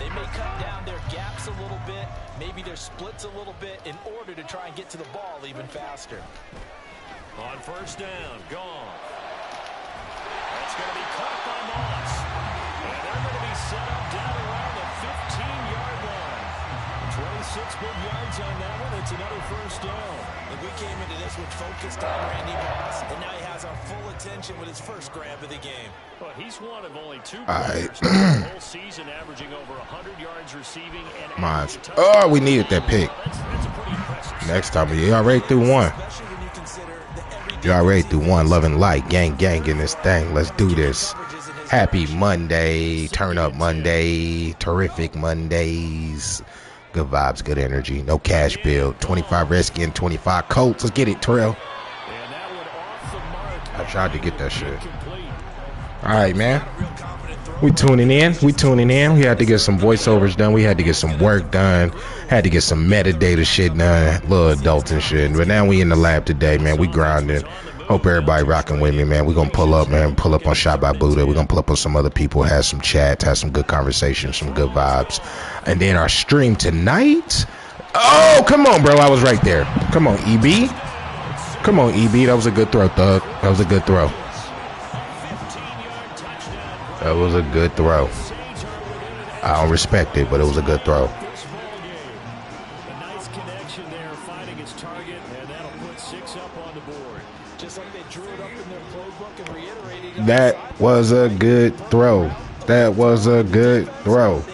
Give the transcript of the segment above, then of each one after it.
They may cut down their gaps a little bit, maybe their splits a little bit in order to try and get to the ball even faster. On first down, gone. That's going to be caught by Moss. And they're going to be set up down around the 15-yard line. 26 good yards on that one. It's another first down. And we came into this with focused on Randy Moss, and now he has our full attention with his first grab of the game. Well, he's one of only two players the whole season averaging over 100 yards receiving and Moss. Oh, we needed that pick. Next time, you already threw one. You already threw one. Love and light. Gang in this thing. Let's do this. Happy Monday. Turn up Monday. Terrific Mondays. Good vibes, good energy. No cash bill. 25 Redskins, 25 Colts. Let's get it, Terrell. I tried to get that shit. All right, man. We tuning in. We had to get some voiceovers done. We had to get some work done. Had to get some metadata shit done. Little adulting shit. But now we in the lab today, man. We grinding. Hope everybody rocking with me, man. We're going to pull up, man. Pull up on Shot by Buddha. We're going to pull up on some other people, have some chat, have some good conversations, some good vibes. And then our stream tonight. Oh, come on, bro. I was right there. Come on, EB. Come on, EB. That was a good throw, thug. That was a good throw. That was a good throw. I don't respect it, but it was a good throw. That was a good throw. That was a good throw.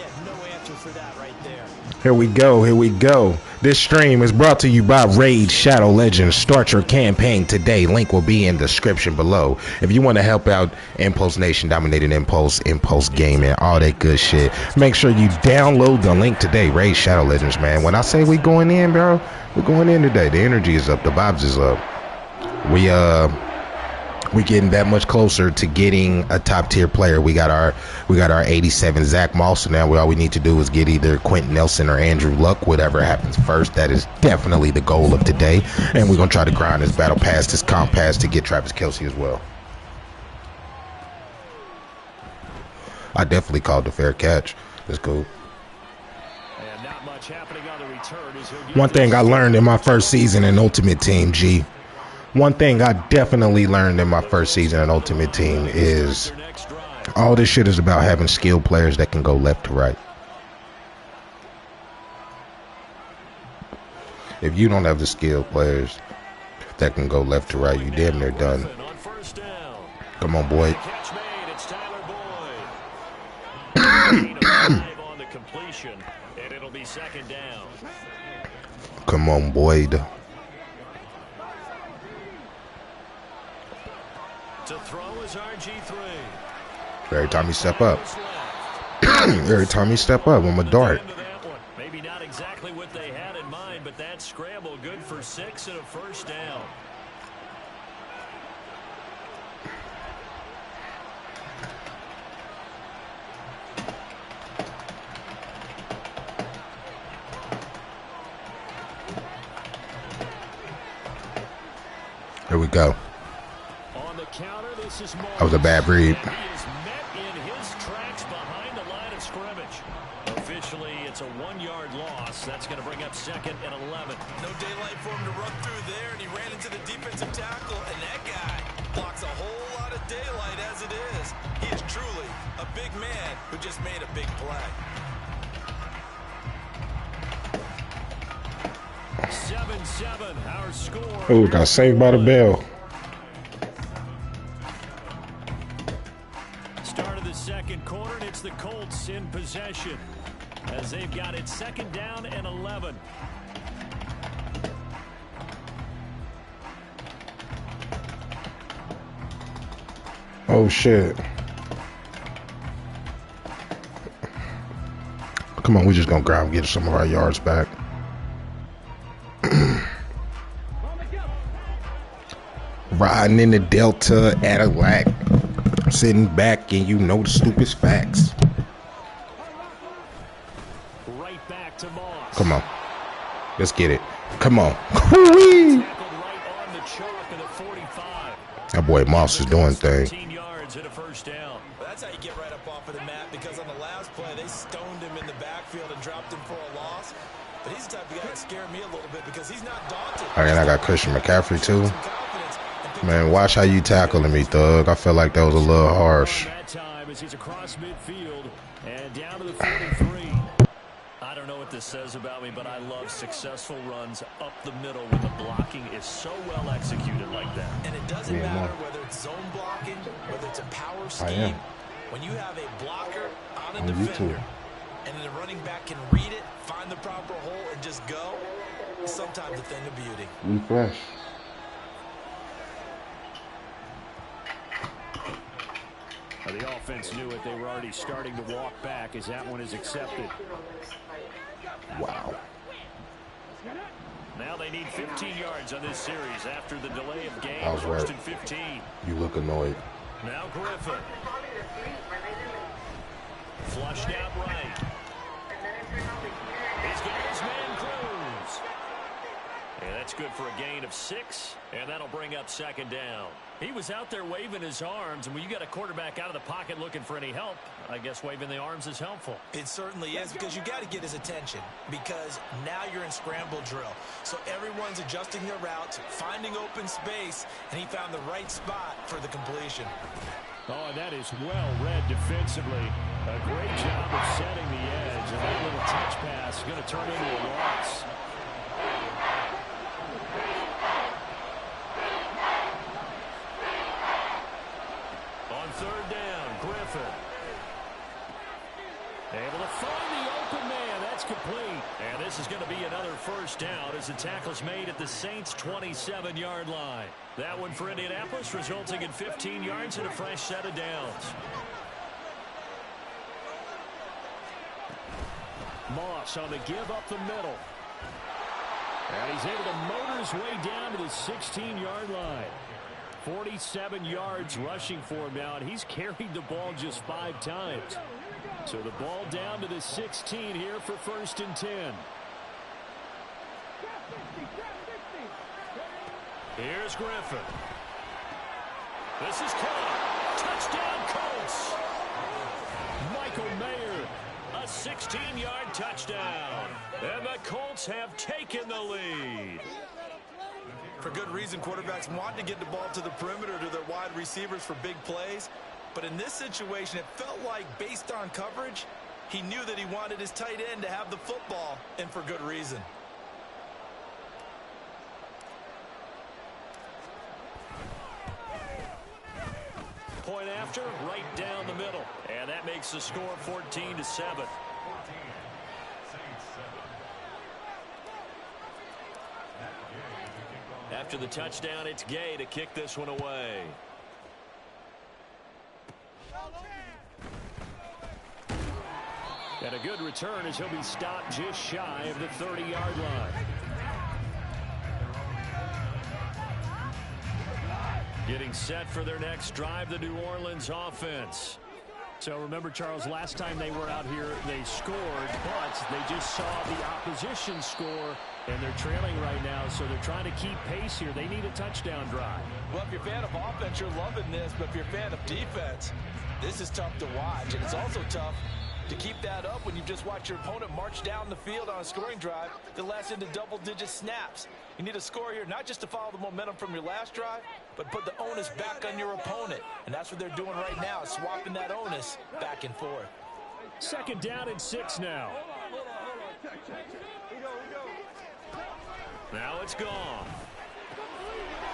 Here we go. This stream is brought to you by Raid Shadow Legends. Start your campaign today. Link will be in the description below. If you want to help out Impulse Nation, Dominating Impulse Gaming, all that good shit, make sure you download the link today. Raid Shadow Legends, man. When I say we going in, bro, we're going in today. The energy is up. The vibes is up. We getting that much closer to getting a top tier player. We got our 87 Zach Moss. So now all we need to do is get either Quentin Nelson or Andrew Luck, whatever happens first. That is definitely the goal of today. And we're gonna try to grind this battle pass, this comp pass to get Travis Kelce as well. I definitely called the fair catch. That's cool. And not much happening on the return. One thing I learned in my first season in Ultimate Team, G. One thing I definitely learned in my first season in Ultimate Team is all this shit is about having skilled players that can go left to right. If you don't have the skilled players that can go left to right, you damn near done. Come on, boy. Come on, Boyd. To throw is RG3. Every time you step up. Every time you step up, I'm a dart. Maybe not exactly what they had in mind, but that scramble good for 6 and a first down. Here we go. That was a bad read. He is met in his tracks behind the line of scrimmage. Officially, it's a 1-yard loss. That's going to bring up 2nd and 11. No daylight for him to run through there, and he ran into the defensive tackle, and that guy blocks a whole lot of daylight as it is. He is truly a big man who just made a big play. 7-7, our score. Oh, got saved by the bell. Start of the second quarter, and it's the Colts in possession as they've got it 2nd down and 11. Oh, shit. Come on, we just gonna grab and get some of our yards back. Riding in the Delta Cadillac, sitting back, and you know the stupidest facts. Right back to Moss. Come on, let's get it. Come on. Woo-wee. the chalk of the 45. That boy Moss is doing things. 13 yards and a first down. Well, that's how you get right up off of the mat, because on the last play, they stoned him in the backfield and dropped him for a loss. But he's the type of guy that scared me a little bit because he's not daunted. All right, and I got Christian McCaffrey, too. Man, watch how you tackling me, Thug. I felt like that was a little harsh. That time as he's across midfield and down to the 43. I don't know what this says about me, but I love successful runs up the middle when the blocking is so well executed like that. And it doesn't matter whether it's zone blocking, whether it's a power scheme. When you have a blocker on a defender, and then the running back can read it, find the proper hole, and just go, it's sometimes a thing of beauty. Refresh. The offense knew it. They were already starting to walk back as that one is accepted. Wow. Now they need 15 yards on this series after the delay of game. I was right. First and 15. You look annoyed. Now Griffin. Flushed out right. He's got his man Cruz. And that's good for a gain of 6. And that'll bring up second down. He was out there waving his arms, and when you got a quarterback out of the pocket looking for any help, I guess waving the arms is helpful. It certainly is, because you got to get his attention, because now you're in scramble drill. So everyone's adjusting their routes, finding open space, and he found the right spot for the completion. Oh, and that is well read defensively. A great job of setting the edge, and that little touch pass is going to turn into a loss. Third down, Griffin. Able to find the open man. That's complete. And this is going to be another first down as the tackle's made at the Saints' 27-yard line. That one for Indianapolis, resulting in 15 yards and a fresh set of downs. Moss on the give up the middle. And he's able to motor his way down to the 16-yard line. 47 yards rushing for him now, and he's carried the ball just 5 times. So the ball down to the 16 here for first and 10. Here's Griffin. This is caught. Touchdown Colts. Michael Mayer, a 16-yard touchdown. And the Colts have taken the lead. For good reason, quarterbacks want to get the ball to the perimeter to their wide receivers for big plays. But in this situation, it felt like, based on coverage, he knew that he wanted his tight end to have the football, and for good reason. Point after, right down the middle. And that makes the score 14-7. After the touchdown, it's Gay to kick this one away. And a good return as he'll be stopped just shy of the 30-yard line. Getting set for their next drive, the New Orleans offense. So remember, Charles, last time they were out here, they scored, but they just saw the opposition score, and they're trailing right now, so they're trying to keep pace here. They need a touchdown drive. Well, if you're a fan of offense, you're loving this, but if you're a fan of defense, this is tough to watch, and it's also tough to keep that up when you just watch your opponent march down the field on a scoring drive that lasts into double-digit snaps. You need a score here, not just to follow the momentum from your last drive, but put the onus back on your opponent. And that's what they're doing right now, swapping that onus back and forth. Second down and 6 now. Now it's gone.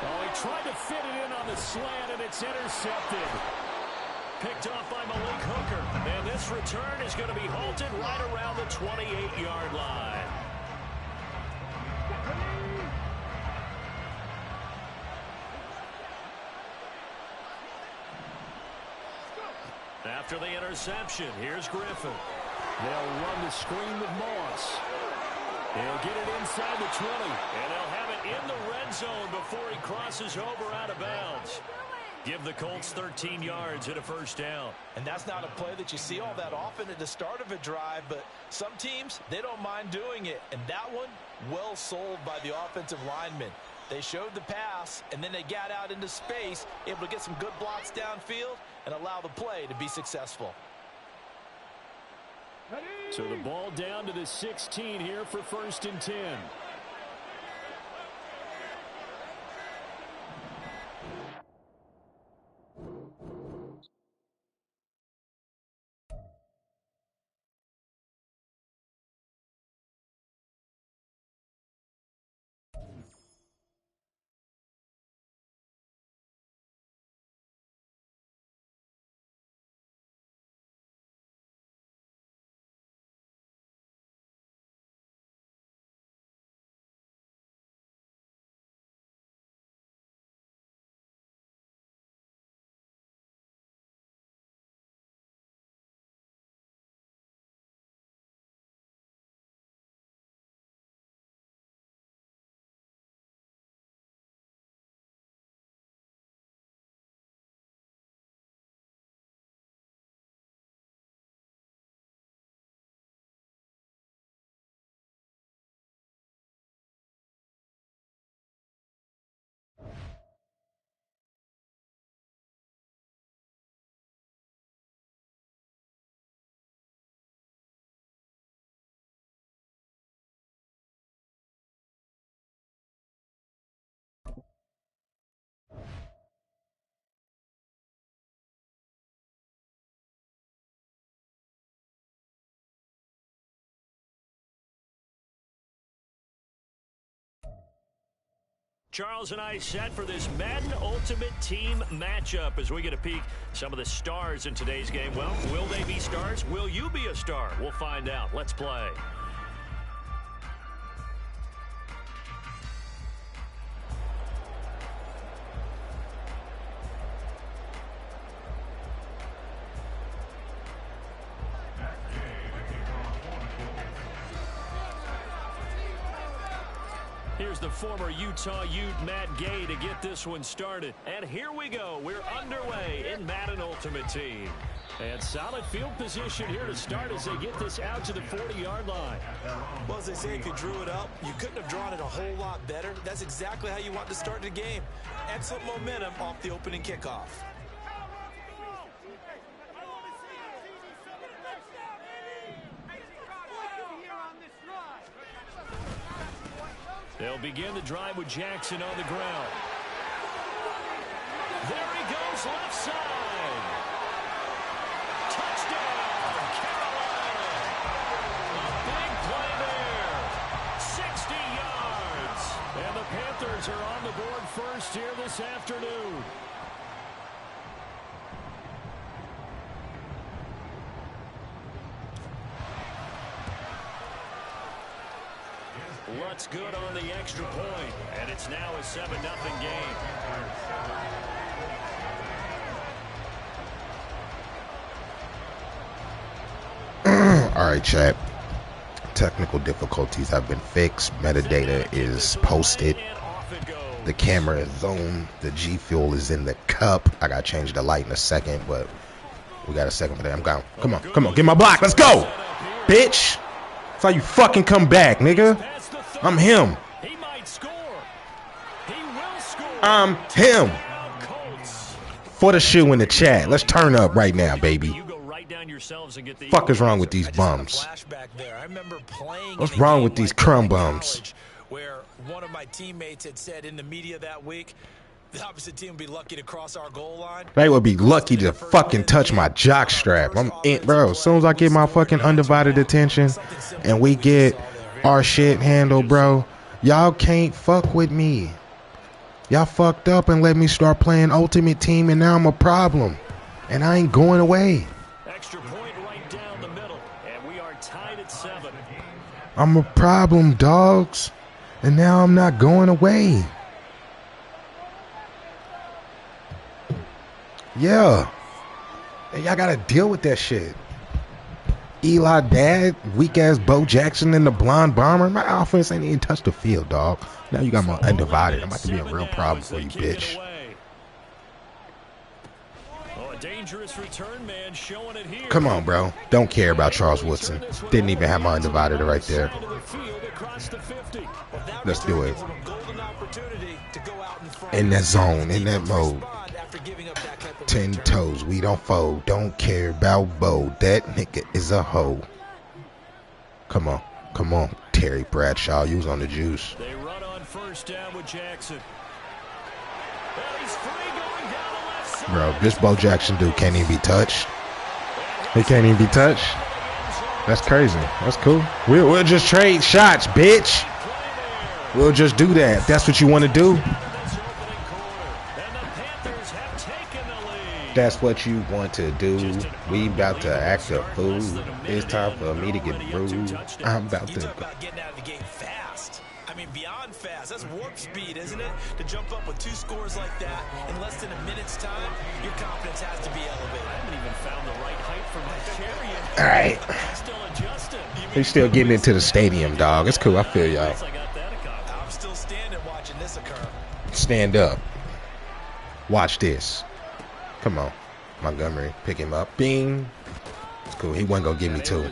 Oh, he tried to fit it in on the slant, and it's intercepted. Picked off by Malik Hooker. And this return is going to be halted right around the 28-yard line. After the interception, here's Griffin. They'll run the screen with Moss. He'll get it inside the 20. And they'll have it in the red zone before he crosses over out of bounds. Give the Colts 13 yards and a first down. And that's not a play that you see all that often at the start of a drive, but some teams, they don't mind doing it. And that one, well sold by the offensive lineman. They showed the pass, and then they got out into space, able to get some good blocks downfield and allow the play to be successful. So the ball down to the 16 here for 1st and 10. Charles and I set for this Madden Ultimate Team matchup as we get a peek some of the stars in today's game. Well, will they be stars? Will you be a star? We'll find out. Let's play. Here's the former Utah Ute, Matt Gay, to get this one started. And here we go. We're underway in Madden Ultimate Team. And solid field position here to start as they get this out to the 40-yard line. Well, as they say, if you drew it up, you couldn't have drawn it a whole lot better. That's exactly how you want to start the game. Excellent momentum off the opening kickoff. They'll begin the drive with Jackson on the ground. There he goes, left side. Touchdown, Carolina. A big play there. 60 yards. And the Panthers are on the board first here this afternoon. What's good on the extra point, and it's now a 7-0 game. All right, chat. Technical difficulties have been fixed. Metadata is posted. The camera is zoned. The G Fuel is in the cup. I got to change the light in a second, but we got a second for that. I'm gone. Come on, come on. Get my block. Let's go, bitch. That's how you fucking come back, nigga. I'm him. He might score. He will score. I'm him. For the shoe in the chat. Let's turn up right now, baby. You go right down yourselves and get the fuck is wrong with these bums? What's wrong with these crumb bums? Where one of my teammates had said in the media that week, the opposite team would be lucky to cross our goal line. They would be lucky to fucking touch my jock strap. I'm in, bro. As soon as I get my fucking undivided attention and we get our shit handled, bro, y'all can't fuck with me. Y'all fucked up and let me start playing Ultimate Team, and now I'm a problem. And I ain't going away. Extra point right down the middle, and we are tied at 7. I'm a problem, dogs. And now I'm not going away. Yeah. And y'all gotta deal with that shit. Eli Dad, weak-ass Bo Jackson, and the blonde bomber. My offense ain't even touched the field, dog. Now you got my undivided. I'm about to be a real problem for you, bitch. Oh, a dangerous return man showing it here. Come on, bro. Don't care about Charles Woodson. Didn't even have my undivided right there. Let's do it. In that zone, in that mode. 10 toes, we don't fold. Don't care about Bo. That nigga is a hoe. Come on. Come on, Terry Bradshaw. You was on the juice. They run on first down with Jackson. Well, he's free going down the left side. Bro, this Bo Jackson dude can't even be touched. He can't even be touched. That's crazy. That's cool. We'll just trade shots, bitch. We'll just do that. That's what you want to do. That's what you want to do. We about to act a fool. It's time for me to get rude. I'm about to go. Getting out of the game fast. I mean, beyond fast. That's warp speed, isn't it? To jump up with 2 scores like that in less than a minute's time, your confidence has to be elevated. I haven't even found the right height for my chair yet. All right. Still adjusting. He's still getting into the stadium, dog. It's cool. I feel y'all. I'm still standing watching this occur. Stand up. Watch this. Come on. Montgomery. Pick him up. Bing. It's cool. He wasn't going to give me 2.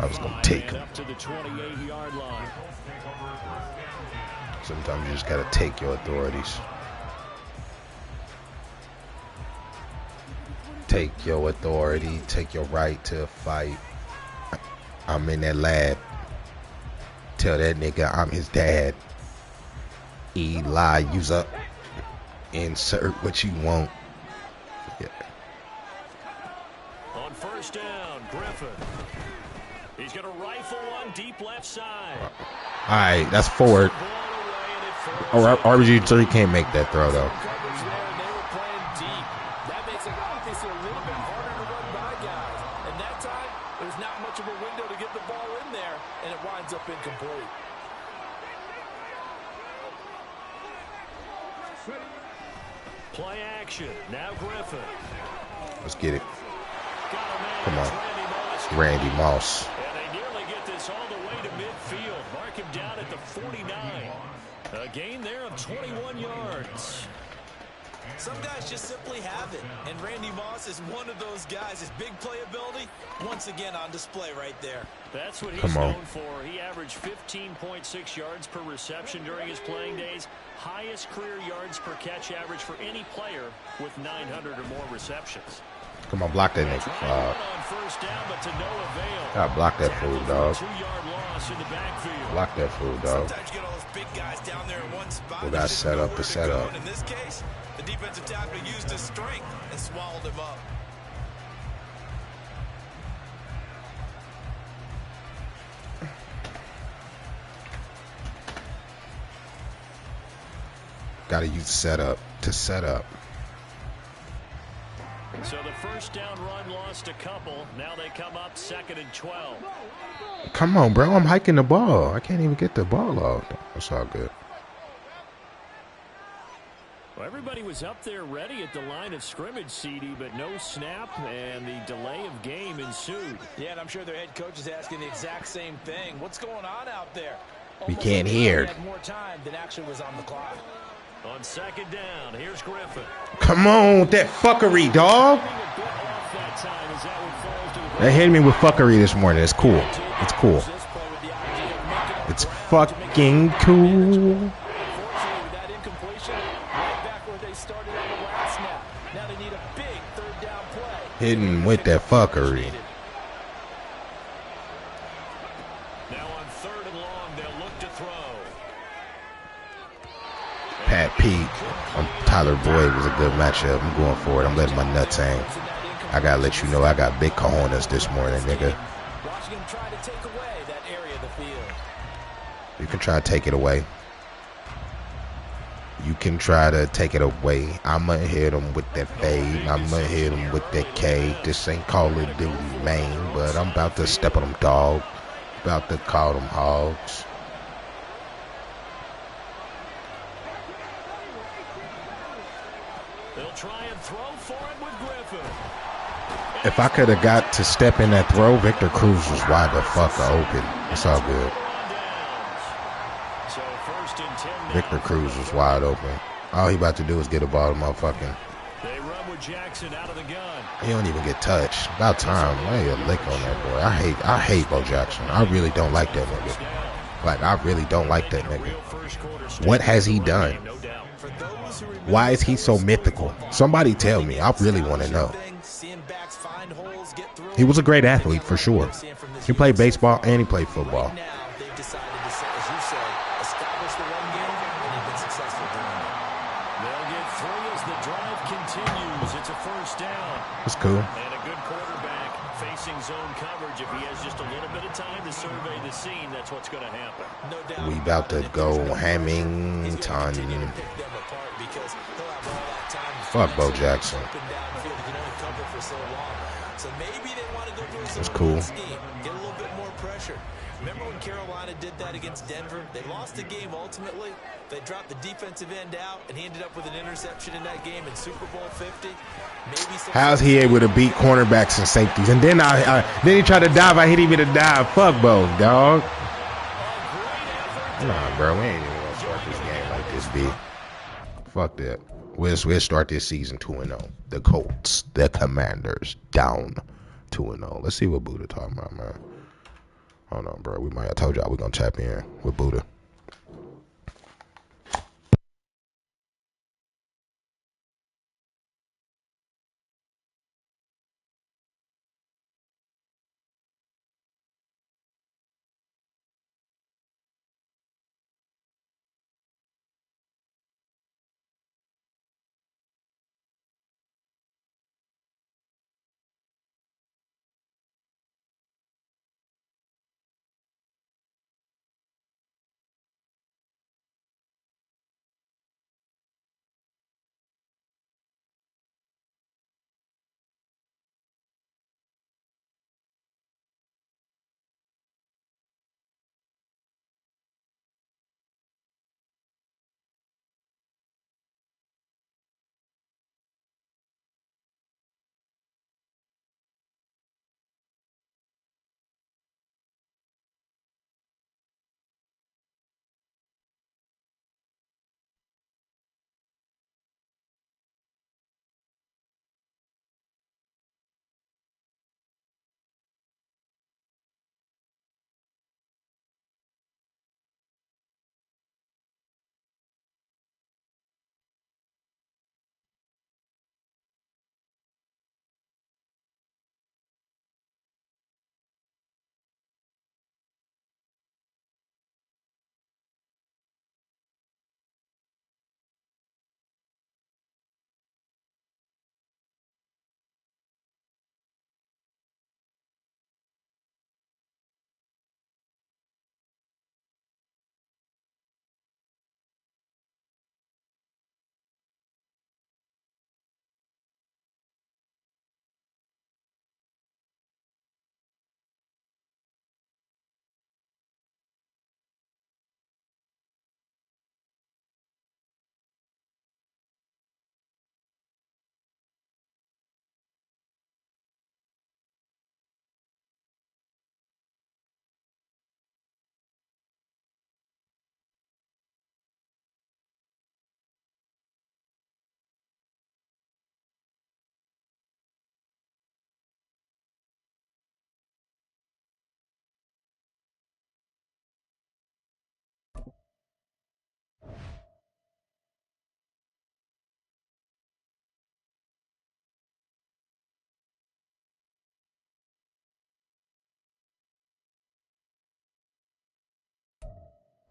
I was going to take him. Sometimes you just got to take your authorities. Take your authority. Take your right to fight. I'm in that lab. Tell that nigga I'm his dad. Eli, use up. Insert what you want. Yeah. On first down, Griffin. He's going to rifle one deep left side. All right, that's forward. Or RBG3 can't make that throw, though. That makes it obviously a little bit harder to run by guys. And that time, there's not much of a window to get the ball in there, and it winds up incomplete. Play action. Now Griffin. Let's get it. Come on. Randy Moss. And they nearly get this all the way to midfield. Mark him down at the 49. A gain there of 21 yards. Some guys just simply have it, and Randy Moss is one of those guys. His big playability, once again on display right there. That's what he's known for. He averaged 15.6 yards per reception during his playing days. Highest career yards per catch average for any player with 900 or more receptions. Come on, block that nigga. Gotta block that fool, dog. Block that fool, dog. We got set up to set up. In this case, the defensive tackle used his strength and swallowed him up. Gotta use setup to set up. So the first down run lost a couple. Now they come up 2nd and 12. Come on, bro. I'm hiking the ball. I can't even get the ball off. That's all good. Well, everybody was up there ready at the line of scrimmage, CD, but no snap, and the delay of game ensued. Yeah, and I'm sure their head coach is asking the exact same thing. What's going on out there? We can't hear. Had more time than actually was on the clock. On 2nd down, here's Griffin. Come on, that fuckery, dog. They hit me with fuckery this morning. It's cool. It's cool. It's fucking cool. Hitting with that fuckery. Now on 3rd and long, they'll look to throw. Pat Pete, Tyler Boyd was a good matchup. I'm going for it. I'm letting my nuts hang. I gotta let you know I got big cojones this morning, nigga. You can try to take it away. You can try to take it away. I'ma hit him with that fade. I'ma hit him with that K. This ain't Call of Duty, man, but I'm about to step on them dog. About to call them hogs. They'll try and throw for it with Griffin. If I could have got to step in that throw, Victor Cruz was wide the fuck open. It's all good. Victor Cruz was wide open. All he about to do is get a ball to motherfucking come with Jackson out of the gun. He don't even get touched. About time. Lay a lick on that boy. I hate Bo Jackson. I really don't like that nigga. Like, I really don't like that nigga. What has he done? Why is he so mythical? Somebody tell me. I really want to know. He was a great athlete for sure. He played baseball and he played football. It's cool. And a good quarterback facing zone coverage. If he has just a little bit of time to survey the scene, that's what's going to happen. No doubt. We about to go Hamilton. Fuck Bo Jackson. It's cool. Get a little bit more pressure. Remember when Carolina did that against Denver? They lost the game ultimately. They dropped the defensive end out, and he ended up with an interception in that game in Super Bowl 50. How's he able to beat cornerbacks and safeties? And then then he tried to dive. I hit him with a dive. Fuck Bo, dog. Nah, bro, we ain't even gonna start this game like this, B. Fuck that. We'll start this season 2-0. The Colts, the Commanders, down 2-0. Let's see what Buddha talking about, man. Hold on, bro. I told y'all we're gonna tap in with Buddha.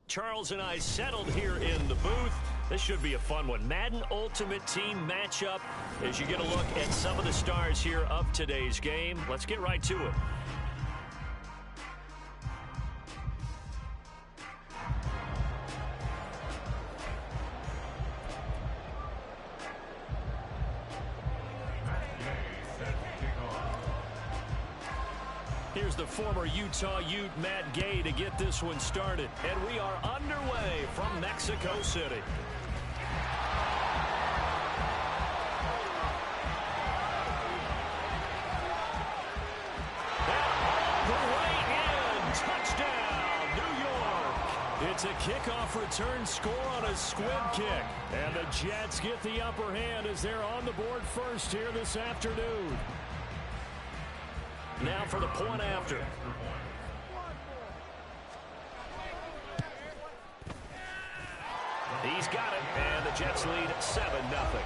Charles and I settled here in the booth. This should be a fun one. Madden Ultimate Team matchup as you get a look at some of the stars here of today's game. Let's get right to it. Here's the former Utah Ute, Matt Gay, to get this one started. And we are underway from Mexico City. And all the way in. Touchdown, New York. It's a kickoff return score on a squib kick. And the Jets get the upper hand as they're on the board first here this afternoon. Now for the point after. He's got it, and the Jets lead 7-0.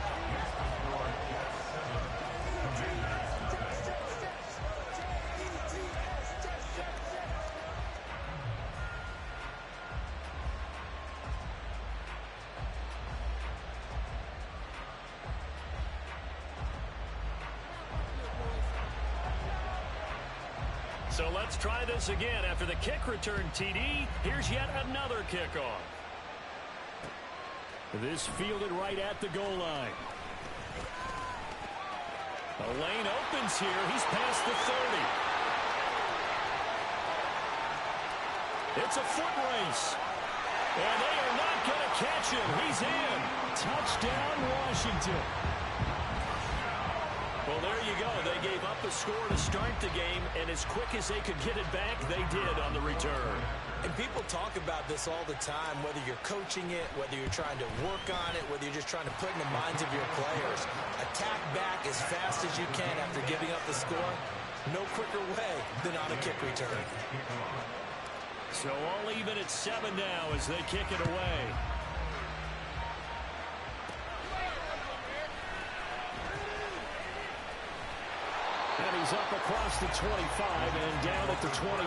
So let's try this again. After the kick return TD, here's yet another kickoff. This fielded right at the goal line. The lane opens here. He's past the 30. It's a foot race. And they are not going to catch him. He's in. Touchdown, Washington. Well, there you go. They gave up a score to start the game, and as quick as they could get it back, they did on the return. And people talk about this all the time, whether you're coaching it, whether you're trying to work on it, whether you're just trying to put in the minds of your players. Attack back as fast as you can after giving up the score. No quicker way than on a kick return. So all even at 7 now as they kick it away. And he's up across the 25 and down at the 28.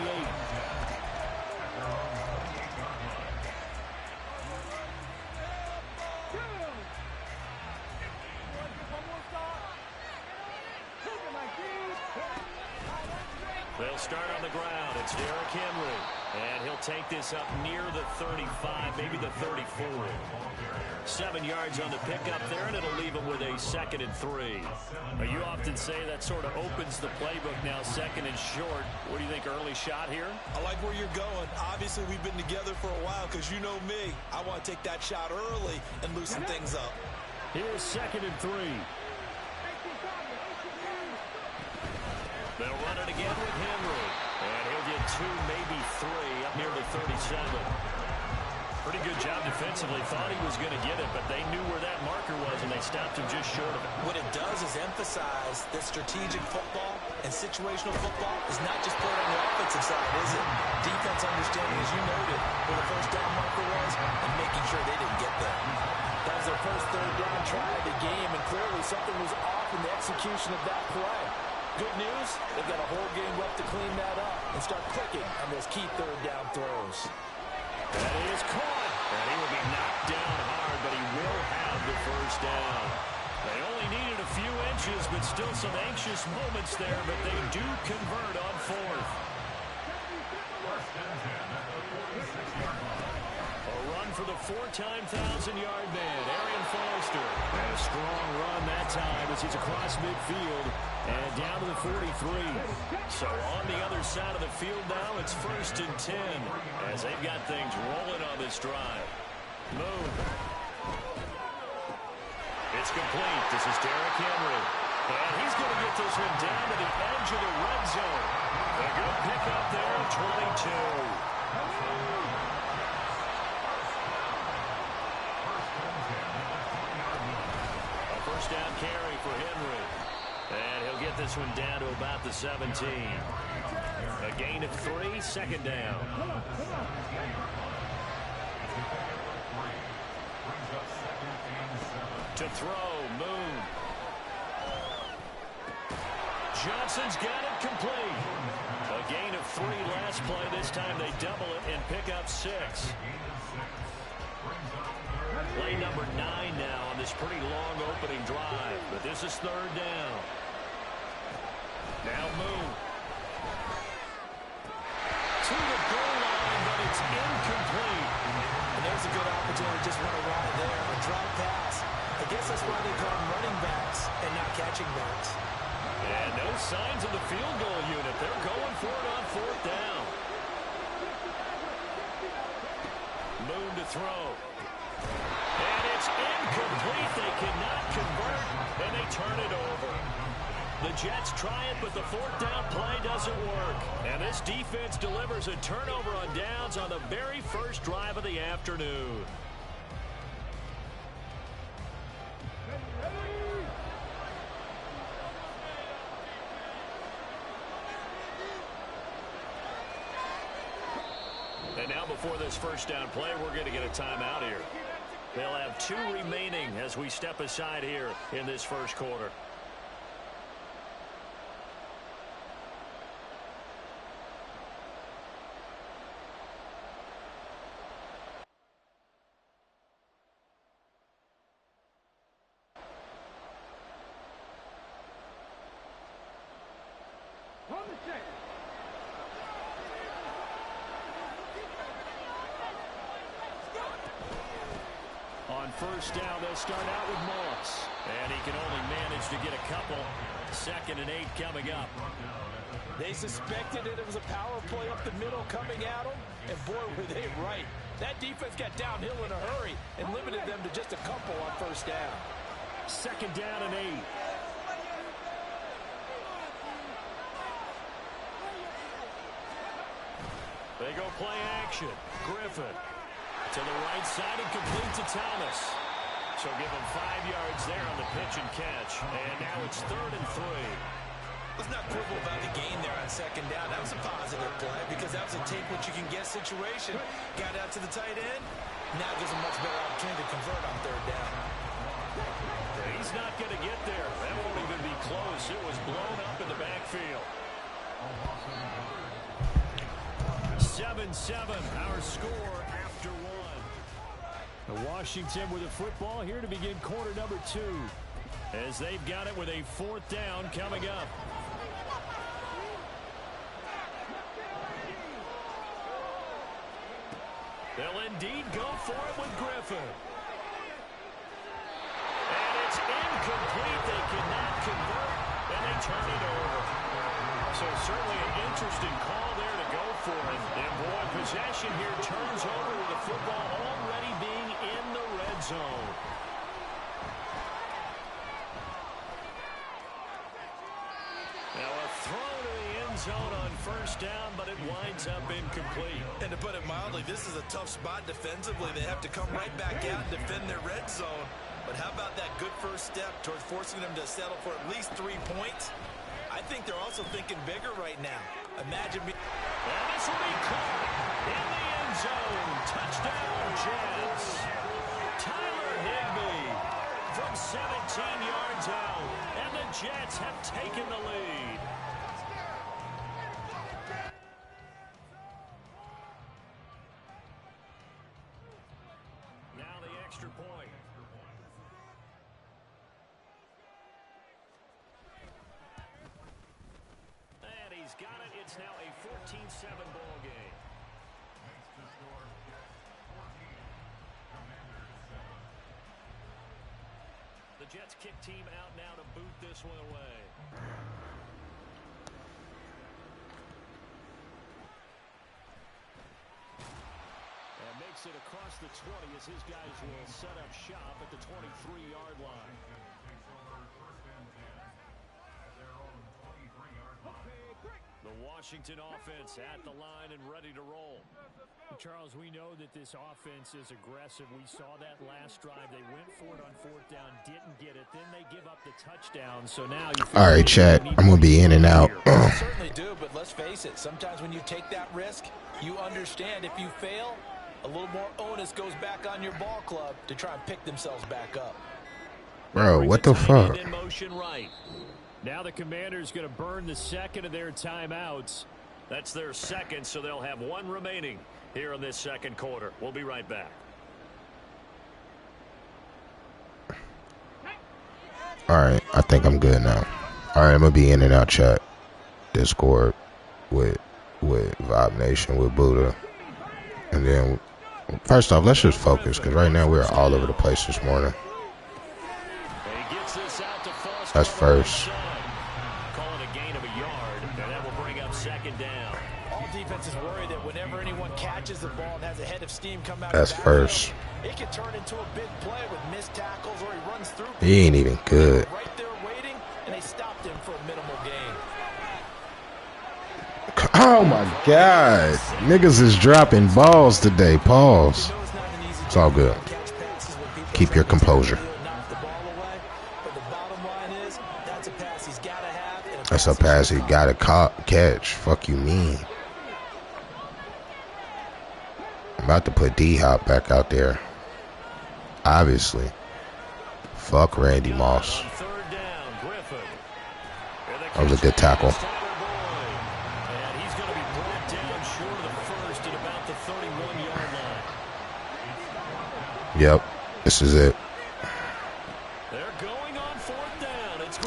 They'll start on the ground. It's Derrick Henry. And he'll take this up near the 35, maybe the 34. 7 yards on the pickup there, and it'll leave him with a 2nd and 3. You often say that sort of opens the playbook now, 2nd and short. What do you think, early shot here? I like where you're going. Obviously, we've been together for a while because you know me. I want to take that shot early and loosen things up. Here's 2nd and 3. They'll run it again with Henry. And he'll get 2, maybe 3, up near the 37. Pretty good job defensively. Thought he was going to get it, but they knew where that marker was, and they stopped him just short of it. What it does is emphasize that strategic football and situational football is not just played on the offensive side, is it? Defense understanding, as you noted, where the first down marker was and making sure they didn't get there. That was their first 3rd down try of the game, and clearly something was off in the execution of that play. Good news, they've got a whole game left to clean that up and start clicking on those key 3rd down throws. That is caught. And he will be knocked down hard, but he will have the first down. They only needed a few inches, but still some anxious moments there, but they do convert on 4th. A run for the 4-time 1,000-yard man, Arian Foster. And a strong run that time as he's across midfield and down to the 43. So on the other side of the field now, it's 1st and 10 as they've got things rolling on this drive. Move. It's complete. This is Derrick Henry. And he's going to get this one down to the edge of the red zone. A good pickup there at 22. First down carry for Henry. And he'll get this one down to about the 17. A gain of 3, 2nd down. To throw, Moon. Johnson's got it complete. A gain of 3 last play. This time they double it and pick up 6. Play number 9 now on this pretty long opening drive. But this is 3rd down. Now Moon. To the goal line, but it's incomplete. And there's a good opportunity. Just want to ride there. A drop pass. I guess that's why they call them running backs and not catching backs. And no signs of the field goal unit. They're going for it on 4th down. Moon to throw. And it's incomplete. They cannot convert, and they turn it over. The Jets try it, but the fourth down play doesn't work. And this defense delivers a turnover on downs on the very first drive of the afternoon. And now before this first down play, we're going to get a timeout here. They'll have 2 remaining as we step aside here in this first quarter. On first down, they'll start out with Moss. And he can only manage to get a couple. 2nd and 8 coming up. They suspected it was a power play up the middle coming at them. And boy, were they right. That defense got downhill in a hurry and limited them to just a couple on first down. 2nd down and 8. They go play action. Griffin to the right side and complete to Thomas. So give him 5 yards there on the pitch and catch. And now it's 3rd and 3. Let's not quibble about the gain there on 2nd down. That was a positive play because that was a take what you can get situation. Got out to the tight end. Now gives him much better opportunity to convert on 3rd down. He's not going to get there. That won't even be close. It was blown up in the backfield. 7-7, our score after 1. Washington with the football here to begin quarter number 2. As they've got it with a 4th down coming up. They'll indeed go for it with Griffin. And it's incomplete. They cannot convert, and they turn it over. So certainly an interesting call there to go for it. And boy, possession here turns over with the football already being in the red zone. Now a throw to the end zone on first down, but it winds up incomplete. And to put it mildly, this is a tough spot defensively. They have to come right back out and defend their red zone. But how about that good first step towards forcing them to settle for at least 3 points? I think they're also thinking bigger right now. Imagine me. And this will be caught in the end zone. Touchdown, Jets. Tyler Higbee from 17 yards out. And the Jets have taken the lead. Now the extra point. And he's got it. It's now a 14-7 ball game. The Jets kick team out now to boot this one away. And makes it across the 20 as his guys will set up shop at the 23-yard line. The Washington offense at the line and ready to roll. Charles, we know that this offense is aggressive. We saw that last drive. They went for it on 4th down, didn't get it. Then they give up the touchdown. So now you all right, Chad, I'm going to be in and out. You certainly do, but let's face it. Sometimes when you take that risk, you understand if you fail, a little more onus goes back on your ball club to try and pick themselves back up. Bro, what the fuck? In motion right. Now the Commanders going to burn the 2nd of their timeouts. That's their 2nd, so they'll have 1 remaining here in this 2nd quarter. We'll be right back. All right, I think I'm good now. All right, I'm going to be in and out, chat. Discord with Vibe Nation, with Buddha. And then, first off, let's just focus, because right now we're all over the place this morning. That's first. Call it a gain of a yard, and that will bring up 2nd down. All defenses worry that whenever anyone catches the ball and has a head of steam come out, that's first. It can turn into a big play with missed tackles or he runs through. He ain't even good. Right there waiting, and they stopped him for a minimal gain. Oh my God. Niggas is dropping balls today. Pause. It's all good. Keep your composure. That's a pass he gotta catch. Fuck you mean. I'm about to put D-Hop back out there. Obviously. Fuck Randy Moss. That was a good tackle. Yep, this is it.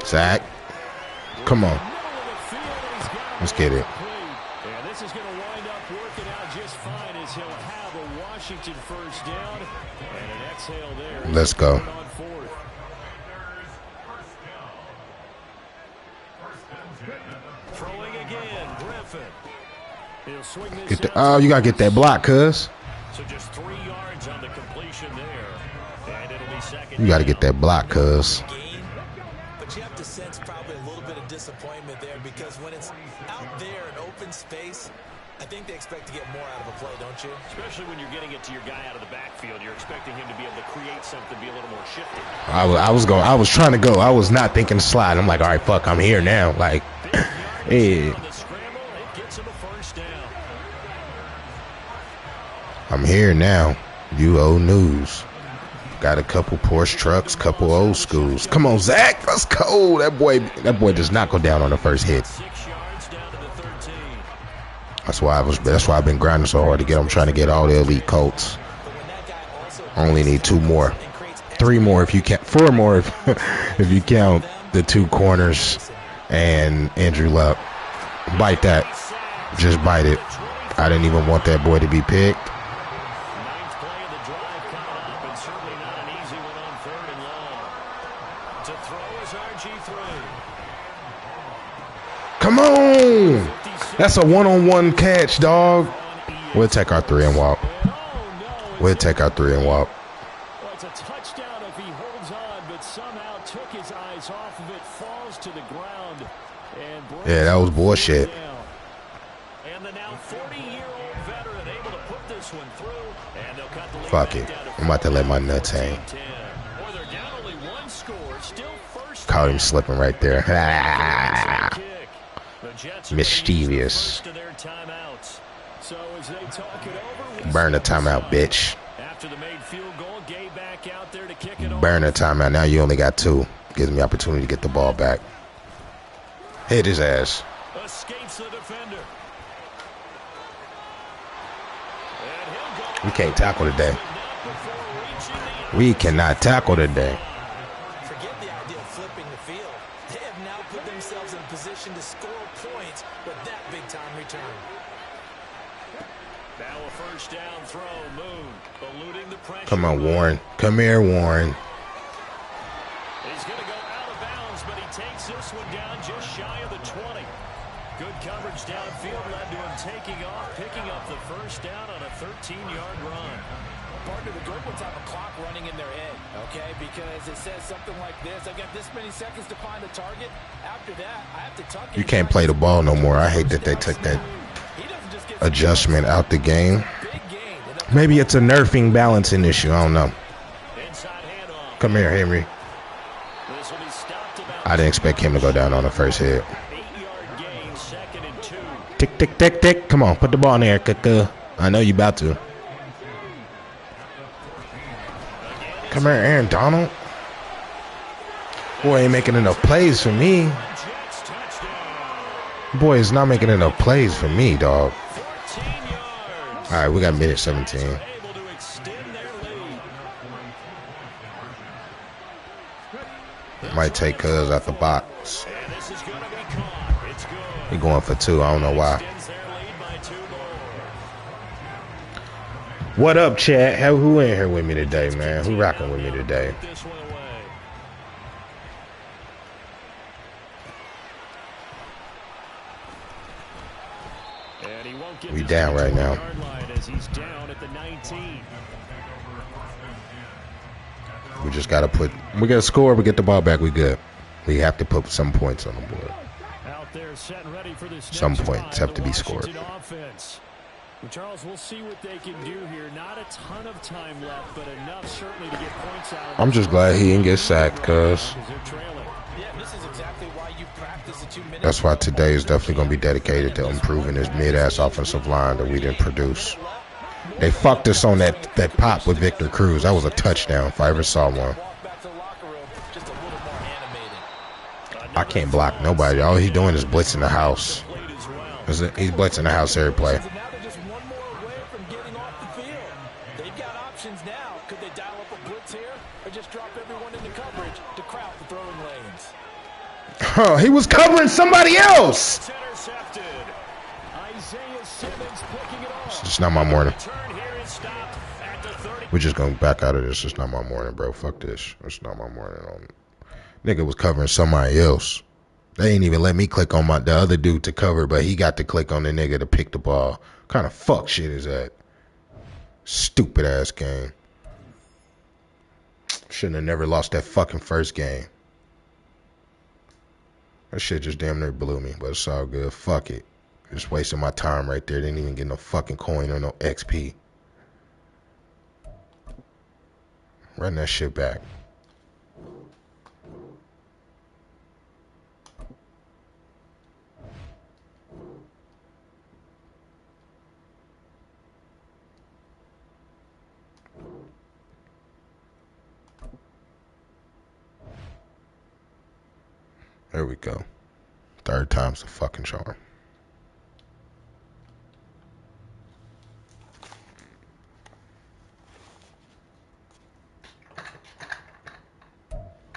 Zach, come on. Let's get it. And this is going to wind up working out just fine as he'll have a Washington first down and an exhale there. Let's go. Throwing again, Griffin. He'll swing this get the, oh, you got to get that block, cuz. So just 3 yards on the completion there. And it'll be second. You got to get that block, cuz. But you have to sense probably a little bit of disappointment there because when it's out there in open space, I think they expect to get more out of a play, don't you? Especially when you're getting it to your guy out of the backfield. You're expecting him to be able to create something, be a little more shifty. I was trying to go. I was not thinking slide. I'm like, all right, fuck, I'm here now. Like, hey. I'm here now. You old news. Got a couple Porsche trucks, couple old schools. Come on, Zach. Let's go. That boy does not go down on the first hit. That's why I've been grinding so hard to get. I'm trying to get all the elite Colts. I only need 2 more, 3 more if you count, 4 more if you count the 2 corners and Andrew Luck. Bite that. Just bite it. I didn't even want that boy to be picked. Come on! That's a one-on-one catch, dog. We'll take our 3 and walk. We'll take our 3 and walk. Well, it's a touchdown if he holds on, but somehow took his eyes off of it, falls to the ground. And yeah, that was bullshit. And the now 40-year-old veteran able to put this one through, and they'll cut the lead. Fuck it. I'm about to let my nuts hang. Caught him slipping right there. Mischievous. Burn the timeout, bitch. Burn the timeout. Now you only got 2. Gives me opportunity to get the ball back. Hit his ass. We can't tackle today. We cannot tackle today. Forget the idea of flipping the field. They have now put themselves in a position to score points with that big-time return. Now a first down throw. Moon eluding the pressure. Come on, Warren. Come here, Warren. He's going to go out of bounds, but he takes this one down just shy of the 20. Good coverage downfield led to him taking off, picking up the first down on a 13-yard run. Partner, the Gold Ones have a clock running in their head, okay? Because it says something like this. I got this many seconds to find the target. After that, I have to tuck it. You can't play the ball no more. I hate that they took that adjustment out the game. Maybe it's a nerfing balancing issue. I don't know. Come here, Henry. I didn't expect him to go down on the first hit. Tick, tick, tick, tick. Come on, put the ball in there, Kaka. I know you about to. Come here, Aaron Donald. Boy ain't making enough plays for me. Boy is not making enough plays for me, dog. All right, we got minute 17. Might take Cuz out the box. He going for 2. I don't know why. What up, chat? Who in here with me today, man? Who rocking with me today? We down right now. We just gotta we gotta score, we get the ball back, we good. We have to put some points on the board. Out there, set and ready for this some next points drive, have to be scored. Offense. Well, Charles, we'll see what they can do here. Not a ton of time left, but enough certainly to get points out of I'm just glad he didn't get sacked, cuz. That's why today is definitely going to be dedicated to improving this mid-ass offensive line that we didn't produce. They fucked us on that pop with Victor Cruz. That was a touchdown if I ever saw one. I can't block nobody. All he's doing is blitzing the house. He's blitzing the house every play. Oh, he was covering somebody else. It's just not my morning. We're just going back out of this. It's not my morning, bro. Fuck this. It's not my morning. Nigga was covering somebody else. They ain't even let me click on the other dude to cover, but he got to click on the nigga to pick the ball. What kind of fuck shit is that? Stupid ass game. Shouldn't have never lost that fucking first game. That shit just damn near blew me, but it's all good. Fuck it. Just wasting my time right there. Didn't even get no fucking coin or no XP. Run that shit back. There we go. Third time's the fucking charm.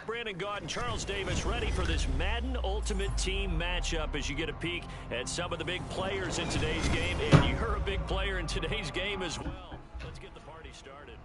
Brandon Gaud and Charles Davis ready for this Madden Ultimate Team matchup as you get a peek at some of the big players in today's game. And you're a big player in today's game as well. Let's get the party started.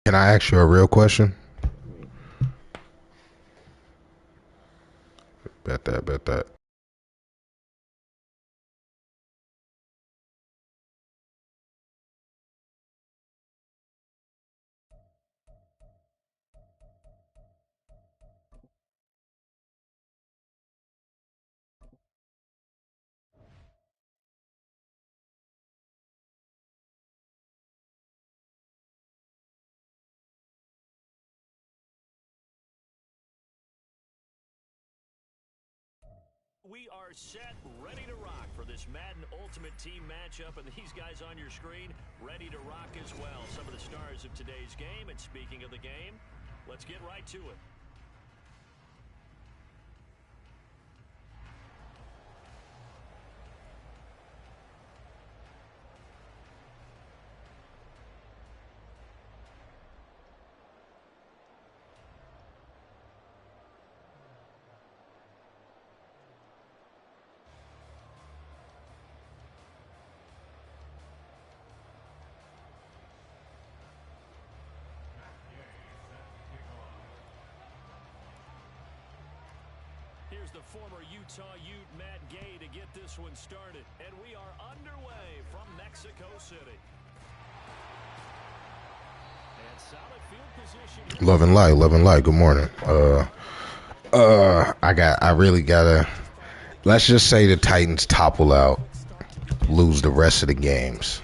Can I ask you a real question? Bet that. We are set, ready to rock for this Madden Ultimate Team matchup, and these guys on your screen ready to rock as well. Some of the stars of today's game, and speaking of the game, let's get right to it. Here's the former Utah Ute, Matt Gay, to get this one started. And we are underway from Mexico City. And solid field position. Love and light. Good morning. I really gotta. Let's just say the Titans topple out, lose the rest of the games.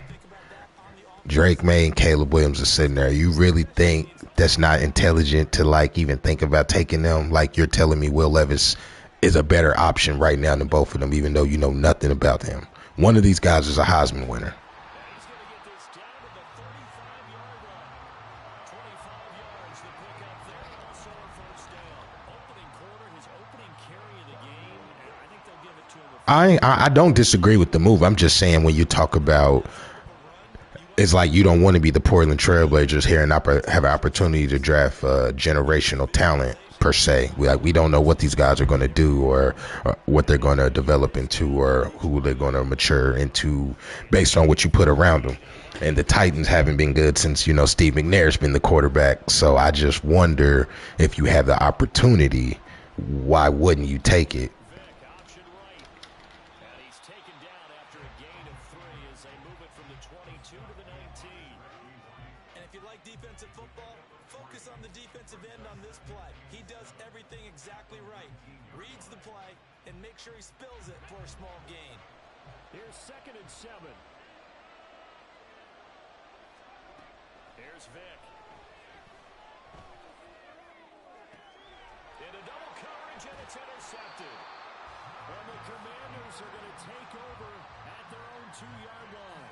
Drake May and Caleb Williams are sitting there. You really think that's not intelligent to like even think about taking them? Like you're telling me Will Levis is a better option right now than both of them, even though you know nothing about him. One of these guys is a Heisman winner. Opening quarter, his opening carry of the game, and I think they'll give it to him I don't disagree with the move. I'm just saying when you talk about, it's like you don't want to be the Portland Trailblazers here and have an opportunity to draft generational talent per se. We don't know what these guys are going to do or what they're going to develop into or who they're going to mature into based on what you put around them. And the Titans haven't been good since, Steve McNair's been the quarterback. So I just wonder if you have the opportunity, why wouldn't you take it? Sure he spills it for a small gain. Here's 2nd and 7. Here's Vic. In a double coverage, and it's intercepted. And the Commanders are going to take over at their own 2-yard line.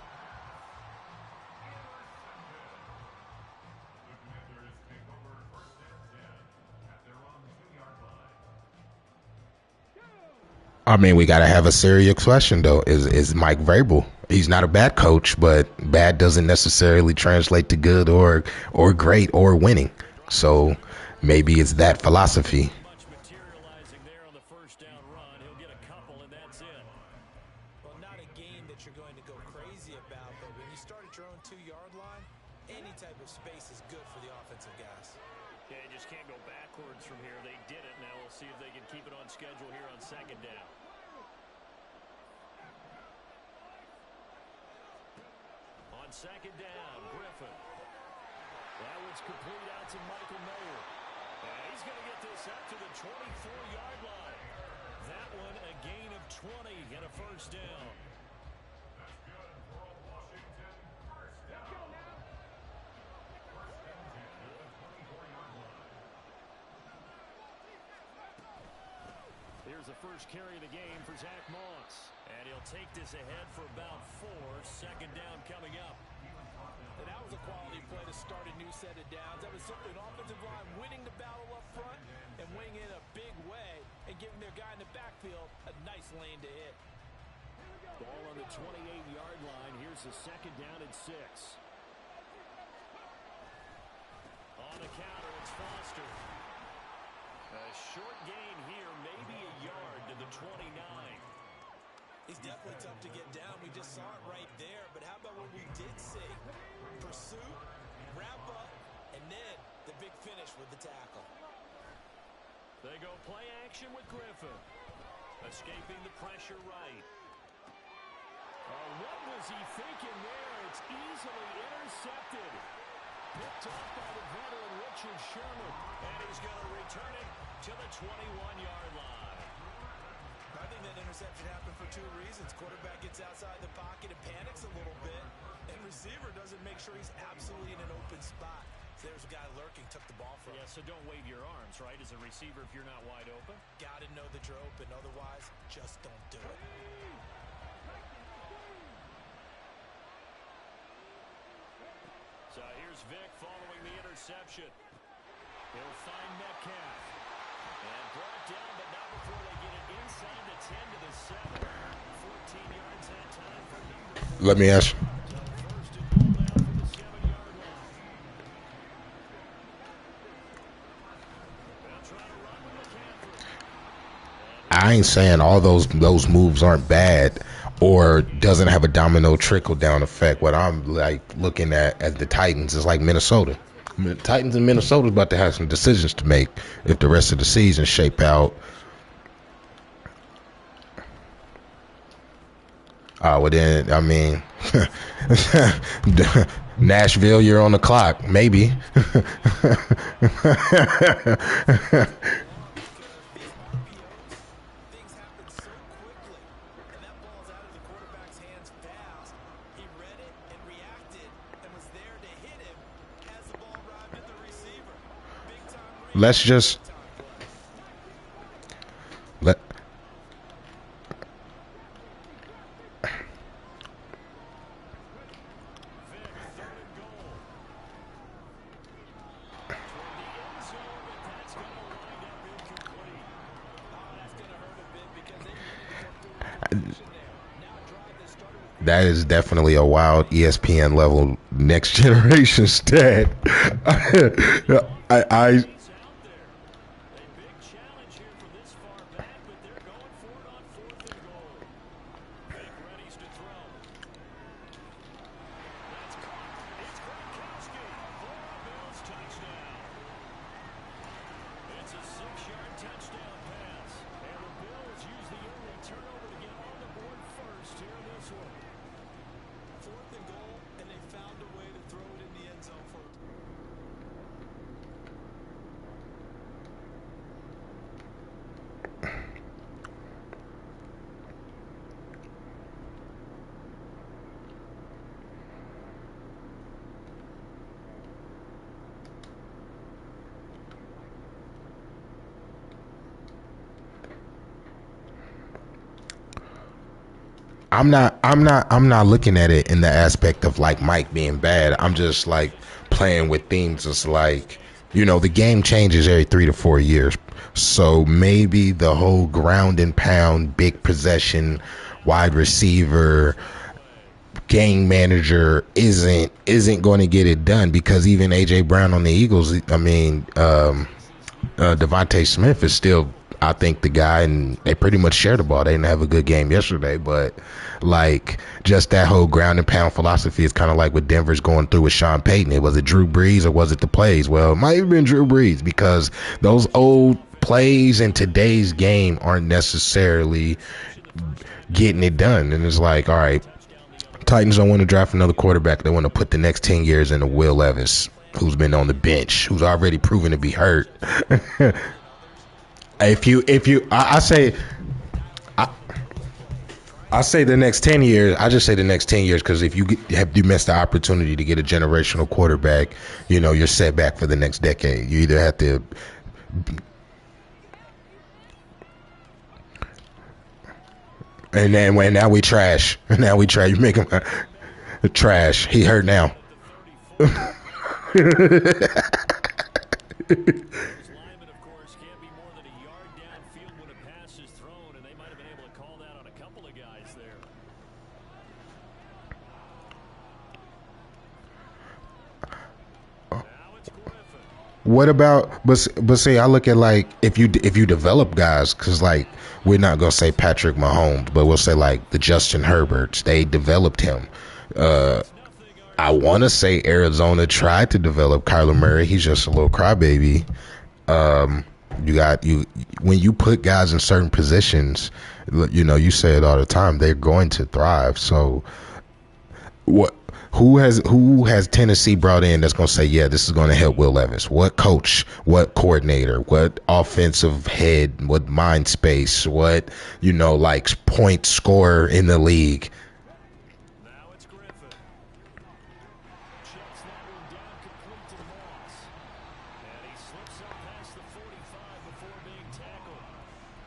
I mean, we got to have a serious question, though. Is Mike Vrabel? He's not a bad coach, but bad doesn't necessarily translate to good or great or winning. So maybe it's that philosophy. Materializing there on the first down run. He'll get a couple, and that's it. Well, not a game that you're going to go crazy about, but when you start at your own 2-yard line, any type of space is good for the offensive guys. Yeah, you just can't go backwards from here. They did it. Now we'll see if they can keep it on schedule here on 2nd down. On 2nd down, Griffin. That one's complete out to Michael Mayer. And he's going to get this up to the 24-yard line. That one a gain of 20 and a first down. Here's the first carry of the game for Zach Moss. And he'll take this ahead for about 4. 2nd down coming up. And that was a quality play to start a new set of downs. That was simply an offensive line winning the battle up front and winning in a big way and giving their guy in the backfield a nice lane to hit. Ball on the 28-yard line. Here's the 2nd down and 6. On the counter, it's Foster. A short gain here, maybe a yard to the 29. He's definitely tough to get down. We just saw it right there. But how about what we did see? Pursuit, wrap up, and then the big finish with the tackle. They go play action with Griffin. Escaping the pressure right. What was he thinking there? It's easily intercepted. Picked off by the veteran Richard Sherman. And he's going to return it to the 21-yard line. I think that interception happened for 2 reasons. Quarterback gets outside the pocket and panics a little bit. And receiver doesn't make sure he's absolutely in an open spot. So there's a guy lurking, took the ball from him. Yeah, so don't wave your arms, right, as a receiver if you're not wide open. Got to know that you're open. Otherwise, just don't do it. So here's Vic following the interception. He'll find Metcalf. And brought down, but not before they get it inside the 10 to the 7. 14 yards that time for number 4. Let me ask you. First and goal now from the 7-yard line. They'll try to run with McCaffrey. I ain't saying all those moves aren't bad or doesn't have a domino trickle down effect. What I'm like looking at as the Titans is like Minnesota. The Titans and Minnesota about to have some decisions to make if the rest of the season shape out. Well then, I mean, Nashville, you're on the clock, maybe. Let's just let. That is definitely a wild ESPN level next generation stat. I I'm not looking at it in the aspect of like Mike being bad. I'm just like playing with themes. It's like, the game changes every 3 to 4 years. So maybe the whole ground and pound, big possession, wide receiver, game manager isn't going to get it done, because even AJ Brown on the Eagles, Devontae Smith is still, I think, the guy, and they pretty much share the ball. They didn't have a good game yesterday, but like just that whole ground and pound philosophy is kind of like what Denver's going through with Sean Payton. Was it Drew Brees or was it the plays? Well, it might have been Drew Brees, because those old plays in today's game aren't necessarily getting it done. And it's like, all right, Titans don't want to draft another quarterback. They want to put the next 10 years into Will Levis, who's been on the bench, who's already proven to be hurt. I say the next 10 years. I just say the next 10 years, because if you miss the opportunity to get a generational quarterback, you're set back for the next decade. You either have to. And then now we trash. Now we trash. You make him trash. He hurt now. What about, but see, I look at like if you develop guys, because like we're not gonna say Patrick Mahomes, but we'll say like the Justin Herberts. They developed him. I want to say Arizona tried to develop Kyler Murray. He's just a little crybaby. When you put guys in certain positions, you say it all the time, they're going to thrive. So what? Who has Tennessee brought in that's going to say, yeah, this is going to help Will Levis? What coach, what coordinator, what offensive head, what mind space, what, like point scorer in the league? Now it's Griffin. Checks that one down complete to Moss. And he slips up past the 45 before being tackled.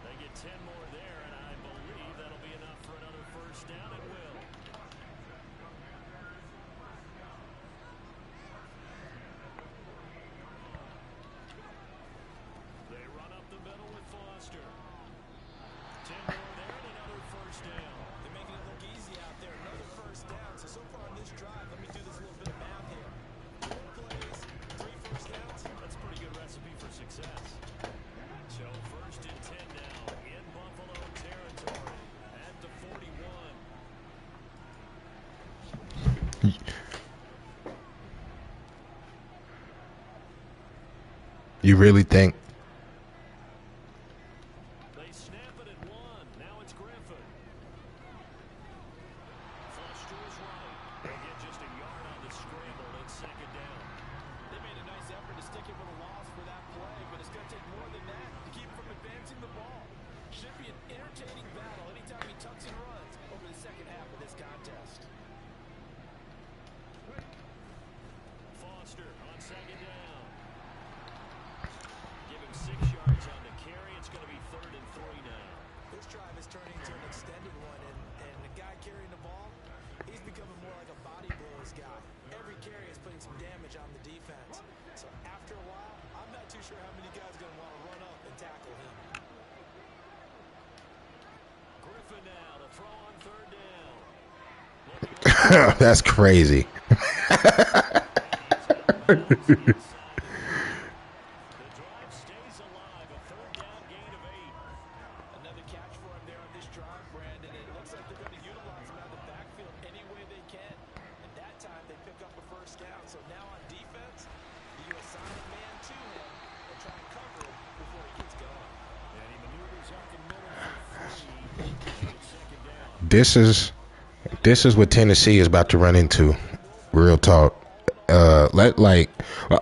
They get 10 more there, and I believe that'll be enough for another first down. It will. You really think? They snap it at one. Now it's Griffin. Flush to his right. They get just a yard on the scramble and second down. They made a nice effort to stick it with a loss for that play, but it's going to take more than that to keep from advancing the ball. Should be an entertaining battle anytime he tucks and runs over the second half of this contest. Foster on second down. 6 yards on the carry. It's going to be 3rd and 3 now. This drive is turning into an extended one, and the guy carrying the ball, he's becoming more like a body blows guy. Every carry is putting some damage on the defense. So after a while, I'm not too sure how many guys are going to want to run up and tackle him. That's crazy. Another catch for him there on this drive, Brandon. It looks like they're going to utilize him out of the backfield any way they can. And that time they pick up a first down. So now on defense, you assign a man to him and try and cover him before he gets going. And he maneuvers up the middle for 3. Second down. This is what Tennessee is about to run into. Real talk.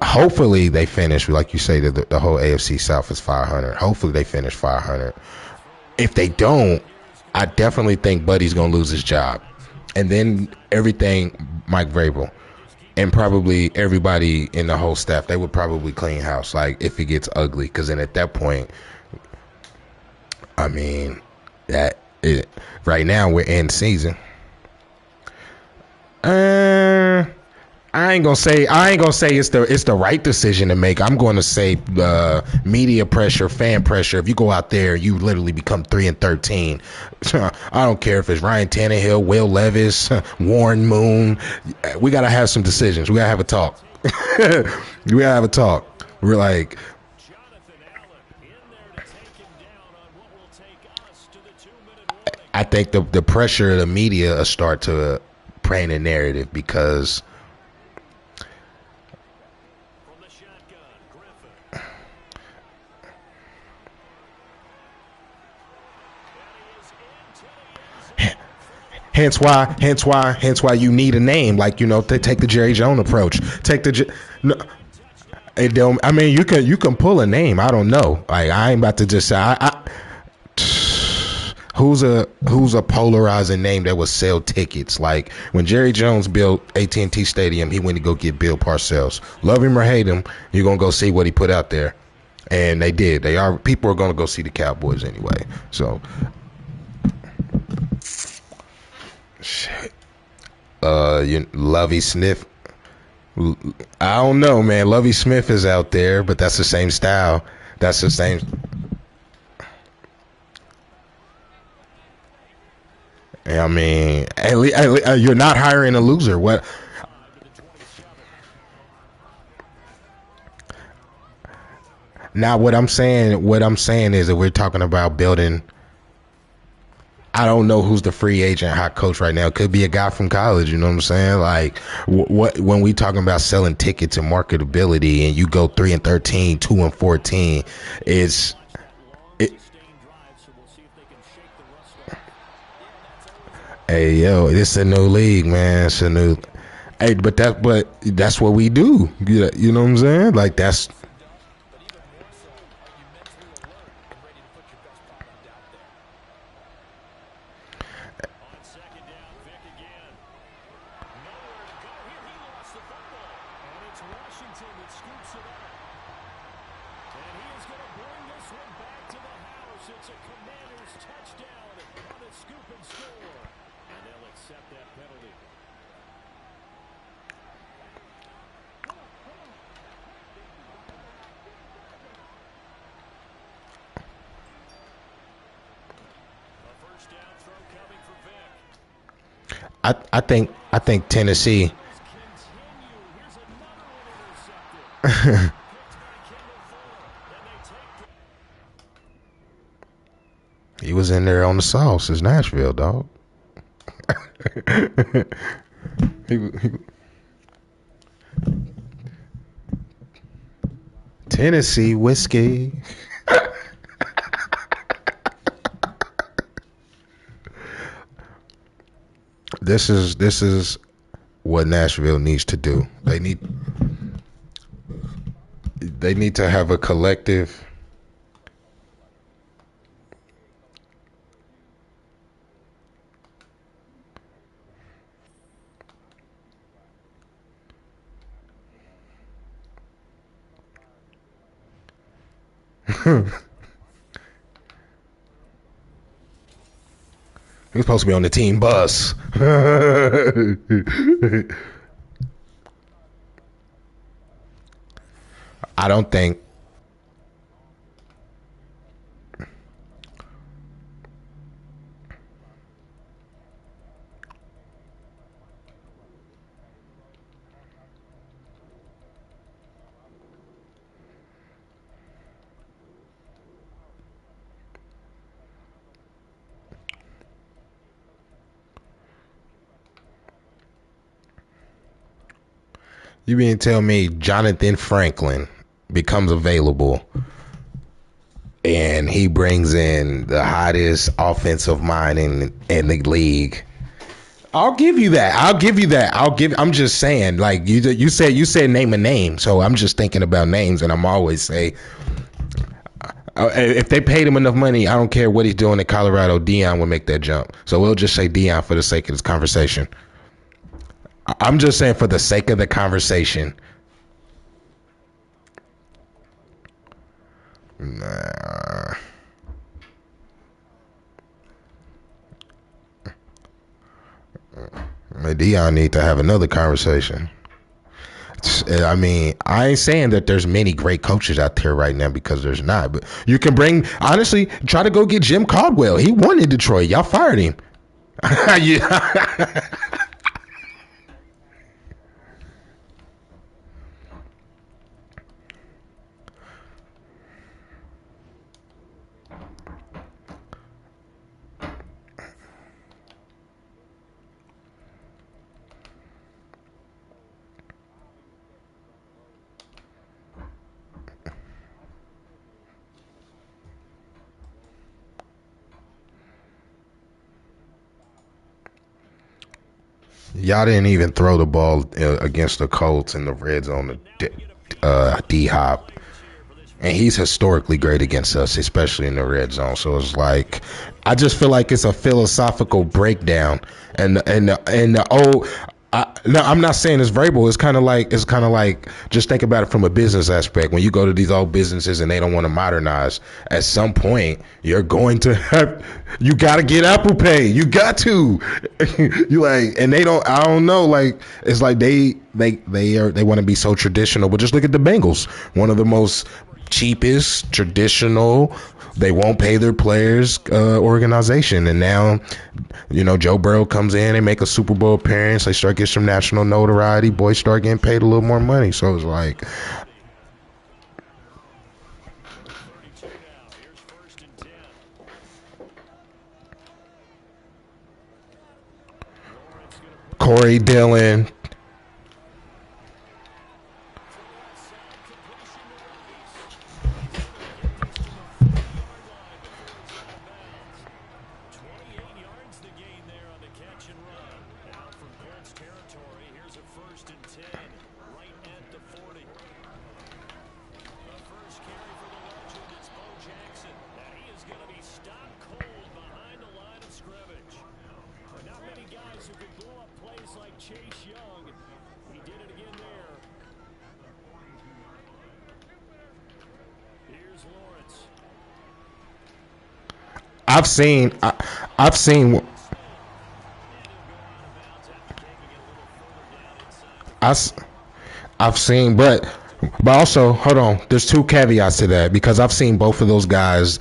Hopefully they finish, like you say, the whole AFC South is 500. Hopefully they finish 500. If they don't, I definitely think Buddy's gonna lose his job, and then everything, Mike Vrabel, and probably everybody in the whole staff, they would probably clean house. Like if it gets ugly, because then at that point, I mean, right now we're in season. I ain't gonna say it's the right decision to make. I'm going to say media pressure, fan pressure. If you go out there, you literally become 3-13. I don't care if it's Ryan Tannehill, Will Levis, Warren Moon. We gotta have some decisions. We gotta have a talk. We gotta have a talk. We're like, I think the pressure of the media will start to paint a narrative because. Hence why you need a name, like, you know, take the Jerry Jones approach. No, it don't. I mean, you can pull a name. I don't know. Like, I ain't about to just say. Who's a polarizing name that would sell tickets? Like when Jerry Jones built AT&T Stadium, he went to go get Bill Parcells. Love him or hate him, you're gonna go see what he put out there, and they did. People are gonna go see the Cowboys anyway. So. Shit. Lovey Smith. I don't know, man. Lovey Smith is out there, but that's the same style. That's the same. I mean, you're not hiring a loser. What? Now, what I'm saying is that we're talking about building. I don't know who's the free agent hot coach right now. It could be a guy from college. You know what I'm saying? Like, when we talking about selling tickets and marketability, and you go 3-13, 2-14, it's it. Hey, yo, it's a new league, man. It's a new. Hey, but that's what we do. You know what I'm saying? Like that's. I think Tennessee. He was in there on the sauce. It's Nashville, dog. Tennessee whiskey. This is what Nashville needs to do. They need to have a collective. He was supposed to be on the team bus. I don't think. You mean tell me Jonathan Franklin becomes available and he brings in the hottest offensive mind in the league? I'll give you that. I'm just saying, like you said name a name, so I'm just thinking about names, and I'm always say if they paid him enough money, I don't care what he's doing in Colorado, Deion would make that jump. So we'll just say Deion for the sake of this conversation. I'm just saying for the sake of the conversation. Nah. Deion need to have another conversation. I mean, I ain't saying that there's many great coaches out there right now, because there's not. But you can honestly, try to go get Jim Caldwell. He won in Detroit. Y'all fired him. Yeah. Y'all didn't even throw the ball against the Colts in the red zone to D-Hop. And he's historically great against us, especially in the red zone. So it's like, I just feel like it's a philosophical breakdown. No, I'm not saying it's verbal. It's kind of like just think about it from a business aspect. When you go to these old businesses and they don't want to modernize, at some point you got to get Apple Pay. You got to. You like, and they don't. I don't know. Like, it's like they want to be so traditional. But just look at the Bengals. One of the most cheapest traditional. They won't pay their players organization. And now, Joe Burrow comes in, they make a Super Bowl appearance, they start getting some national notoriety, boys start getting paid a little more money. So it's like, Corey Dillon. I've seen, but also, hold on. There's two caveats to that, because I've seen both of those guys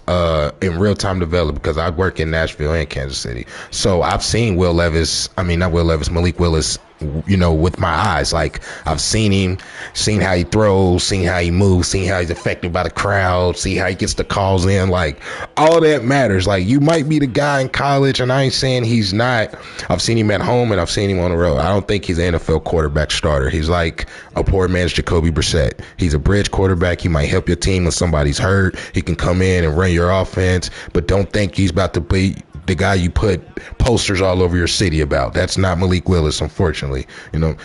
in real time develop, because I work in Nashville and Kansas City. So I've seen Malik Willis, with my eyes. Like, I've seen him, seen how he throws, seen how he moves, seen how he's affected by the crowd, see how he gets the calls in. Like, all that matters. Like, you might be the guy in college, and I ain't saying he's not. I've seen him at home, and I've seen him on the road. I don't think he's an NFL quarterback starter. He's like a poor man's Jacoby Brissett. He's a bridge quarterback. He might help your team when somebody's hurt. He can come in and run your offense, but don't think he's about to be the guy you put posters all over your city about. That's not Malik Willis, unfortunately.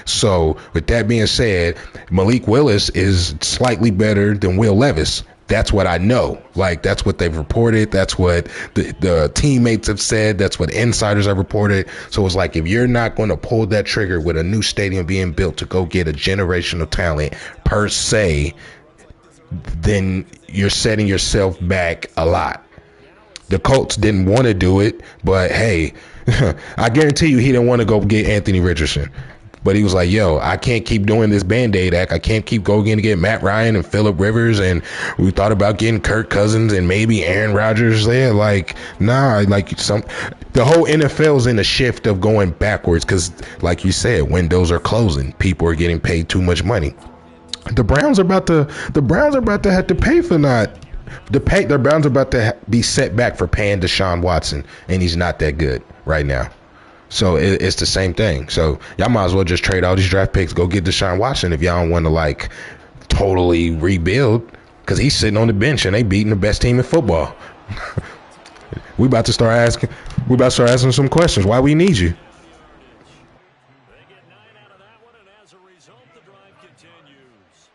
So with that being said, Malik Willis is slightly better than Will Levis. That's what I know. Like, that's what they've reported. That's what the teammates have said. That's what insiders have reported. So it's like, if you're not going to pull that trigger with a new stadium being built to go get a generational talent per se, then you're setting yourself back a lot. The Colts didn't want to do it, but hey, I guarantee you he didn't want to go get Anthony Richardson. But he was like, yo, I can't keep doing this Band-Aid act. I can't keep going to get Matt Ryan and Phillip Rivers. And we thought about getting Kirk Cousins and maybe Aaron Rodgers there. Like, nah, the whole NFL is in a shift of going backwards, because, like you said, windows are closing. People are getting paid too much money. The Browns are about to have to pay for the Browns are about to be set back for paying Deshaun Watson, and he's not that good right now. So it's the same thing. So y'all might as well just trade all these draft picks, go get Deshaun Watson if y'all don't want to like totally rebuild, because he's sitting on the bench and they beating the best team in football. We about to start asking some questions. Why we need you? They get 9 out of that one, and as a result, the drive continues.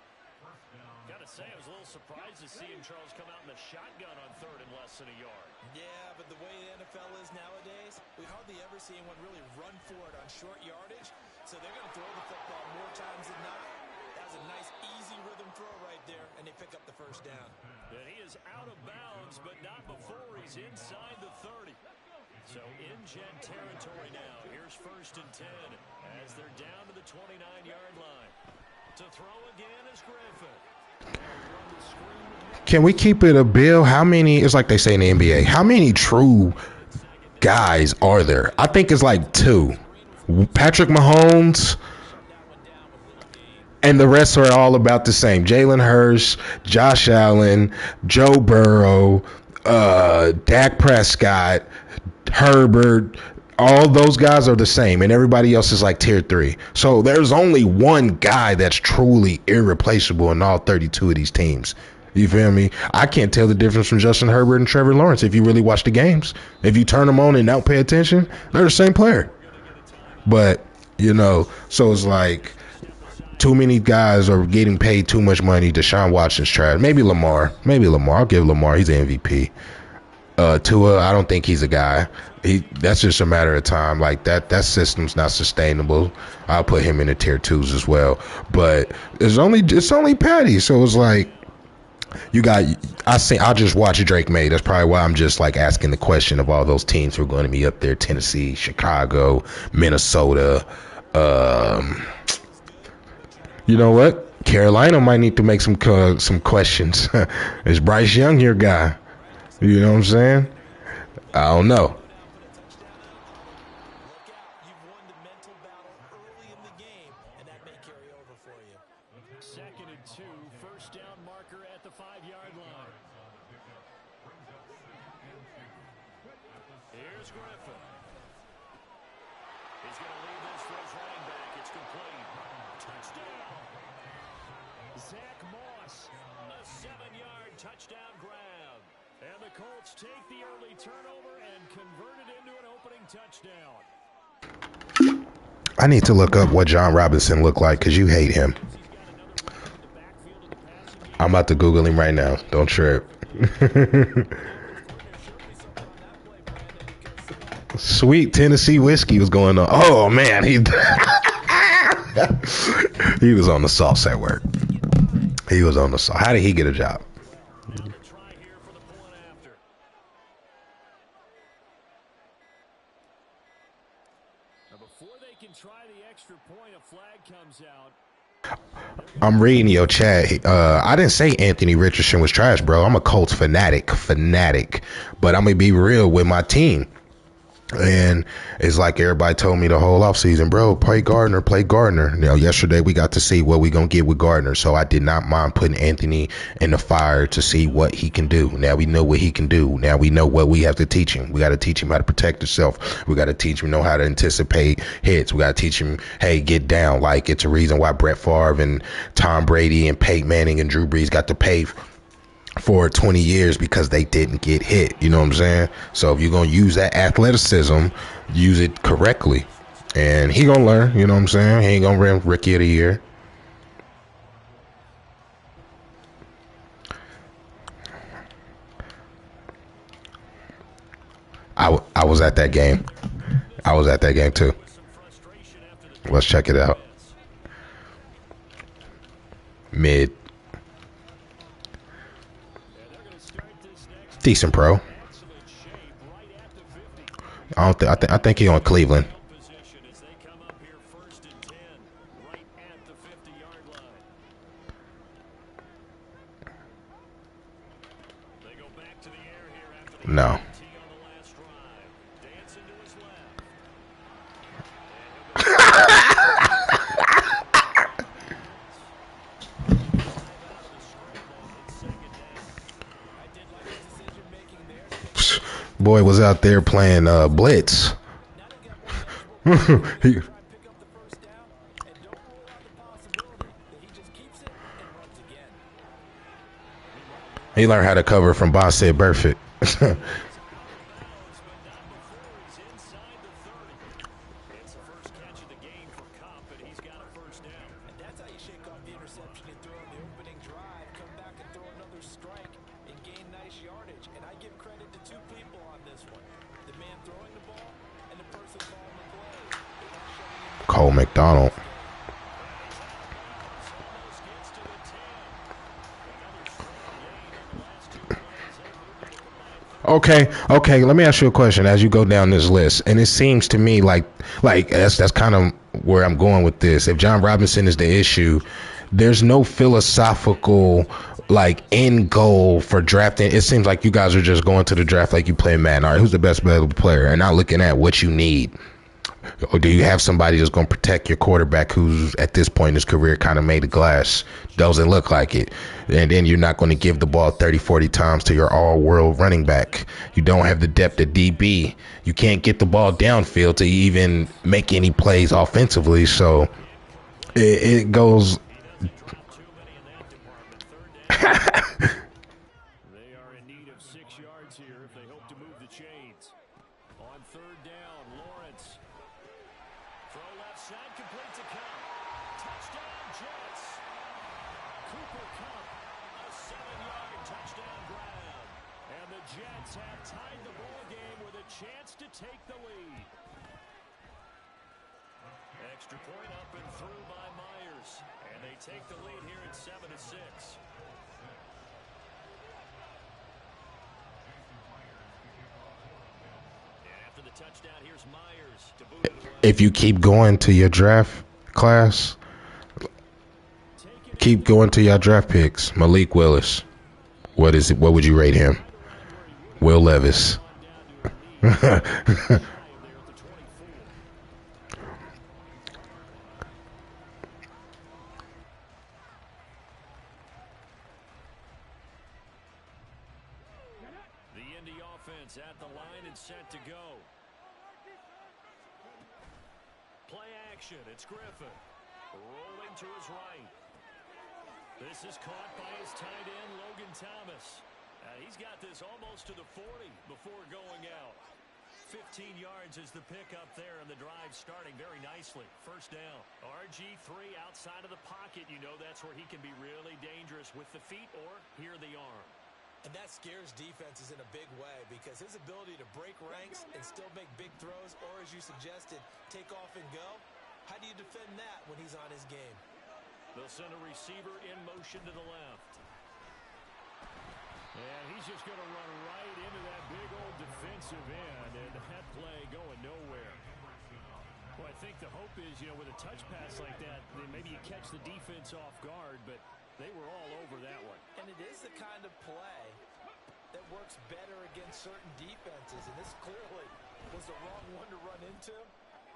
Gotta say, I was a little surprised to see him, Charles, come out in the shotgun on third and less than a yard. Yeah, but the way the NFL is nowadays, we hardly ever see anyone really run for it on short yardage. So they're going to throw the football more times than not. That was a nice, easy rhythm throw right there, and they pick up the first down. And he is out of bounds, but not before he's inside the 30. So in Jet territory now. Here's 1st and 10 as they're down to the 29-yard line. To throw again is Griffin. Can we keep it a bill? How many, it's like they say in the NBA, how many true guys are there? I think it's like 2. Patrick Mahomes, and the rest are all about the same. Jalen Hurts, Josh Allen, Joe Burrow, Dak Prescott, Herbert. All those guys are the same, and everybody else is like tier 3. So there's only one guy that's truly irreplaceable in all 32 of these teams. You feel me? I can't tell the difference from Justin Herbert and Trevor Lawrence if you really watch the games. If you turn them on and don't pay attention, they're the same player. But, you know, so it's like too many guys are getting paid too much money. Deshaun Watson's trash. Maybe Lamar. I'll give Lamar. He's an MVP. Tua, I don't think he's a guy. That's just a matter of time. Like that system's not sustainable. I'll put him in the tier 2s as well. But it's only Patty. So it's like I'll just watch Drake May. That's probably why I'm just like asking the question of all those teams who are going to be up there: Tennessee, Chicago, Minnesota. You know what? Carolina might need to make some questions. Is Bryce Young your guy? You know what I'm saying? I don't know. Look out. You've won the mental battle early in the game, and that may carry over for you. 2nd and 2, 1st down marker at the 5-yard line. Here's Griffin. He's going to leave this for his running back. It's complete. Touchdown. Zach Moss, a 7-yard touchdown grab. And the Colts take the early turnover and convert it into an opening touchdown. I need to look up what John Robinson looked like because you hate him. I'm about to Google him right now. Don't trip. Sweet Tennessee whiskey was going on. Oh, man. He was on the sauce at work. He was on the sauce. How did he get a job? I'm reading your chat. I didn't say Anthony Richardson was trash, bro. I'm a Colts fanatic, but I'm gonna be real with my team. And it's like everybody told me the whole offseason, bro, play Gardner. Now, yesterday we got to see what we going to get with Gardner. So I did not mind putting Anthony in the fire to see what he can do. Now we know what he can do. Now we know what we have to teach him. We got to teach him how to protect himself. We got to teach him how to anticipate hits. We got to teach him, hey, get down. Like, it's a reason why Brett Favre and Tom Brady and Peyton Manning and Drew Brees got to pay for 20 years because they didn't get hit. You know what I'm saying? So if you're going to use that athleticism, use it correctly. And he going to learn. You know what I'm saying? He ain't going to win Rookie of the Year. I was at that game. I was at that game too. Let's check it out. Mid. Decent pro. I think he on Cleveland. No. Boy was out there playing blitz. he, pick up the first down, and don't rule out the possibility that he just keeps it and runs again. he learned how to cover from Boss said Burfitt. It's the first catch of the game for Cup, and he's got a first down. And that's how you shake off the interception you threw on the opening drive, come back and throw another strike and gain nice yardage. And I give credit to two people on this one. The man throwing the ball and the person calling the play. They're not shutting him down. Cole McDonald. Almost gets to the 10. Another strong gain on the last 2 plays. They'll move to the combined 30. Okay. Let me ask you a question as you go down this list, and it seems to me like that's kind of where I'm going with this. If John Robinson is the issue, there's no philosophical like end goal for drafting. It seems like you guys are just going to the draft like you play Madden. All right, who's the best available player, and not looking at what you need. Or do you have somebody that's going to protect your quarterback who's at this point in his career kind of made of glass? Doesn't look like it. And then you're not going to give the ball 30, 40 times to your all-world running back. You don't have the depth at DB. You can't get the ball downfield to even make any plays offensively. So it goes. He doesn't drop too many in that department. Third down. They are in need of 6 yards here if they hope to move the chains. On third down, Lawrence. Throw left side, complete to Cup. Touchdown, Jets. Cooper Cup, a 7-yard touchdown grab. And the Jets have tied the ball game with a chance to take the lead. Extra point up and through by Myers. And they take the lead here at 7-6. After the touchdown, here's Myers to boot it away. If you keep going to your draft class, keep going to your draft picks. Malik Willis. What is it? What would you rate him? Will Levis. The Indy offense at the line and set to go. Play action. It's Griffin. Rolling to his right. This is caught by his tight end, Logan Thomas. He's got this almost to the 40 before going out. 15 yards is the pickup there, and the drive starting very nicely. First down. RG3 outside of the pocket. You know that's where he can be really dangerous with the feet or here the arm. And that scares defenses in a big way because his ability to break ranks and still make big throws, or as you suggested, take off and go. How do you defend that when he's on his game? They'll send a receiver in motion to the left. And he's just going to run right into that big old defensive end, and that play going nowhere. Well, I think the hope is, with a touch pass like that, then maybe you catch the defense off guard, but they were all over that one. And it is the kind of play that works better against certain defenses, and this clearly was the wrong one to run into.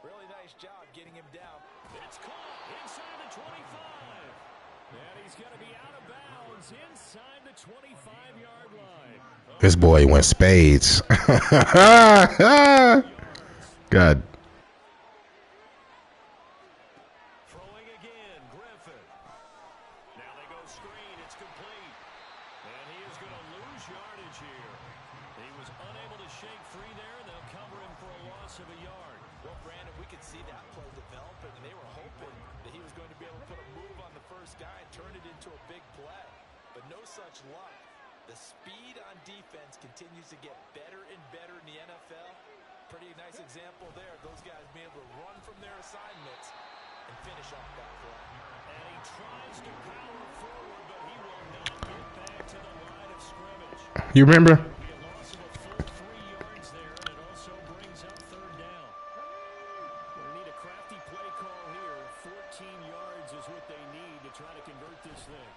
Really nice job getting him down. It's caught inside the 25. And he's going to be out of bounds inside the 25-yard line. This boy went spades. God. Throwing again, Griffin. Now they go screen. It's complete. And he is going to lose yardage here. He was unable to shake free there, and they'll cover him for a loss of a yard. Well, Brandon, we could see that play developing, and they were hoping that he was going to be able to put a move on the first guy and turn it into a big play. But no such luck. The speed on defense continues to get better and better in the NFL. Pretty nice example there. Those guys being able to run from their assignments and finish off that play. And he tries to power forward, but he will not get back to the line of scrimmage. You remember? It'll be a loss of a full 3 yards there, and it also brings up third down. Going to need a crafty play call here. 14 yards is what they need to try to convert this thing.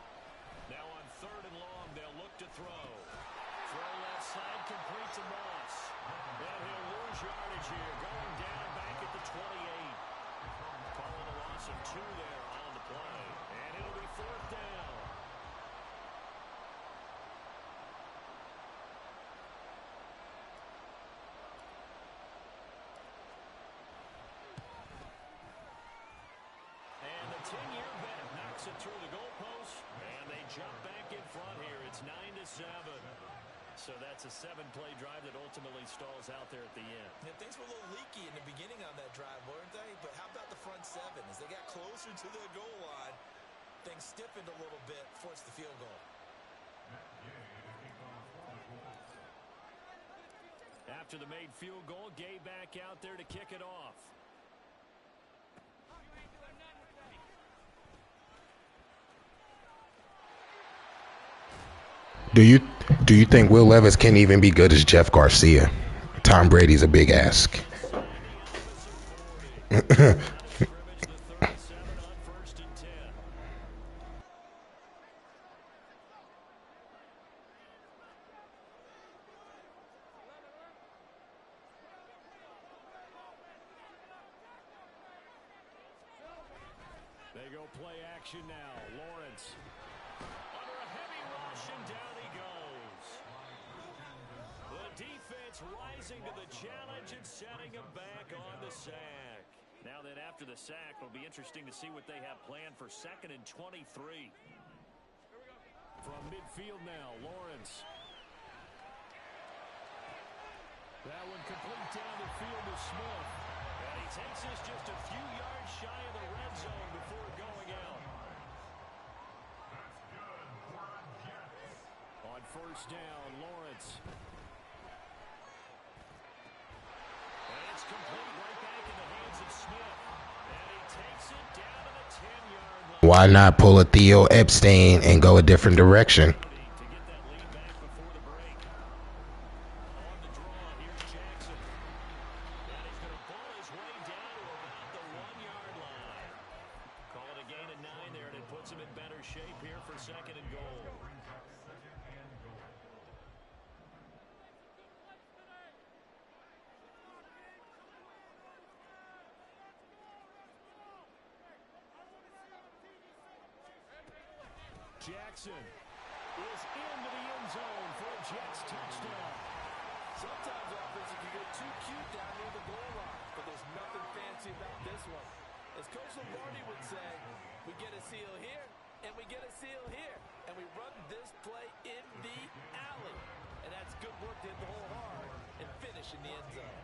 Now on third and long, they'll look to throw. Throw left side, complete to Moss. And he'll lose yardage here, going down back at the 28. Calling a loss of 2 there on the play. And it'll be fourth down. through the goalpost, and they jump back in front here. It's 9-7. So that's a 7-play drive that ultimately stalls out there at the end. Yeah, things were a little leaky in the beginning on that drive, weren't they? But how about the front seven? As they got closer to the goal line, things stiffened a little bit, forced the field goal. After the made field goal, Gay back out there to kick it off. Do you think Will Levis can even be good as Jeff Garcia? Tom Brady's a big ask. They go play action now. Lawrence under a heavy rush, and down he goes. The defense rising to the challenge and setting him back on the sack. Now then, after the sack, it'll be interesting to see what they have planned for 2nd and 23. From midfield now, Lawrence. That one complete down the field to Smith. And he takes this just a few yards shy of the red zone before going out. On first down, Lawrence. And it's complete right back in the hands of Smith. And he takes it down to the 10-yard line. Why not pull a Theo Epstein and go a different direction? To get that lead back before the break. On the draw, here's Jackson. And he's going to ball his way down to about the 1-yard line. Call it a gain of 9 there, and it puts him in better shape here for 2nd and goal. Jackson is into the end zone for a Jets touchdown. Sometimes offense can get too cute down near the goal line, but there's nothing fancy about this one. As Coach Lombardi would say, we get a seal here, and we get a seal here, and we run this play in the alley. And that's good work to hit the hole hard and finish in the end zone.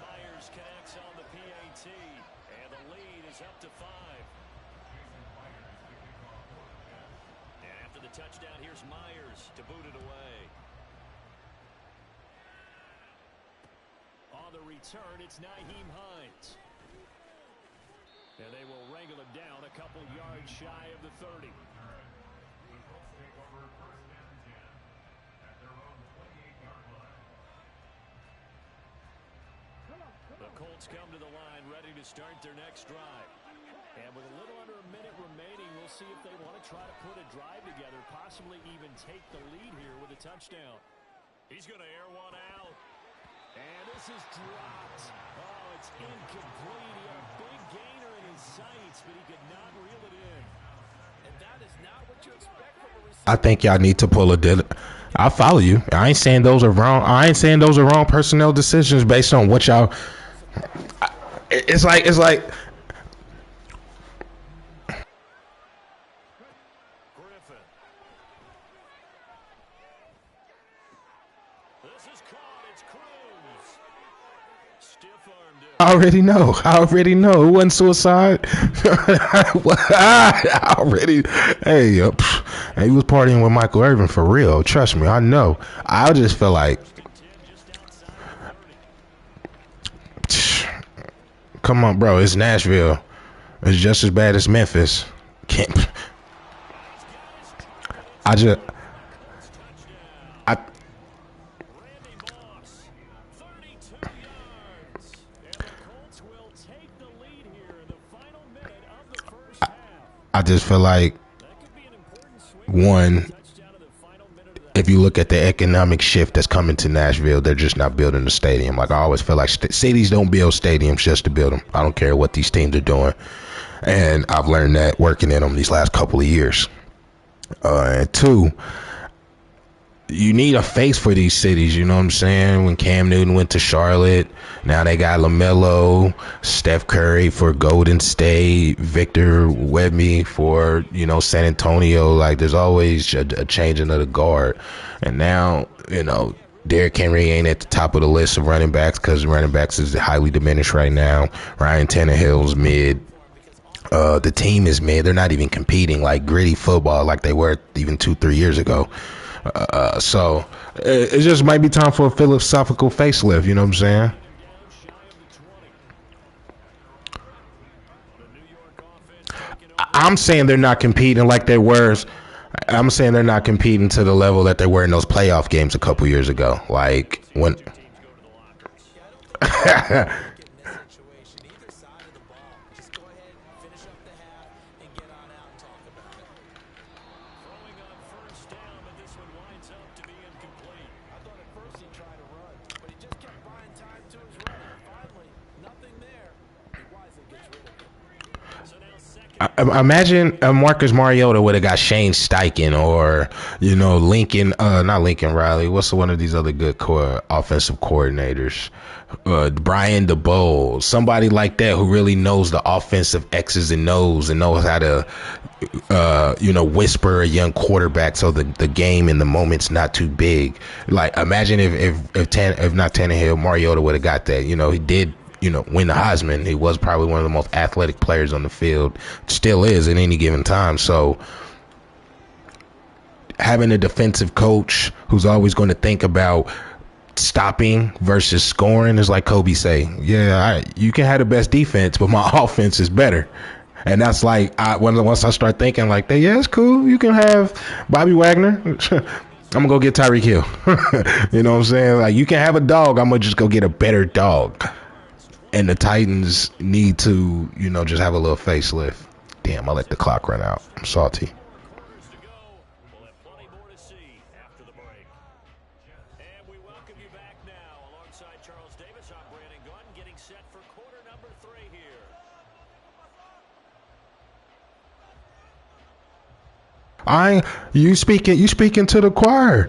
Myers connects on the PAT, and the lead is up to 5. And after the touchdown, here's Myers to boot it away. On the return, it's Nyheim Hines. And they will wrangle him down a couple yards shy of the 30. The Colts come to the line ready to start their next drive. And with a little under a minute remaining, we'll see if they want to try to put a drive together, possibly even take the lead here with a touchdown. He's going to air one out. And this is dropped. Oh, it's incomplete. He had a big gainer in his sights, but he could not reel it in. And that is not what you expect from a receiver. I think y'all need to pull a deal. I follow you. I ain't saying those are wrong. I ain't saying those are wrong personnel decisions based on what y'all. It's like. Griffin. This is caught. It's Cruz. Stiff-armed him. I already know. It wasn't suicide. I already. Hey, he was partying with Michael Irvin for real. Trust me, I know. I just feel like. Come on, bro. It's Nashville. It's just as bad as Memphis. I Randy Moss, 32 yards. And the Colts will take the lead here in the final minute of the first half. I just feel like, That could be an important swing. one, Touchdown in the final minute of the if you look at the economic shift that's coming to Nashville, they're just not building a stadium. Like, I always feel like cities don't build stadiums just to build them. I don't care what these teams are doing. And I've learned that working in them these last couple of years. And two, you need a face for these cities, you know what I'm saying? When Cam Newton went to Charlotte, now they got LaMelo, Steph Curry for Golden State, Victor Wembanyama for, you know, San Antonio. Like, there's always a changing of the guard. And now, you know, Derrick Henry ain't at the top of the list of running backs because running backs is highly diminished right now. Ryan Tannehill's mid. The team is mid. They're not even competing like gritty football like they were even 2-3 years ago. So it just might be time for a philosophical facelift. You know what I'm saying? I'm saying they're not competing like they were. I'm saying they're not competing to the level that they were in those playoff games a couple years ago. Like when. Imagine Marcus Mariota would have got Shane Steichen or, you know, not Lincoln Riley. What's one of these other good offensive coordinators? Brian DeBoer, somebody like that who really knows the offensive X's and O's and knows how to, you know, whisper a young quarterback so the game in the moment's not too big. Like, imagine if not Tannehill, Mariota would have got that. You know, he did, you know, win the Heisman. He was probably one of the most athletic players on the field. Still is at any given time. So having a defensive coach who's always going to think about stopping versus scoring is like Kobe say, yeah, you can have the best defense, but my offense is better. And that's like, once I start thinking like that, yeah, it's cool. You can have Bobby Wagner. I'm going to go get Tyreek Hill. You know what I'm saying? Like, you can have a dog. I'm going to just go get a better dog. And the Titans need to, you know, just have a little facelift. Damn, I let the clock run out. I'm salty. You speaking to the choir.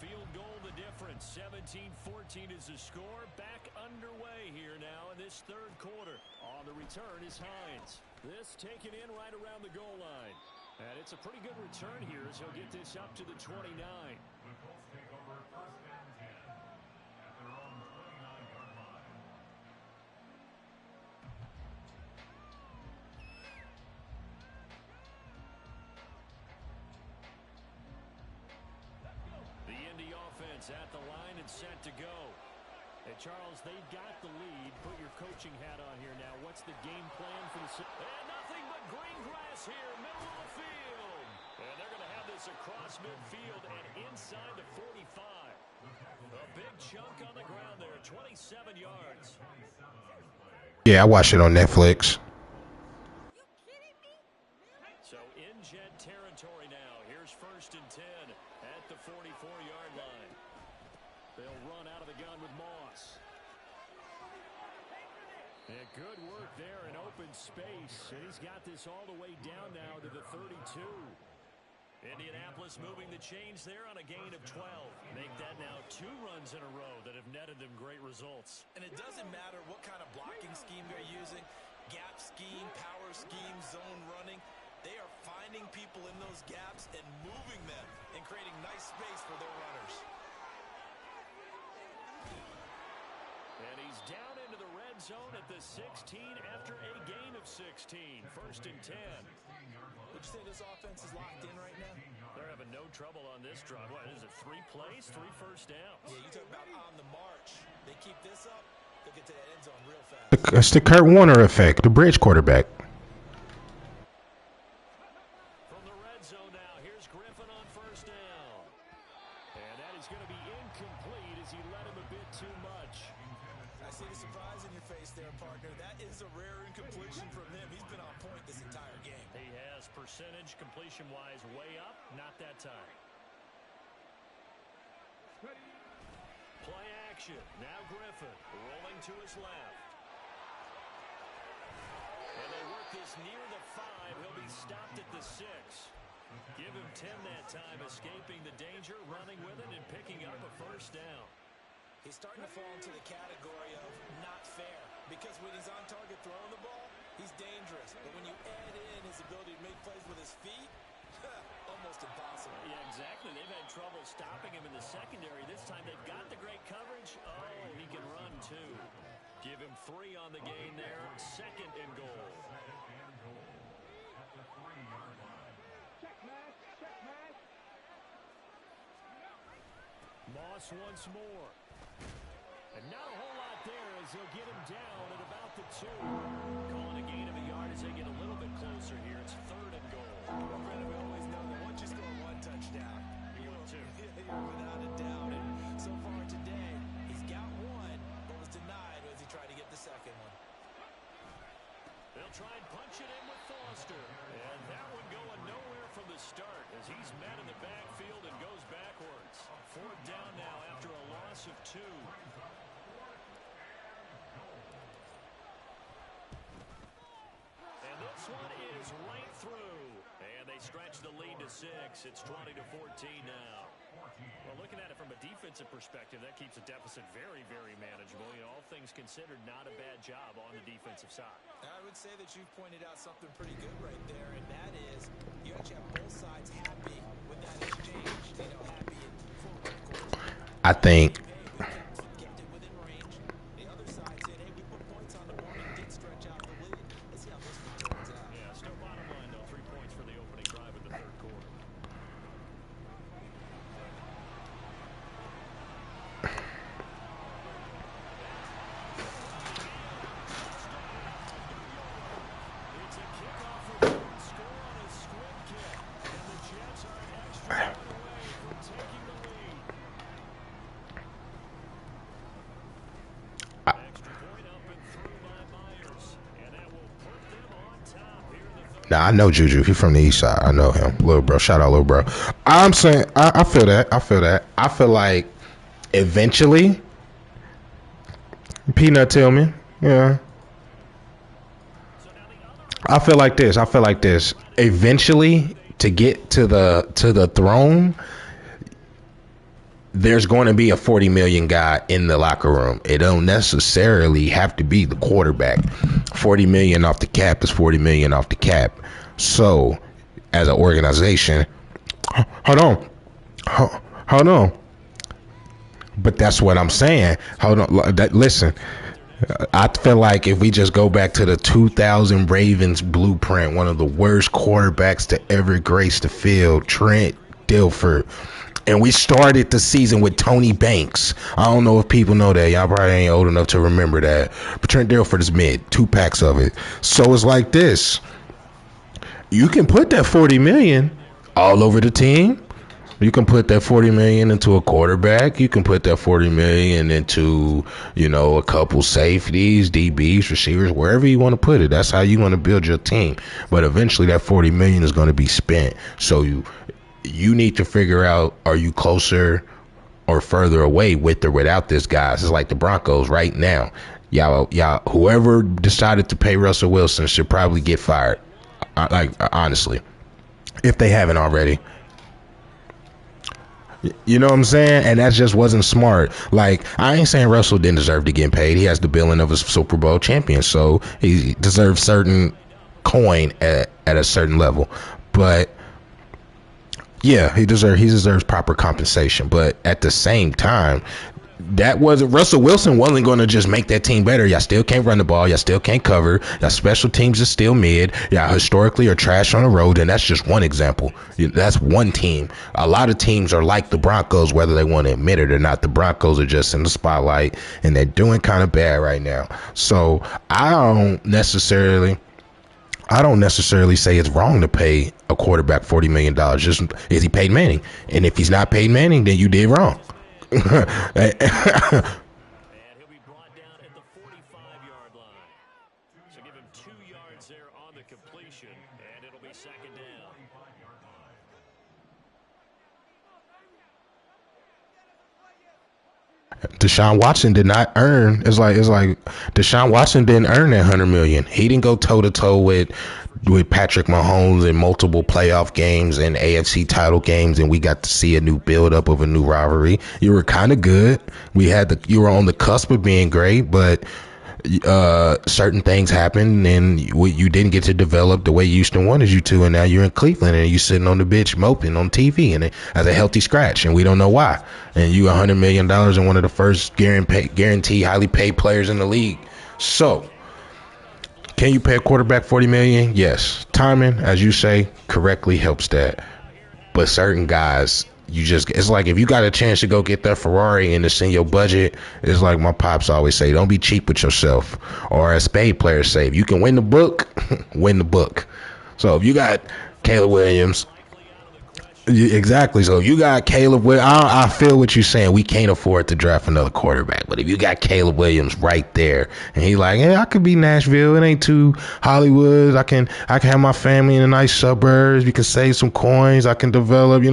Field goal the difference. 17-14 is the score. Back underway here now in this third quarter. On the return is Hines. This taken in right around the goal line. And it's a pretty good return here as he'll get this up to the 29. The Colts take over first and 10 at their own 29-yard line. The Indy offense at the line and set to go. And Charles, they've got the lead. Put your coaching hat on here now. What's the game plan for the... And nothing but green grass here, middle of the field. And they're going to have this across midfield and inside the 45. A big chunk on the ground there, 27 yards. Yeah, I watched it on Netflix. So in Jet territory now. Here's first and 10 at the 44-yard line. They'll run out of the gun with Moss. And good work there in open space. And he's got this all the way down now to the 32. Indianapolis moving the chains there on a gain of 12. Make that now 2 runs in a row that have netted them great results. And it doesn't matter what kind of blocking scheme they're using, gap scheme, power scheme, zone running. They are finding people in those gaps and moving them and creating nice space for their runners. And he's down into the red zone at the 16 after a gain of 16. First and 10. Would you say this offense is locked in right now? They're having no trouble on this drive. What is it, 3 plays, 3 first downs? Yeah, you talk about on the march. They keep this up, they'll get to the end zone real fast. It's the Kurt Warner effect, the bridge quarterback. From the red zone now, here's Griffin on first down. And that is going to be incomplete as he led him a bit too much. I see the surprise in your face there, partner. That is a rare incompletion for percentage completion-wise way up. Not that time. Play action. Now Griffin rolling to his left. And they work this near the 5. He'll be stopped at the 6. Give him 10 that time, escaping the danger, running with it, and picking up a first down. He's starting to fall into the category of not fair, because when he's on target throwing the ball, he's dangerous. But when you add in his ability to make plays with his feet, almost impossible. Yeah, exactly. They've had trouble stopping him in the secondary. This time they've got the great coverage. Oh, he can run, too. Give him 3 on the gain there. Second and goal. Moss once more. And not a whole lot there as he'll get him down at about the 2. Calling a gain of a yard as they get a little bit closer here. It's third and goal. Well, Brandon, we always know that once you score 1 touchdown, You will too. you're without a doubt. And so far today, he's got 1, but was denied as he tried to get the second one. They'll try and punch it in with Foster. And that one going nowhere from the start as he's met in the backfield and goes backwards. 4th down now after a loss of 2. And this one is right through. And they stretch the lead to 6. It's 20-14 now. Well, looking at it from a defensive perspective, that keeps the deficit very, very manageable. You know, all things considered, not a bad job on the defensive side. I would say that you've pointed out something pretty good right there, and that is you actually have both sides happy with that exchange. You know, happy in full, of course. I think Kept it within range. The other side said, hey, we put points on the board and did stretch out the lead. Let's see how this one turns out. Yeah, still bottom line, though. 3 points for the opening drive of the 3rd quarter. It's a kickoff return score on a squib kick. And the Jets are an extra point away from taking the lead. Extra point up and through by Myers. And that will put them on top here in the 3rd. Nah, I know Juju. He from the east side. I know him. Little bro. Shout out, little bro. I'm saying, I feel that. I feel that. I feel like eventually, Peanut Tillman, yeah. I feel like this. Eventually, to get to the throne, there's going to be a 40 million guy in the locker room. It don't necessarily have to be the quarterback. 40 million off the cap is 40 million off the cap. So, as an organization, hold on. But that's what I'm saying. Hold on. Listen, I feel like if we just go back to the 2000 Ravens blueprint, one of the worst quarterbacks to ever grace the field, Trent Dilfer. And we started the season with Tony Banks. I don't know if people know that. Y'all probably ain't old enough to remember that. But Trent Dilfer is mid. 2 packs of it. So it's like this. You can put that 40 million all over the team. You can put that 40 million into a quarterback. You can put that 40 million into, a couple safeties, DBs, receivers, wherever you want to put it. That's how you want to build your team. But eventually that 40 million is going to be spent. So you need to figure out, are you closer or further away with or without this guy? It's like the Broncos right now. Y'all, whoever decided to pay Russell Wilson should probably get fired. Honestly, if they haven't already. You know what I'm saying? And that just wasn't smart. Like, I ain't saying Russell didn't deserve to get paid. He has the billing of a Super Bowl champion, so he deserves certain coin at a certain level. But yeah, he deserves proper compensation. But at the same time, Russell Wilson wasn't going to just make that team better. Y'all still can't run the ball. Y'all still can't cover. Y'all special teams are still mid. Y'all historically are trash on the road, and that's just one example. That's one team. A lot of teams are like the Broncos, whether they want to admit it or not. The Broncos are just in the spotlight, and they're doing kind of bad right now. So I don't necessarily say it's wrong to pay a quarterback $40 million. Just, is he paid Manning? And if he's not paid Manning, then you did wrong. And he'll be brought down at the 45-yard line. So give him 2 yards there on the completion. completion, and it'll be second down. Deshaun Watson did not earn. It's like Deshaun Watson didn't earn that $100 million. He didn't go toe to toe with Patrick Mahomes in multiple playoff games and AFC title games, and we got to see a new build up of a new rivalry. You were kind of good. You were on the cusp of being great, but certain things happened and you didn't get to develop the way Houston wanted you to, and now you're in Cleveland and you sitting on the bitch moping on TV and as a healthy scratch, and we don't know why. And you $100 million and one of the first guaranteed highly paid players in the league. So can you pay a quarterback $40 million? Yes. Timing, as you say, correctly helps that. But certain guys, it's like if you got a chance to go get that Ferrari and it's in your budget, it's like my pops always say, don't be cheap with yourself. Or as spade players say, if you can win the book, win the book. So if you got Caleb Williams, exactly. So if you got Caleb Williams, I feel what you're saying. We can't afford to draft another quarterback. But if you got Caleb Williams right there, and he's like, I could be Nashville. It ain't too Hollywood. I can have my family in the nice suburbs. You can save some coins. I can develop.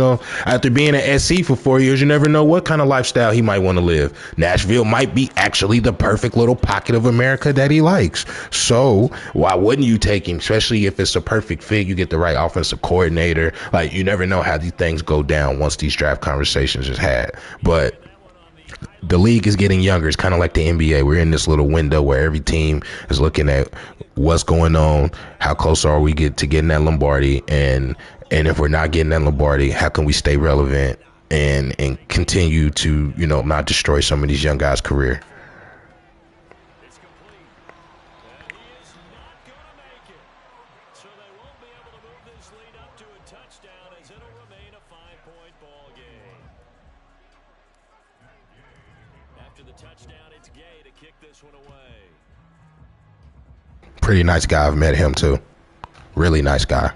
After being at SC for 4 years, you never know what kind of lifestyle he might want to live. Nashville might be actually the perfect little pocket of America that he likes. So why wouldn't you take him? Especially if it's a perfect fit. You get the right offensive coordinator. Like, you never know how these things go down once these draft conversations is had. But the league is getting younger. It's kind of like the NBA. We're in this little window where every team is looking at what's going on, how close are we to getting that Lombardi, and if we're not getting that Lombardi, how can we stay relevant and continue to not destroy some of these young guys' career. Pretty nice guy. I've met him too. Really nice guy.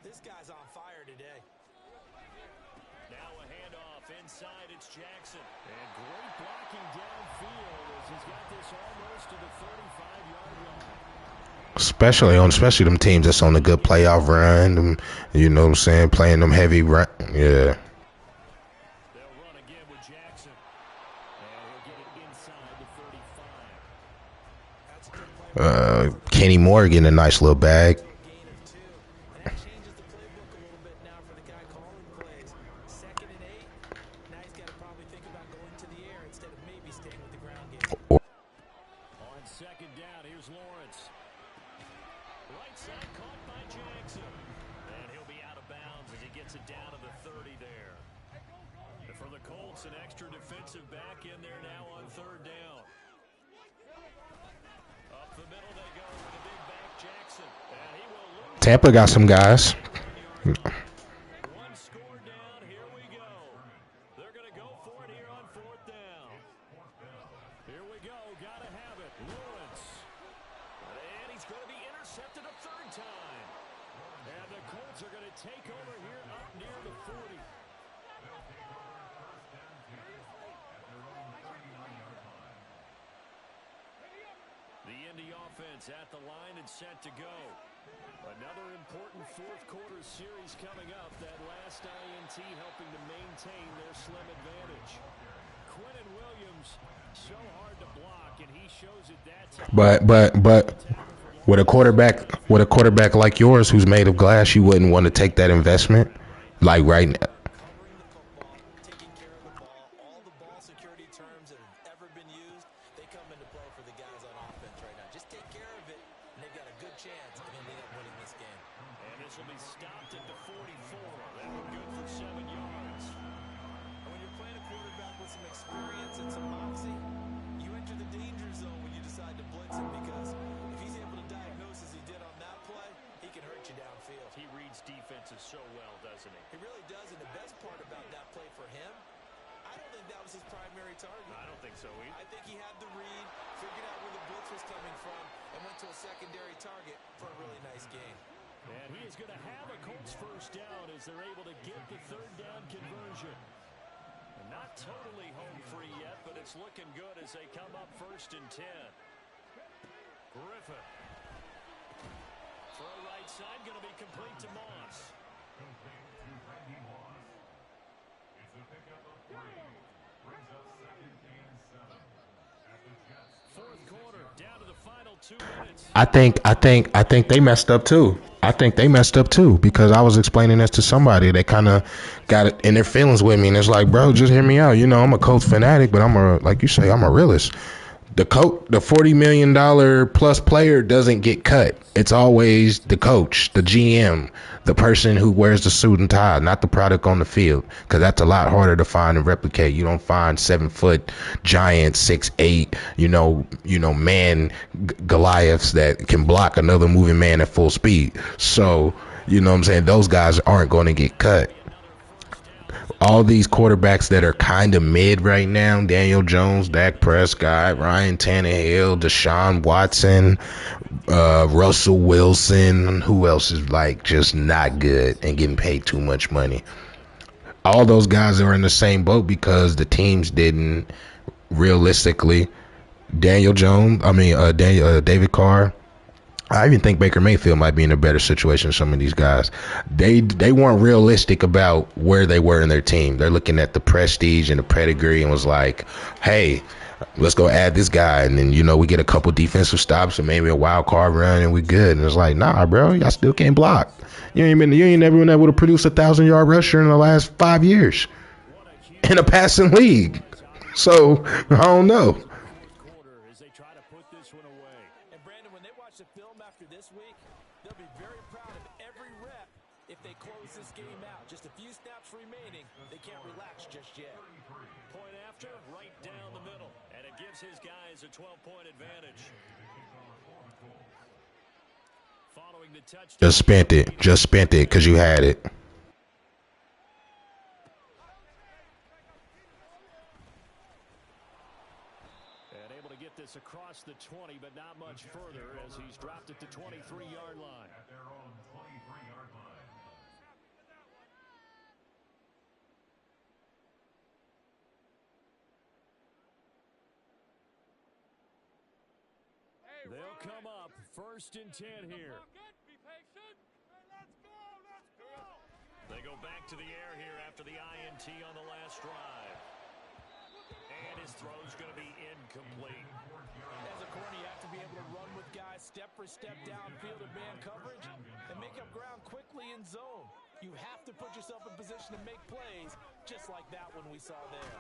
This guy's on fire today. Now a handoff inside. It's Jackson. And great blocking downfield as he's got this almost to the 35-yard line. Especially them teams that's on a good playoff run. You know what I'm saying? Playing them heavy run. Yeah. They'll run again with Jackson. And he'll get it inside the 35. Kenny Moore getting a nice little bag. For the Colts, an extra defensive back in there now on third down. Up the middle they go with the big back Jackson. And he will look. Tampa got some guys. One score down. Here we go. They're going to go for it here on fourth down. Here we go. Got to have it. Lawrence. And he's going to be intercepted a third time. And the Colts are going to take over here up near the 40. The Indy offense at the line and set to go. Another important fourth quarter series coming up. That last INT helping to maintain their slim advantage. Quinnen Williams, so hard to block, and he shows it that time. But with a quarterback like yours who's made of glass, you wouldn't want to take that investment. Like right now. Taking care of the ball, all the ball security terms that have ever been used, they come into play for the guys on offense right now. Just take care of it, and they've got a good chance of ending up winning this game. And this will be stopped at the 44. That one good for 7 yards. And when you're playing a quarterback with some experience and some moxie, you enter the danger zone when you decide to blitz him, because if he's able to diagnose as he did on that play, he can hurt you downfield. He reads defenses so well, doesn't he? He really does, and the best part about that play for him, I don't think that was his primary target. I don't think so either. I think he had the read, figured out where the blitz was coming from, and went to a secondary target for a really nice game. And he is going to have a Colts first down as they're able to get the third down conversion. Not totally home free yet, but it's looking good as they come up 1st and 10. Griffin. Throw right side, going to be complete to Moss. It's a pickup of 3. Brings up 2nd and 7. At the Jets. 4th quarter, down to the final 2 minutes. I think they messed up too. I think they messed up too because I was explaining this to somebody. They kind of got it in their feelings with me, and it's like, bro, just hear me out. You know, I'm a Colts fanatic, but like you say, I'm a realist. The $40 million plus player doesn't get cut. It's always the coach, the GM, the person who wears the suit and tie, not the product on the field, because that's a lot harder to find and replicate. You don't find 7-foot giants, 6'8", man Goliaths that can block another moving man at full speed. So, you know what I'm saying? Those guys aren't going to get cut. All these quarterbacks that are kind of mid right now, Daniel Jones, Dak Prescott, Ryan Tannehill, Deshaun Watson, Russell Wilson, who else is like just not good and getting paid too much money? All those guys are in the same boat because the teams didn't realistically. David Carr. I even think Baker Mayfield might be in a better situation than some of these guys. They weren't realistic about where they were in their team. They're looking at the prestige and the pedigree and was like, hey, let's go add this guy. And then, we get a couple defensive stops and maybe a wild card run and we good. And it's like, nah, bro, y'all still can't block. You ain't never been able to produce a 1,000-yard rusher in the last 5 years in a passing league. So, I don't know. This week, they'll be very proud of every rep if they close this game out. Just a few snaps remaining. They can't relax just yet. Point after, right down the middle. And it gives his guys a 12-point advantage. Following the touchdown. Just spent it because you had it. This across the 20, but not much further as he's dropped it to 23-yard line. At their own 23-yard line. They'll come up 1st and 10 here. Be patient. Let's go. They go back to the air here after the INT on the last drive. And his throw's going to be incomplete. As a corner, you have to be able to run with guys step for step downfield in man coverage and make up ground quickly in zone. You have to put yourself in position to make plays, just like that one we saw there.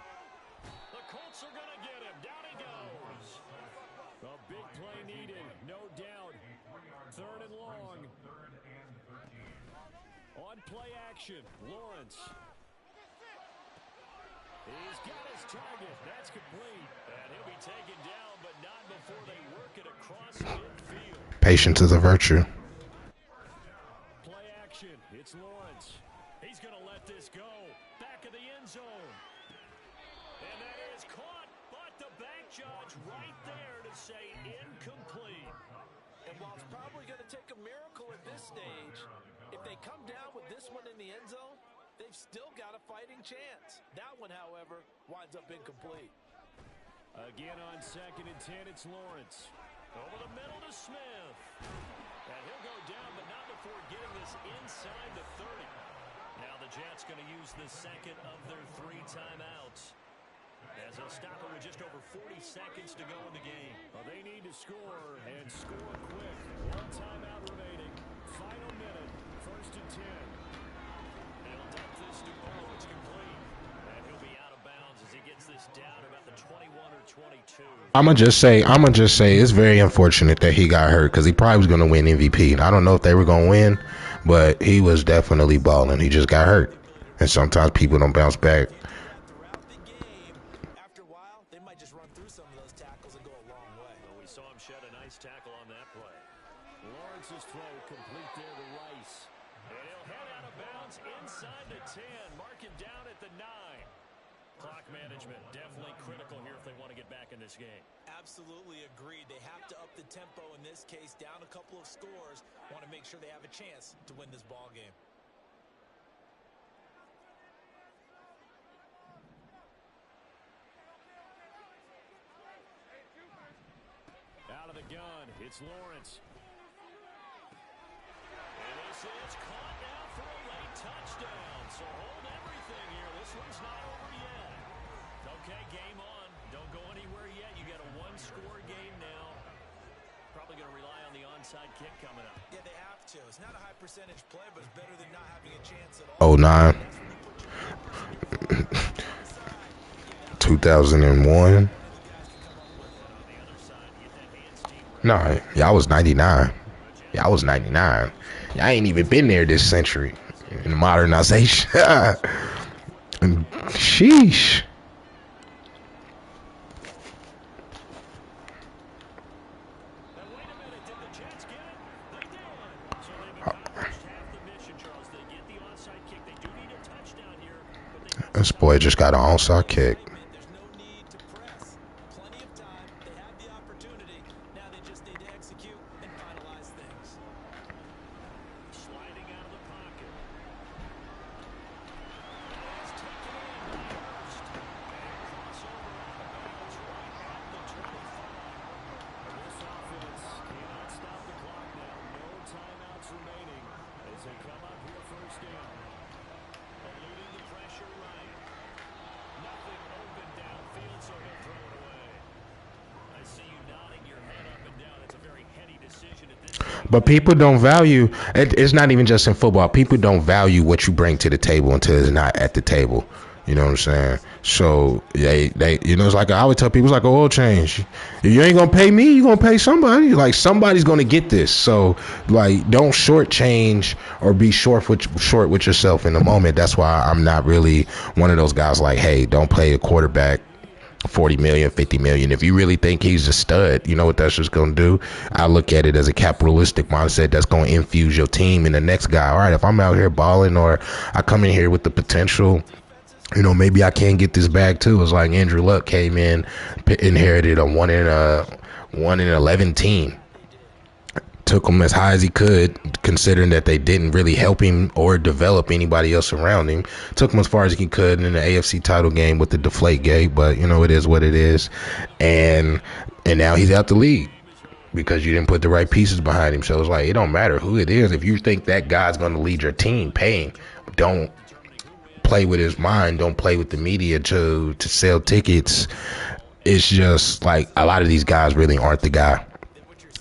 The Colts are going to get him. Down he goes. A big play needed, no doubt. 3rd and long. On play action, Lawrence. He's got his target. That's complete. And he'll be taken down, but not before they work it across midfield. Patience is a virtue. Play action. It's Lawrence. He's going to let this go. Back of the end zone. And that is caught, but the back judge right there to say incomplete. And while it's probably going to take a miracle at this stage, if they come down with this one in the end zone, they've still got a fighting chance. That one, however, winds up incomplete. Again on 2nd and 10, it's Lawrence. Over the middle to Smith. And he'll go down, but not before getting this inside the 30. Now the Jets going to use the second of their 3 timeouts. As they'll stop it with just over 40 seconds to go in the game. Well, they need to score, and score quick. 1 timeout remaining. Final minute. 1st and 10. They'll dump this to Burrow. It's complete. And he'll be out of bounds as he gets this down about the 21 or 22. I'ma just say it's very unfortunate that he got hurt because he probably was gonna win MVP. I don't know if they were gonna win, but he was definitely balling. He just got hurt, and sometimes people don't bounce back. Throughout the game, after a while, they might just run through some of those tackles and go a long way. Well, we saw him shed a nice tackle on that play. Lawrence's throw complete there to Rice. And he'll head out of bounds inside the 10, marking down at the 9. Clock management definitely critical here if they want to get back in this game. Absolutely agreed. They have to up the tempo in this case, down a couple of scores. Want to make sure they have a chance to win this ball game. Out of the gun, it's Lawrence. And this is caught now for a late touchdown. So hold everything here. This one's not over yet. Okay, game on. Don't go anywhere yet. You got a one-score game now. Probably going to rely on the onside kick coming up. Yeah, they have to. It's not a high percentage play, but it's better than not having a chance at all. 09. 2001. No, y'all was 99. Y'all was 99. Y'all ain't even been there this century in modernization. Sheesh. This boy just got an onside kick. There's no need to press. Plenty of time. They have the opportunity. Now they just need to execute and finalize things. Sliding out of the pocket. It's taken in by Hurst. And crossover out of bounds right at the 25. This offense cannot stop the clock now. No timeouts remaining as they come up here first down. Eluding the pressure right. Nothing open downfield, so he'll throw it away. I see you nodding your head up and down. It's a very heady decision at this point. But people don't value it. It's not even just in football. People don't value what you bring to the table until it's not at the table. You know what I'm saying? So they it's like I would tell people, it's like an oil change. If you ain't gonna pay me, you gonna pay somebody. Like somebody's gonna get this. So like don't shortchange or be short with yourself in the moment. That's why I'm not really one of those guys like, hey, don't play a quarterback 40 million, 50 million. If you really think he's a stud, you know what that's just going to do? I look at it as a capitalistic mindset that's going to infuse your team in the next guy. All right, if I'm out here balling or I come in here with the potential, maybe I can get this bag too. It's like Andrew Luck came in, inherited a 1 in 11 team. Took him as high as he could, considering that they didn't really help him or develop anybody else around him. Took him as far as he could in the AFC title game with the deflate gate, but it is what it is. And now he's out the league because you didn't put the right pieces behind him. So it's like, it don't matter who it is. If you think that guy's going to lead your team, pay him. Don't play with his mind. Don't play with the media to sell tickets. It's just like a lot of these guys really aren't the guy.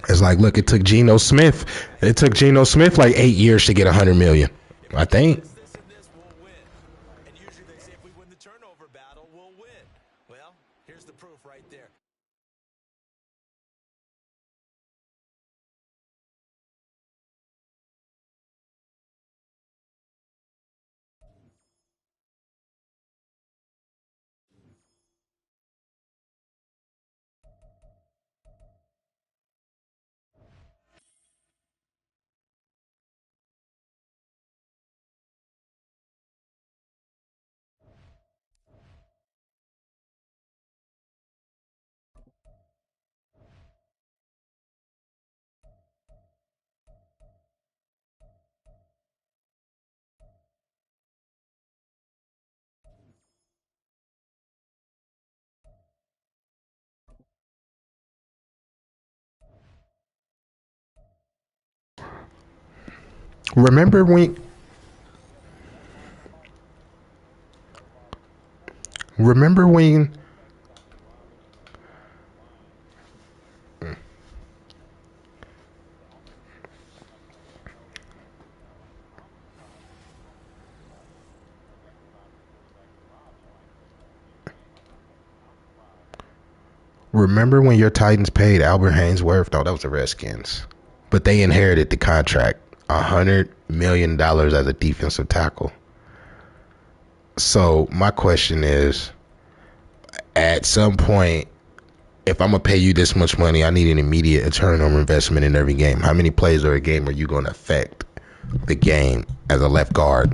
It's like, look, it took Geno Smith like 8 years to get 100 million, I think. This and this will win. And usually they say if we win the turnover battle, we'll win. Well, here's the proof right there. Remember when your Titans paid Albert Haynesworth? No, that was the Redskins. But they inherited the contract, $100 million as a defensive tackle. So my question is, at some point, if I'm going to pay you this much money, I need an immediate return on investment in every game. How many plays are a game are you going to affect the game as a left guard?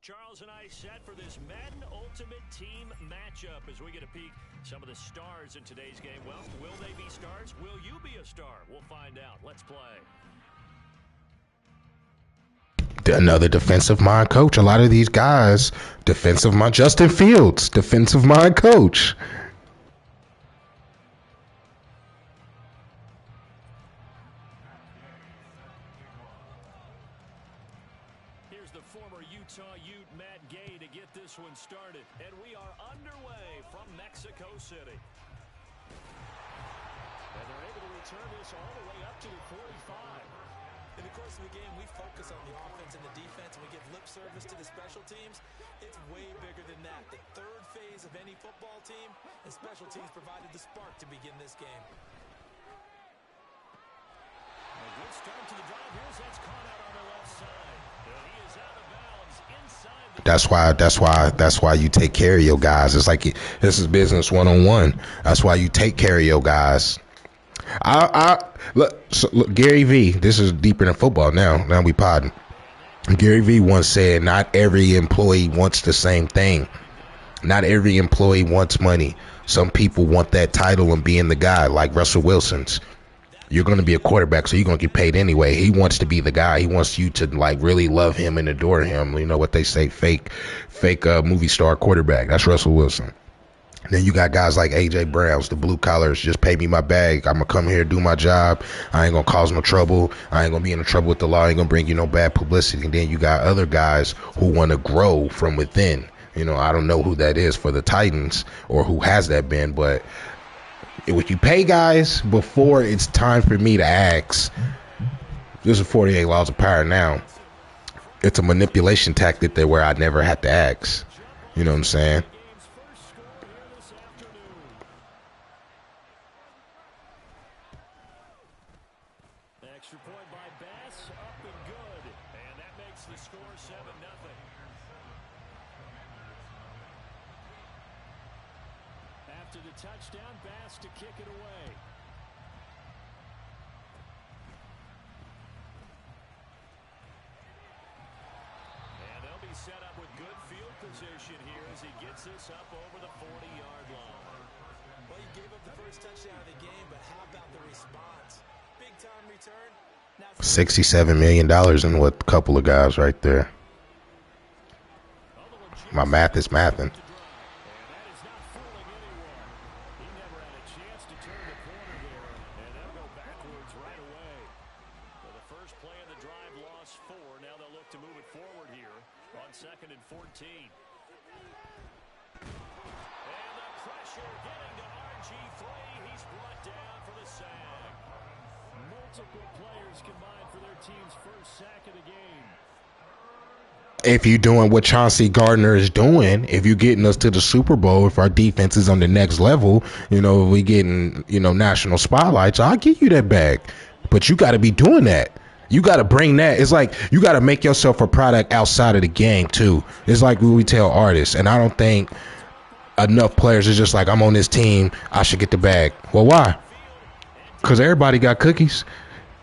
Charles and I set for this Madden Ultimate Team matchup as we get a peek some of the stars in today's game. Well, will they be stars? Will you be a star? We'll find out. Let's play. Another defensive mind coach. A lot of these guys, defensive mind. Justin Fields, defensive mind coach. Here's the former Utah Ute Matt Gay to get this one started. And we are underway from Mexico City. And they're able to return this all the way up to the 45. In the course of the game, we focus on the offense and the defense, and we give lip service to the special teams. It's way bigger than that. The third phase of any football team, and special teams provided the spark to begin this game. A good start to the drive. Here's that's caught out on the left side. And he is out of bounds inside the... That's why you take care of your guys. It's like this is business 1-on-1. That's why you take care of your guys. Look, Gary V. This is deeper than football now. Now we podding. Gary V. once said, "Not every employee wants the same thing. Not every employee wants money. Some people want that title and being the guy, like Russell Wilson's. You're going to be a quarterback, so you're going to get paid anyway. He wants to be the guy. He wants you to like really love him and adore him. You know what they say, fake movie star quarterback. That's Russell Wilson." Then you got guys like A.J. Browns, the blue collars, just pay me my bag. I'm going to come here, do my job. I ain't going to cause no trouble. I ain't going to be in trouble with the law. I ain't going to bring you no bad publicity. And then you got other guys who want to grow from within. You know, I don't know who that is for the Titans or who has that been, but if you pay guys before it's time for me to ask, this is 48 laws of power now. It's a manipulation tactic there where I never had to ask. You know what I'm saying? Extra point by Bass, up and good. And that makes the score 7-0. After the touchdown, Bass to kick it away. And they'll be set up with good field position here as he gets this up over the 40-yard line. Well, you gave up the first touchdown of the game, but how about the response? Big-time return. Now, $67 million in what a couple of guys right there. My math is mathing. And that is not fooling anyone. He never had a chance to turn the corner there, and they'll go backwards right away. So the first play of the drive lost 4. Now they'll look to move it forward here on 2nd and 14. And the pressure getting to RG3. He's brought down for the sack. Multiple players combined for their team's first sack of the game. If you're doing what Chauncey Gardner is doing, if you're getting us to the Super Bowl, if our defense is on the next level, you know, if we getting, you know, national spotlights, I'll give you that bag. But you got to be doing that. You got to bring that. It's like you got to make yourself a product outside of the game, too. It's like what we tell artists. And I don't think enough players is just like, I'm on this team, I should get the bag. Well, why? Because everybody got cookies.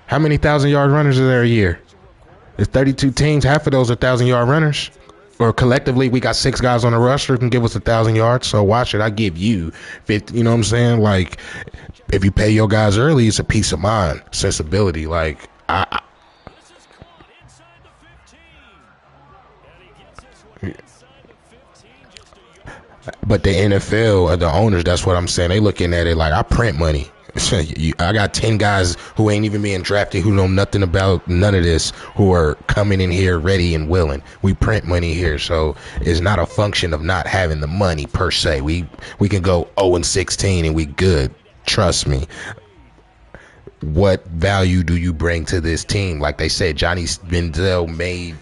How many 1,000-yard runners are there a year? There's 32 teams. Half of those are 1,000-yard runners. Or collectively, we got 6 guys on the roster who can give us 1,000 yards. So why should I give you 50? You know what I'm saying? Like, if you pay your guys early, it's a peace of mind, sensibility. Like, This is caught inside the 15. And he gets this one inside the 15, just a yard. but the NFL, the owners, that's what I'm saying. They looking at it like, I print money. I got 10 guys who ain't even being drafted, who know nothing about none of this, who are coming in here ready and willing. We print money here, so it's not a function of not having the money per se. We can go 0-16 and we good. Trust me. What value do you bring to this team? Like they said, Johnny Manziel made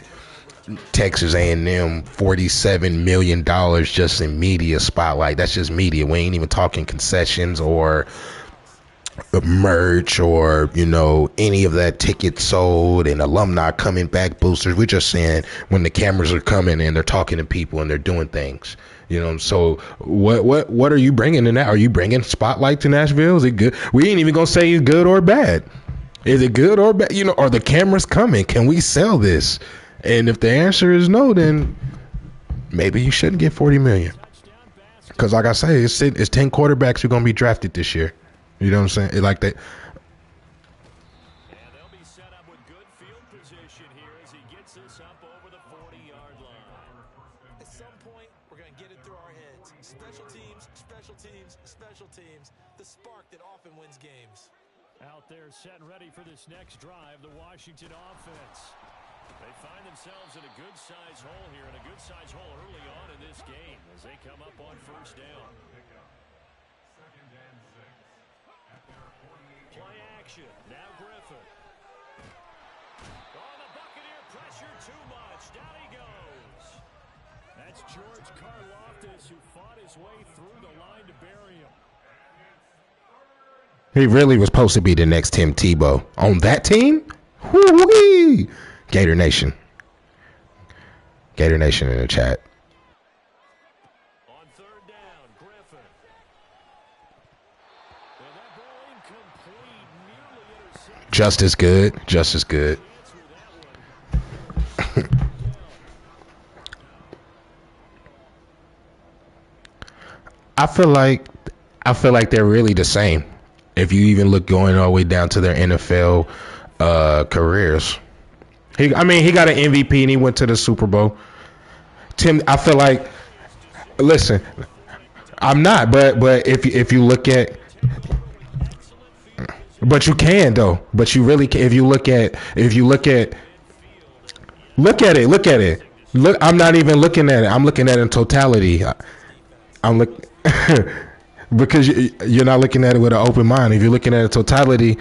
Texas A&M $47 million just in media spotlight. That's just media. We ain't even talking concessions or merch or, you know, any of that tickets sold and alumni coming back boosters. We're just saying when the cameras are coming and they're talking to people and they're doing things, you know. So what are you bringing in that? Are you bringing spotlight to Nashville? Is it good? We ain't even gonna say it's good or bad. Is it good or bad? You know, are the cameras coming? Can we sell this? And if the answer is no, then maybe you shouldn't get $40 million. Because like I say, it's 10 quarterbacks who are going to be drafted this year. You know what I'm saying? Like that. And they'll be set up with good field position here as he gets this up over the 40-yard line. At some point, we're going to get it through our heads. Special teams, special teams, special teams. The spark that often wins games. Out there set and ready for this next drive, the Washington offense. They find themselves in a good-sized hole here, and a good-sized hole early on in this game as they come up on first down. Play action. Now Griffin. Oh, the Buccaneer pressure too much. Down he goes. That's George Karlaftis who fought his way through the line to bury him. He really was supposed to be the next Tim Tebow. On that team? Woo-wee! Gator Nation. Gator Nation in the chat. On third down, Griffin. And that ball incomplete, nearly intercepted. Just as good. Just as good. I feel like they're really the same. If you even look going all the way down to their NFL careers. He got an MVP and he went to the Super Bowl. I feel like, listen, I'm not, but if you look at, but you can though, but you really can. If you look at it. Look, I'm not even looking at it. I'm looking at it in totality. Because you're not looking at it with an open mind. If you're looking at it totality,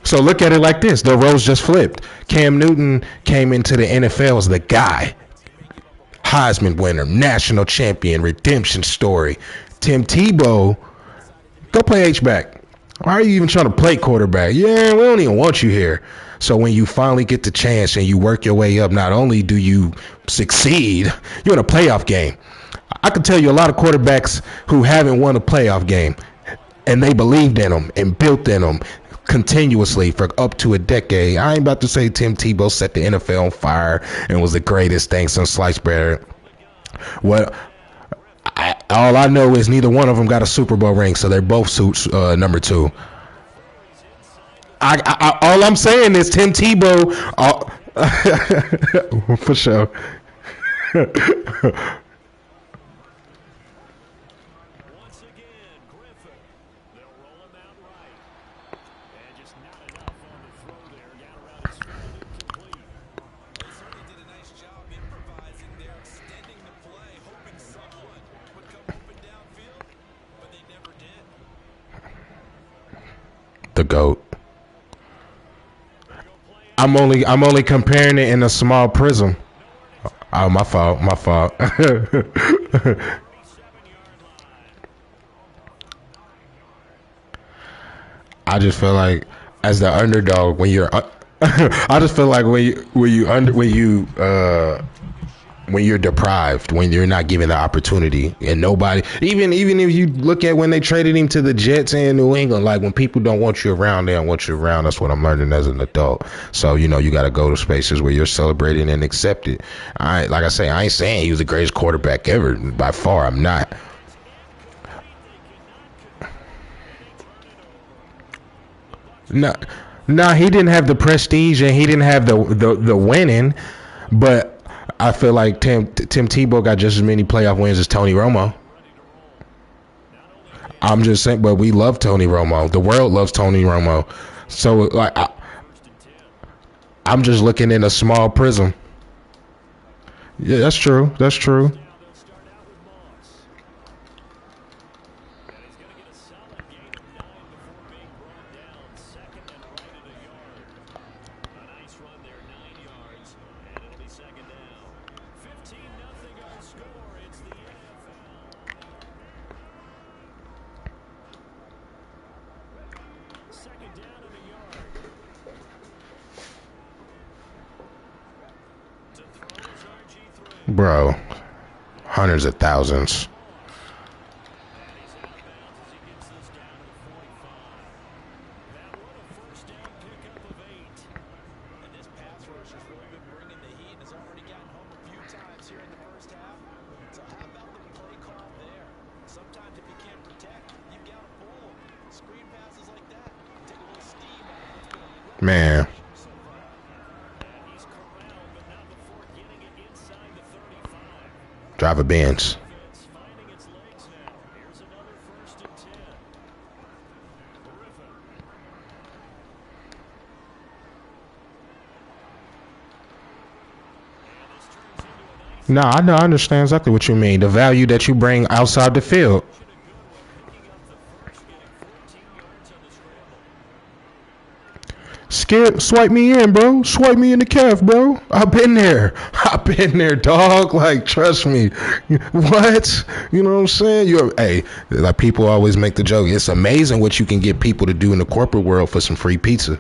so look at it like this: the roles just flipped. Cam Newton came into the NFL as the guy, Heisman winner, national champion, redemption story. Tim Tebow, go play H-back. Why are you even trying to play quarterback? Yeah, we don't even want you here. So when you finally get the chance and you work your way up, not only do you succeed, you're in a playoff game. I can tell you a lot of quarterbacks who haven't won a playoff game, and they believed in them and built in them continuously for up to a decade. I ain't about to say Tim Tebow set the NFL on fire and was the greatest thing since sliced bread. Well, all I know is neither one of them got a Super Bowl ring, so they're both number 2. All I'm saying is Tim Tebow, for sure. Once again, Griffin. They'll roll him out right. And just not enough on the throw there. Down around his field, incomplete. They certainly did a nice job improvising there, extending the play, hoping someone would come open downfield, but they never did. The GOAT. I'm only comparing it in a small prism. Oh, my fault. I just feel like as the underdog when you're I just feel like when you're deprived, when you're not given the opportunity, and nobody, even if you look at when they traded him to the Jets in New England, like when people don't want you around, they don't want you around. That's what I'm learning as an adult. So, you got to go to spaces where you're celebrated and accepted. Like I say, I ain't saying he was the greatest quarterback ever. By far, I'm not. No, he didn't have the prestige and he didn't have the winning, but I feel like Tim Tebow got just as many playoff wins as Tony Romo. I'm just saying, but we love Tony Romo. The world loves Tony Romo. So, like, I'm just looking in a small prism. Yeah, that's true. That's true. Bro, hundreds of thousands. And this pass rush has really been bringing the heat and has already gotten home a few times here in the first half. Man. Drive a Benz. Finding its legs now. Here's another 1st and 10. Griffin. And this turns into a nice No, I know. I understand exactly what you mean. The value that you bring outside the field. action, a good one, picking up the first, getting 14 yards on the scramble. Skip, swipe me in, bro. Swipe me in the calf, bro. I've been there. I've been there, dog. Like, trust me. What? You know what I'm saying? Hey, like people always make the joke. It's amazing what you can get people to do in the corporate world for some free pizza.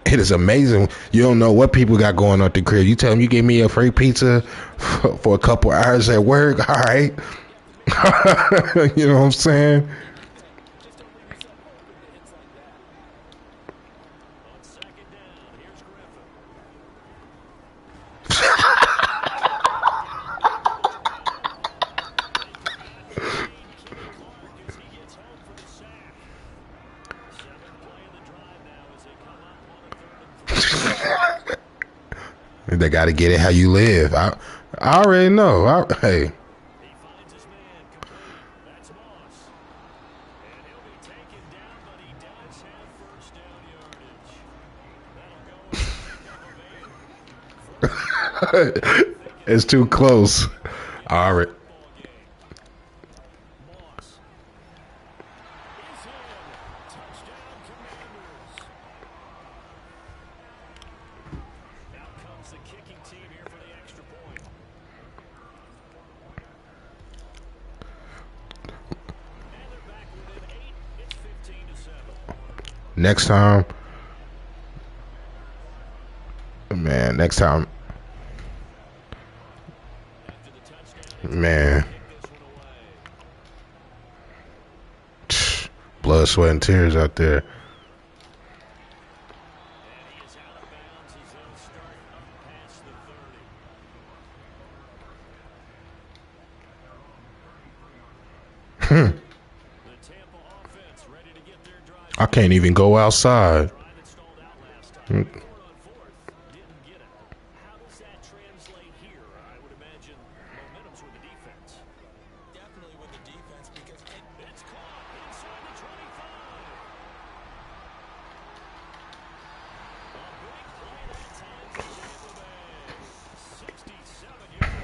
It is amazing. You don't know what people got going on at the crib. You tell them you give me a free pizza for a couple hours at work. All right. You know what I'm saying? On 2nd down, here's Griffin. Kenny Clark as he gets home for the sack. 7th play of the drive now as they come up on a 3rd and 3. They got to get it how you live. I already know. Hey. He finds his man complete. That's Moss. And he'll be taken down, but he does have 1st down yardage. That'll go on a pickup of 8. It's too close. All right. Ball game. Moss is in. Touchdown, Commanders. Out comes the kicking team here for the extra point. And they're back within 8. It's 15-7. Next time. Man, next time. After the touchdown, Man. kick this one away. Blood, sweat, and tears out there. And he is out of bounds as they'll start up past the 30. The Tampa offense ready to get their drive. I can't even go outside. Drive that stalled out last time. 4 on 4th. Didn't get it. How does that translate here? I would imagine momentum's with the defense. Definitely with the defense because It's caught inside the 25. A big play that time for Tampa Bay. 67 yards.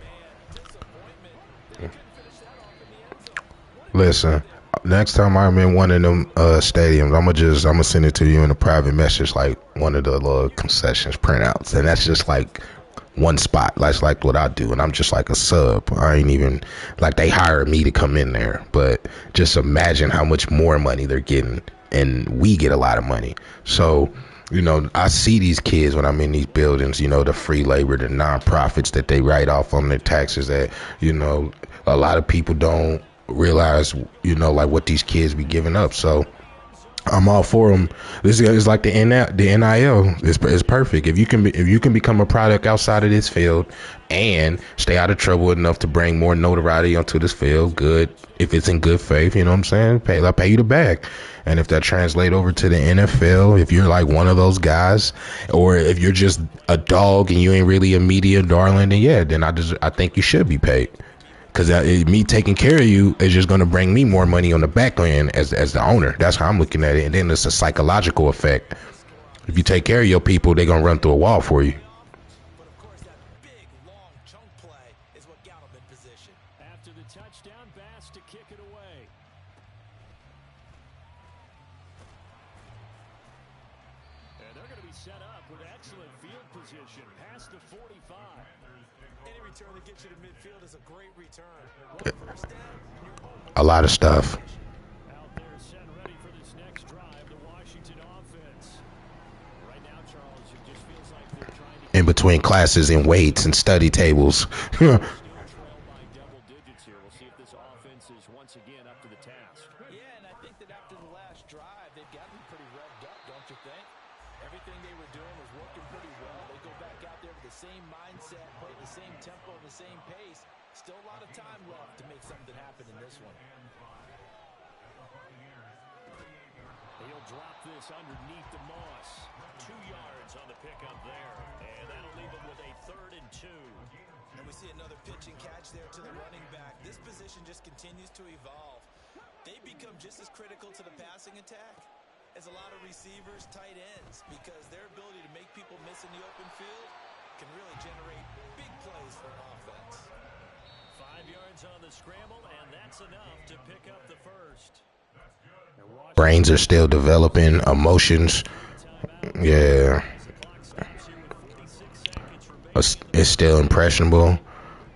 man, disappointment. They couldn't finish that off in the end zone. Listen, next time I'm in one of them stadiums, I'm gonna send it to you in a private message, like one of the little concessions printouts, and that's just like one spot. That's like what I do, and I'm just like a sub. I ain't even like they hired me to come in there, but just imagine how much more money they're getting, and we get a lot of money. So, you know, I see these kids when I'm in these buildings, you know, the free labor, the nonprofits that they write off on their taxes that, you know, a lot of people don't realize, you know, like what these kids be giving up. So I'm all for them. This is like the NIL. It's perfect. If you can become a product outside of this field and stay out of trouble enough to bring more notoriety onto this field, good. If it's in good faith, you know what I'm saying? I'll pay you the bag. And if that translate over to the NFL, if you're like one of those guys, or if you're just a dog and you ain't really a media darling, then yeah, then I think you should be paid. Because me taking care of you is just going to bring me more money on the back end as the owner. That's how I'm looking at it. And then it's a psychological effect. If you take care of your people, they're going to run through a wall for you. But of course, that big, long chunk play is what got him in position. After the touchdown, Bass to kick it away. And they're going to be set up with excellent field position past the 45. Any return that gets you to midfield is a great return. First down, you're home. A lot of stuff. Out there set ready for this next drive, the Washington offense. Right now, Charles, it just feels like they're trying to In between classes and weights and study tables. still trail by double digits here. We'll see if this offense is once again up to the task. Yeah, and I think that after the last drive, they've got to be pretty revved up, don't you think? Everything they were doing was working pretty well. They go back out there with the same mindset, play the same tempo, the same pace. Still a lot of time left to make something happen in this one. He'll drop this underneath the moss. 2 yards on the pickup there. And that'll leave them with a 3rd and 2. And we see another pitch and catch there to the running back. This position just continues to evolve. They become just as critical to the passing attack as a lot of receivers, tight ends, because their ability to make people miss in the open field can really generate big plays for an offense. 5 yards on the scramble, and that's enough to pick up the first. Brains are still developing, emotions. Yeah. It's still impressionable.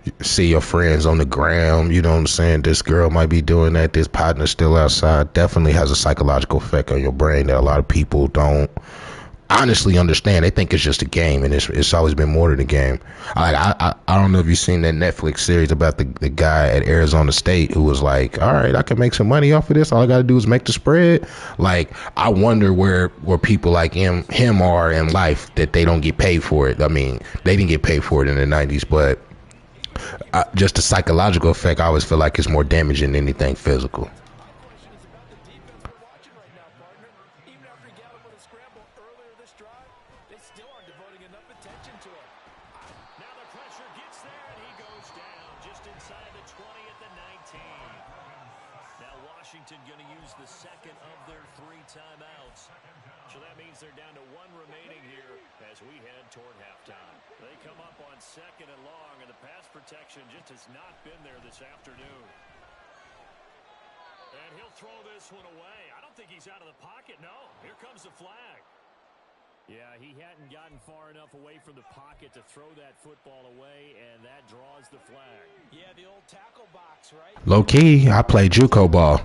You see your friends on the ground, you know what I'm saying? This girl might be doing that, this partner's still outside. Definitely has a psychological effect on your brain that a lot of people don't honestly understand. They think it's just a game, and it's always been more than a game. I don't know if you've seen that Netflix series about the guy at Arizona State who was like, all right, I can make some money off of this. All I got to do is make the spread. Like, I wonder where people like him are in life that they don't get paid for it. I mean, they didn't get paid for it in the 90s, but just the psychological effect, I always feel like it's more damaging than anything physical. Washington going to use the second of their 3 timeouts. So that means they're down to 1 remaining here as we head toward halftime. They come up on 2nd and long, and the pass protection just has not been there this afternoon. And he'll throw this one away. I don't think he's out of the pocket. No, here comes the flag. Yeah, he hadn't gotten far enough away from the pocket to throw that football away, and that draws the flag. Yeah, the old tackle box, right? Low key, I play JUCO ball.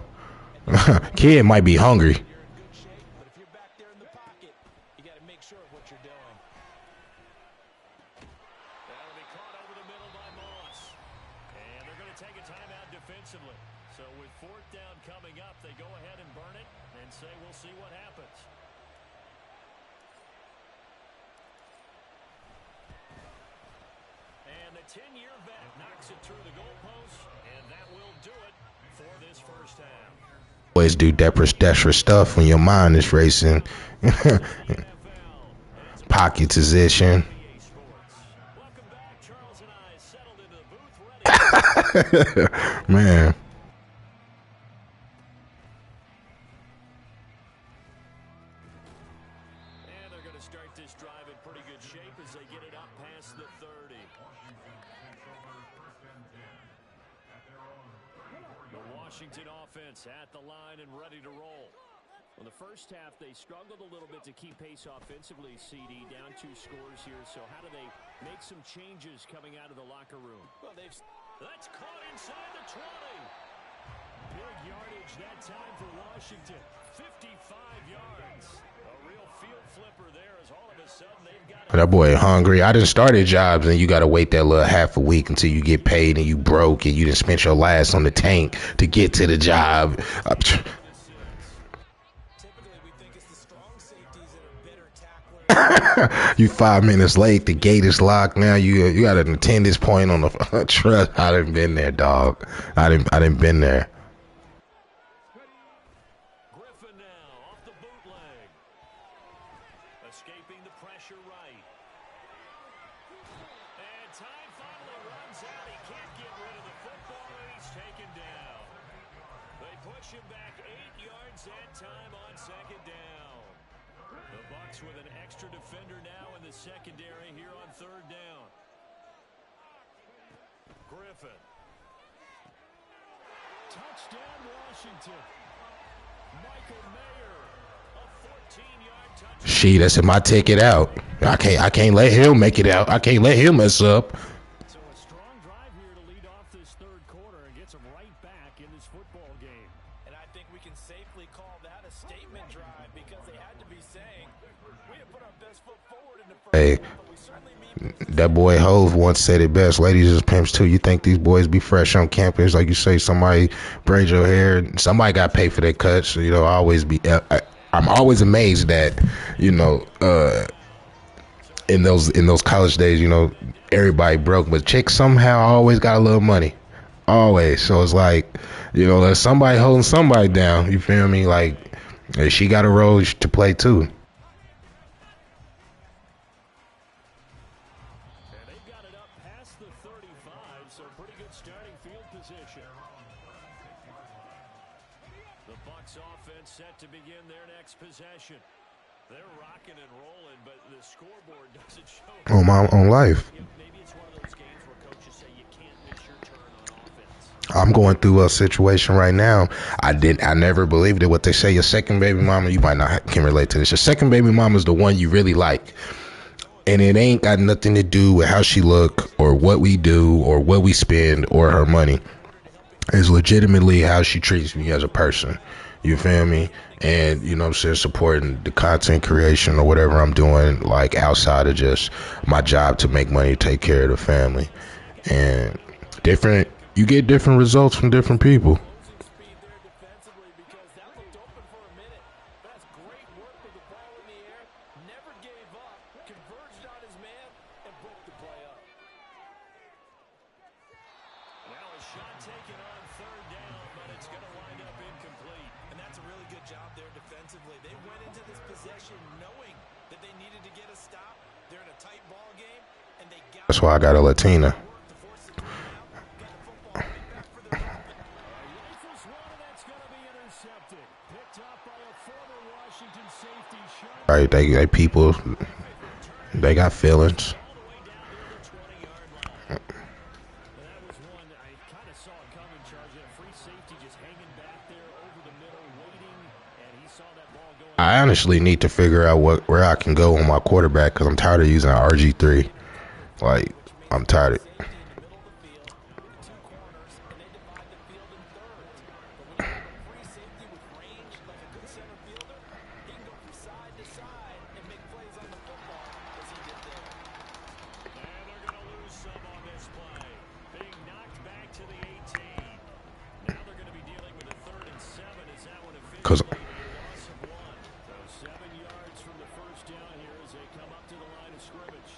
Kid might be hungry. You're in good shape, but if you're back there in the pocket, you got to make sure of what you're doing. That'll be caught over the middle by Moss. And they're going to take a timeout defensively. So with 4th down coming up, they go ahead and burn it and say we'll see what happens. And the 10-year vet knocks it through the goalpost, and that will do it for this first half. Always do desperate stuff when your mind is racing. Pocket position. Man. And they're going to start this drive in pretty good shape as they get it up past the 30. The Washington offense at the line and ready to roll. Well, the first half, they struggled a little bit to keep pace offensively, CD, down 2 scores here. So how do they make some changes coming out of the locker room? Well, That's caught inside the 20. Big yardage that time for Washington. 55 yards. A real field flipper there as all of a sudden they've got That boy hungry. I done started jobs and you got to wait that little half a week until you get paid and you broke and you done spent your last on the tank to get to the job. typically we think it's the strong safeties that are bitter tacklers. You 5 minutes late. The gate is locked. Now you got an attendance point on the trust. I done been there, dog. I done been there. Griffin now off the bootleg. Escaping the pressure right. And time finally runs out. He can't get rid of the football, and he's taken down. They push him back 8 yards that time on 2nd down. The Bucs with an extra defender now in the secondary here on 3rd down. Griffin. Touchdown, Washington. Michael Mayer, a 14-yard touchdown. She, that's in my ticket out. I can't let him make it out. I can't let him mess up. So a strong drive here to lead off this 3rd quarter and gets them right back in this football game. And I think we can safely call that a statement drive because they had to be saying, we have put our best foot forward in the first Hey, half, but we certainly mean that boy Hove once said it best. Ladies is pimps too. You think these boys be fresh on campus? Like you say, somebody braid your hair. Somebody got paid for their cuts. So, I'm always amazed that, in those college days, everybody broke, but chicks somehow always got a little money. Always. So it's like, there's somebody holding somebody down. You feel me? Like, And she got a role to play too. And they've got it up past the 35, so pretty good starting field position. The Bucs offense set to begin their next possession. They're rocking and rolling, but the scoreboard doesn't show. On life. Maybe it's one of those games where coaches say you can't miss your turn on offense. I'm going through a situation right now. I never believed it. What they say, your second baby mama, you might not can relate to this. Your second baby mama is the one you really like. And it ain't got nothing to do with how she look or what we do or what we spend or her money. It's legitimately how she treats me as a person. You feel me? And, you know what I'm saying, supporting the content creation or whatever I'm doing, like outside of just my job to make money, take care of the family. And you get different results from different people. Speed there defensively because that looked open for a minute. That's great work with the ball in the air. Never gave up. Converged on his man and broke the play up. Now a shot taken on third down, but it's going to wind up incomplete. And that's a really good job there defensively. They went into this possession knowing that they needed to get a stop. They're in a tight ball game, and they got. That's why I got a Latina. To force the three out, got the football right back for their offense. Rifles one, and that's going to be intercepted. Picked up by a former Washington safety. Right, they people, they got feelings. All the way down near the 20-yard line. That was one I kind of saw it coming, Charles. A free safety just hanging back there over the middle, waiting, and he saw that ball going. I honestly need to figure out where I can go on my quarterback because I'm tired of using RG3. Like, I'm tired of it. Because 7 yards from the first down here as they come up to the line of scrimmage.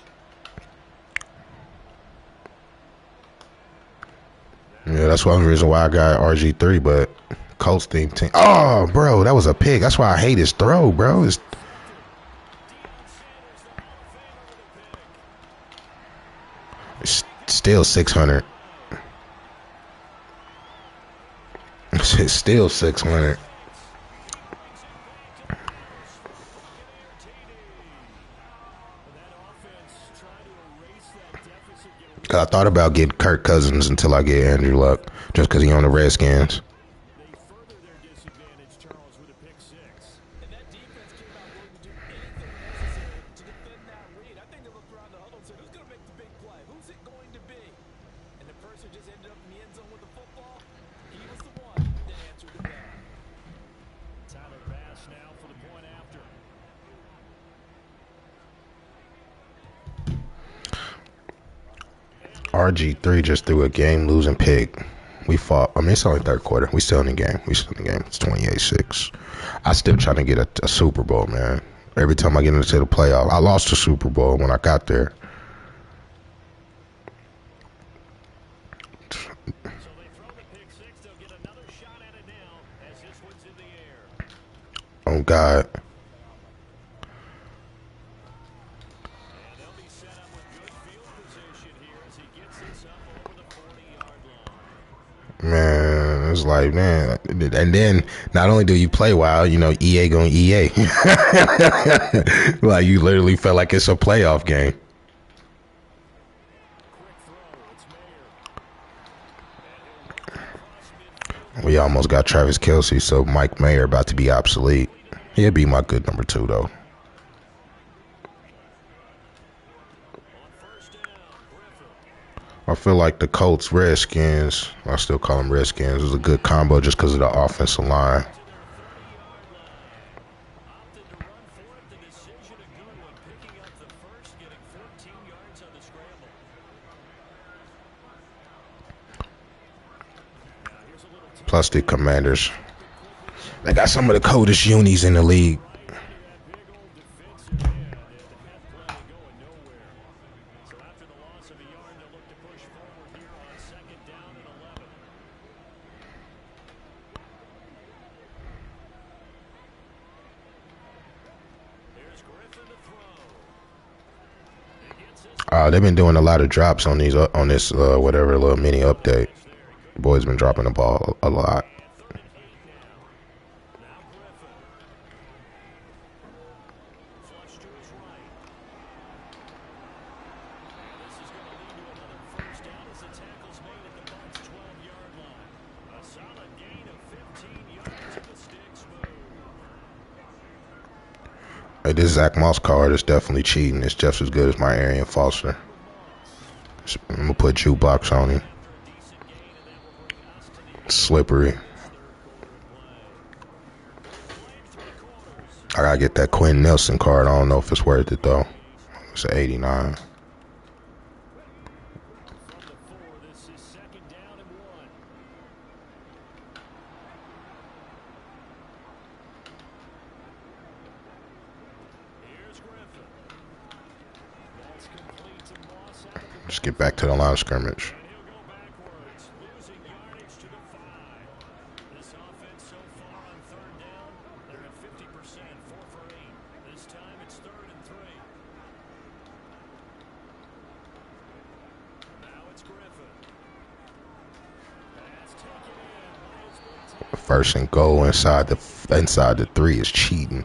yeah, that's one reason why I got RG3, but Colts team. Oh, bro, that was a pick. That's why I hate his throw, bro. It's still 600. It's still 600. I thought about getting Kirk Cousins until I get Andrew Luck, just because he on the Redskins. They further their disadvantage, Charles, with a pick six. And that defense came out willing to do anything necessary to defend that read. I think they looked around the huddle and said, who's going to make the big play? Who's it going to be? And the person just ended up in the end zone with the football. He was the one that answered the bell. Tyler Bass now for the point after. RG3 just threw a game-losing pick. We fought. I mean, it's only third quarter. We still in the game. It's 28-6. I still trying to get a Super Bowl, man. Every time I get into the playoff, I lost the Super Bowl when I got there. So they throw the pick six. They'll get another shot at it now as this one's in the air. Oh, God. And they'll be set up with good field position here as he gets this up over the 40-yard line. Man, it's like, man. And then, not only do you play well, you know, EA going EA. Like, you literally felt like it's a playoff game. Quick throw. It's Mayer. We almost got Travis Kelce, so Mike Mayer about to be obsolete. He'll be my good number 2, though. On first down, Griffin. I feel like the Colts, Redskins, I still call them Redskins, was a good combo just because of the offensive line. Opted to run for it. The decision a good one. Picking up the first, getting 14 yards on the scramble. Now here's a little time. Plus the Commanders. They got some of the coldest unis in the league. Into that big old defensive end, and that play going nowhere. So after the loss of a yard, they'll look to push forward here on second down and 11. They've been doing a lot of drops on these on this whatever little mini update. The boys been dropping the ball a lot. Hey, this Zach Moss card is definitely cheating. It's just as good as my Arian Foster. I'm gonna put jukebox on him. Slippery. I gotta get that Quinn Nelson card. I don't know if it's worth it though. It's an 89. Let's get back to the line of scrimmage. First and goal inside the 3 is cheating.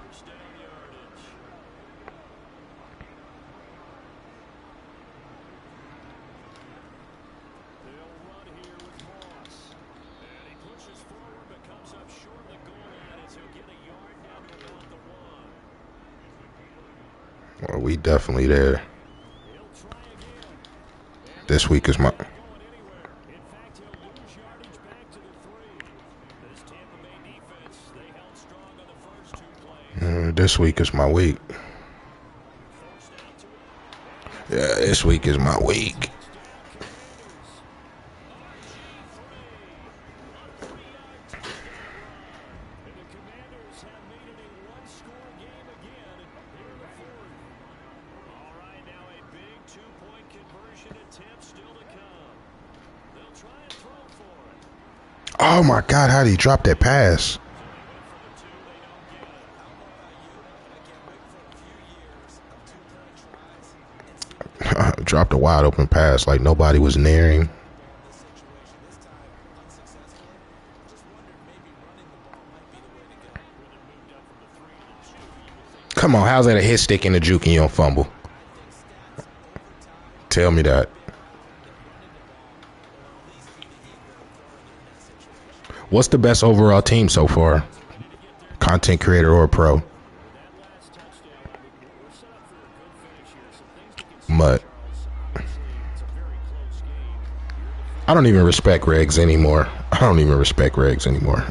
Well, we definitely there. This week is my. This week is my week. Yeah, this week is my week. Oh my God, how did he drop that pass? Dropped a wide open pass like nobody was near him. Come on, how's that a hit stick in the juke and you don't fumble? Tell me that. What's the best overall team so far? Content creator or pro? Mutt. I don't even respect regs anymore. I don't even respect regs anymore.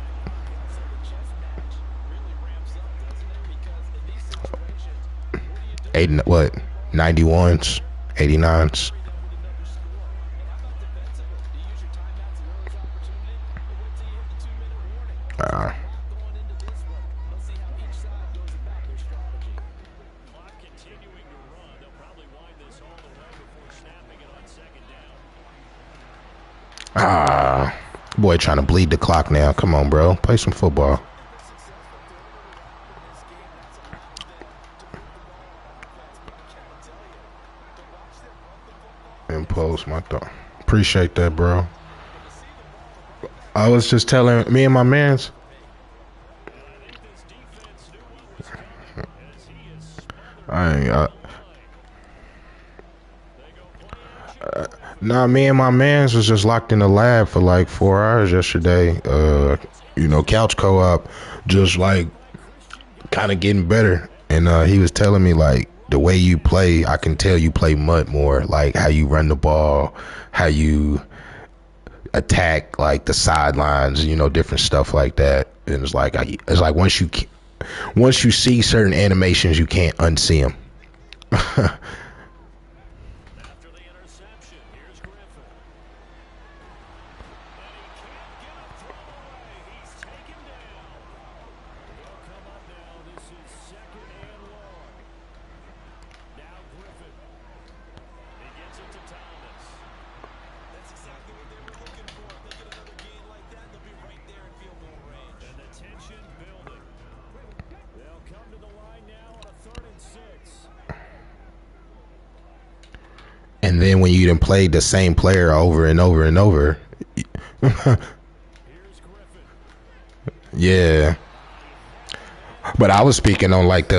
What? 91s? 89s? Boy trying to bleed the clock now. Come on, bro. Play some football. Impose my thought. Appreciate that, bro. I was just telling me and my mans. Nah, me and my mans was just locked in the lab for like 4 hours yesterday. Couch co-op, just like kind of getting better. And he was telling me like the way you play, I can tell you play Mutt more. Like how you run the ball, how you attack like the sidelines, different stuff like that. And it's like once you see certain animations, you can't unsee them. They'll come to the line now on a 3rd and 6. And then when you done played the same player over and over and over, yeah. But I was speaking on like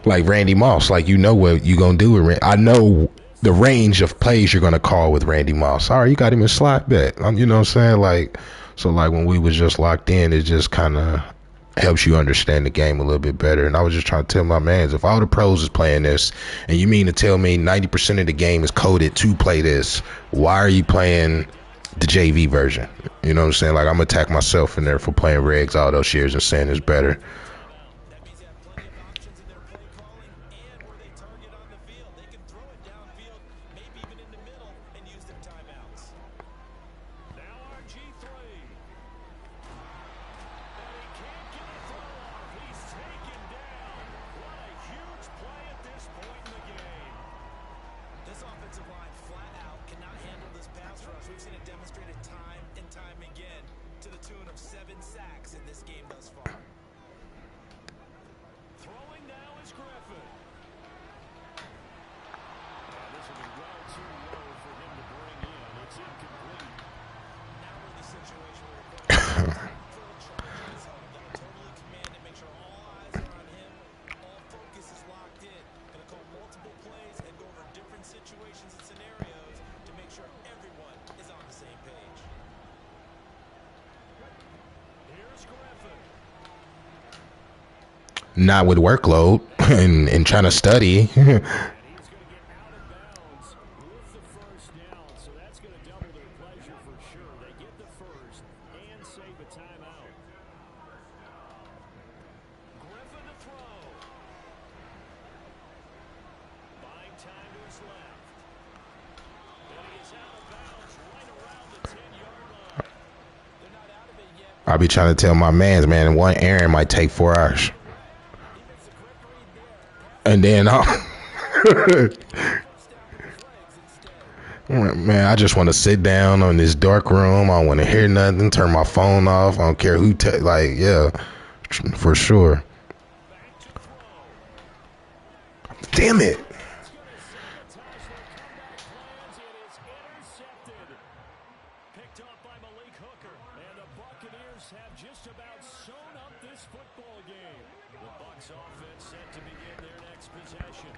Randy Moss. Like, you know what you gonna do with Randy. I know the range of plays you're gonna call with Randy Moss. All right, you got him in slot bet. You know what I'm saying? Like, so like when we was just locked in, it just kind of helps you understand the game a little bit better. And I was just trying to tell my mans, if all the pros is playing this, and you mean to tell me 90% of the game is coded to play this, why are you playing the JV version? You know what I'm saying? Like, I'm gonna attack myself in there for playing regs all those years and saying it's better. That means they have plenty of options in their play calling and where they target on the field. They can throw it downfield, maybe even in the middle, and use their timeouts. Now RG3. And he can't get a throw off. He's taken down. What a huge play at this point in the game. This offensive line flat out cannot handle this pass rush. We've seen it demonstrated time and time again to the tune of 7 sacks in this game thus far. Throwing now is Griffin. And this will be well too low for him to bring in. It's incomplete. Now we're in the situation where we're full charges. Got to totally command it, make sure all eyes are on him. All focus is locked in. Going to call multiple plays and go over different situations and scenarios to make sure everyone is on the same page. Here's Griffin. Not with workload and trying to study. And he's going to get out of bounds with the first down. So that's going to double their pleasure for sure. They get the first and save a timeout. Griffin to throw. Buying time to his left. And he is out of bounds right around the 10-yard line. They're not out of it yet. I'll be trying to tell my mans, man, one errand might take 4 hours. He makes the correct read there. And then, First down with his legs instead. man, I just want to sit down on this dark room. I don't want to hear nothing, turn my phone off. I don't care who, like, yeah, for sure. Back to throw. Damn it. That's going to sabotage their comeback plans. It is intercepted. Picked up by Malik Hooker. And the Buccaneers have just about sewn up this football game. The Bucs offense set to begin their next possession.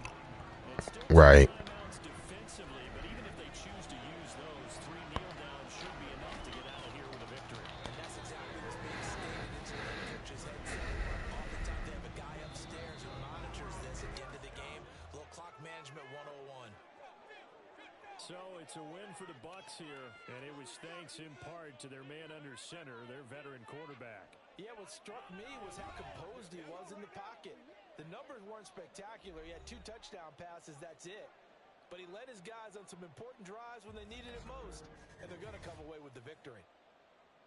It's still Right. timeouts defensively, but even if they choose to use those, 3 kneel downs should be enough to get out of here with a victory. And that's exactly what's being stated into the head coach's headset. Oftentimes they have a guy upstairs who monitors this at the end of the game. A little clock management 101. So it's a win for the Bucs here, and it was thanks in part to their man under center, their veteran quarterback. Yeah, what struck me was how composed he was in the pocket. The numbers weren't spectacular. He had 2 touchdown passes, that's it. But he led his guys on some important drives when they needed it most. And they're going to come away with the victory.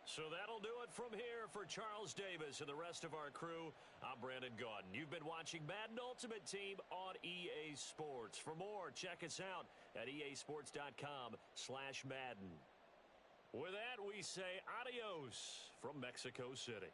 So that'll do it from here for Charles Davis and the rest of our crew. I'm Brandon Gaudin. You've been watching Madden Ultimate Team on EA Sports. For more, check us out at easports.com/Madden. With that, we say adios from Mexico City.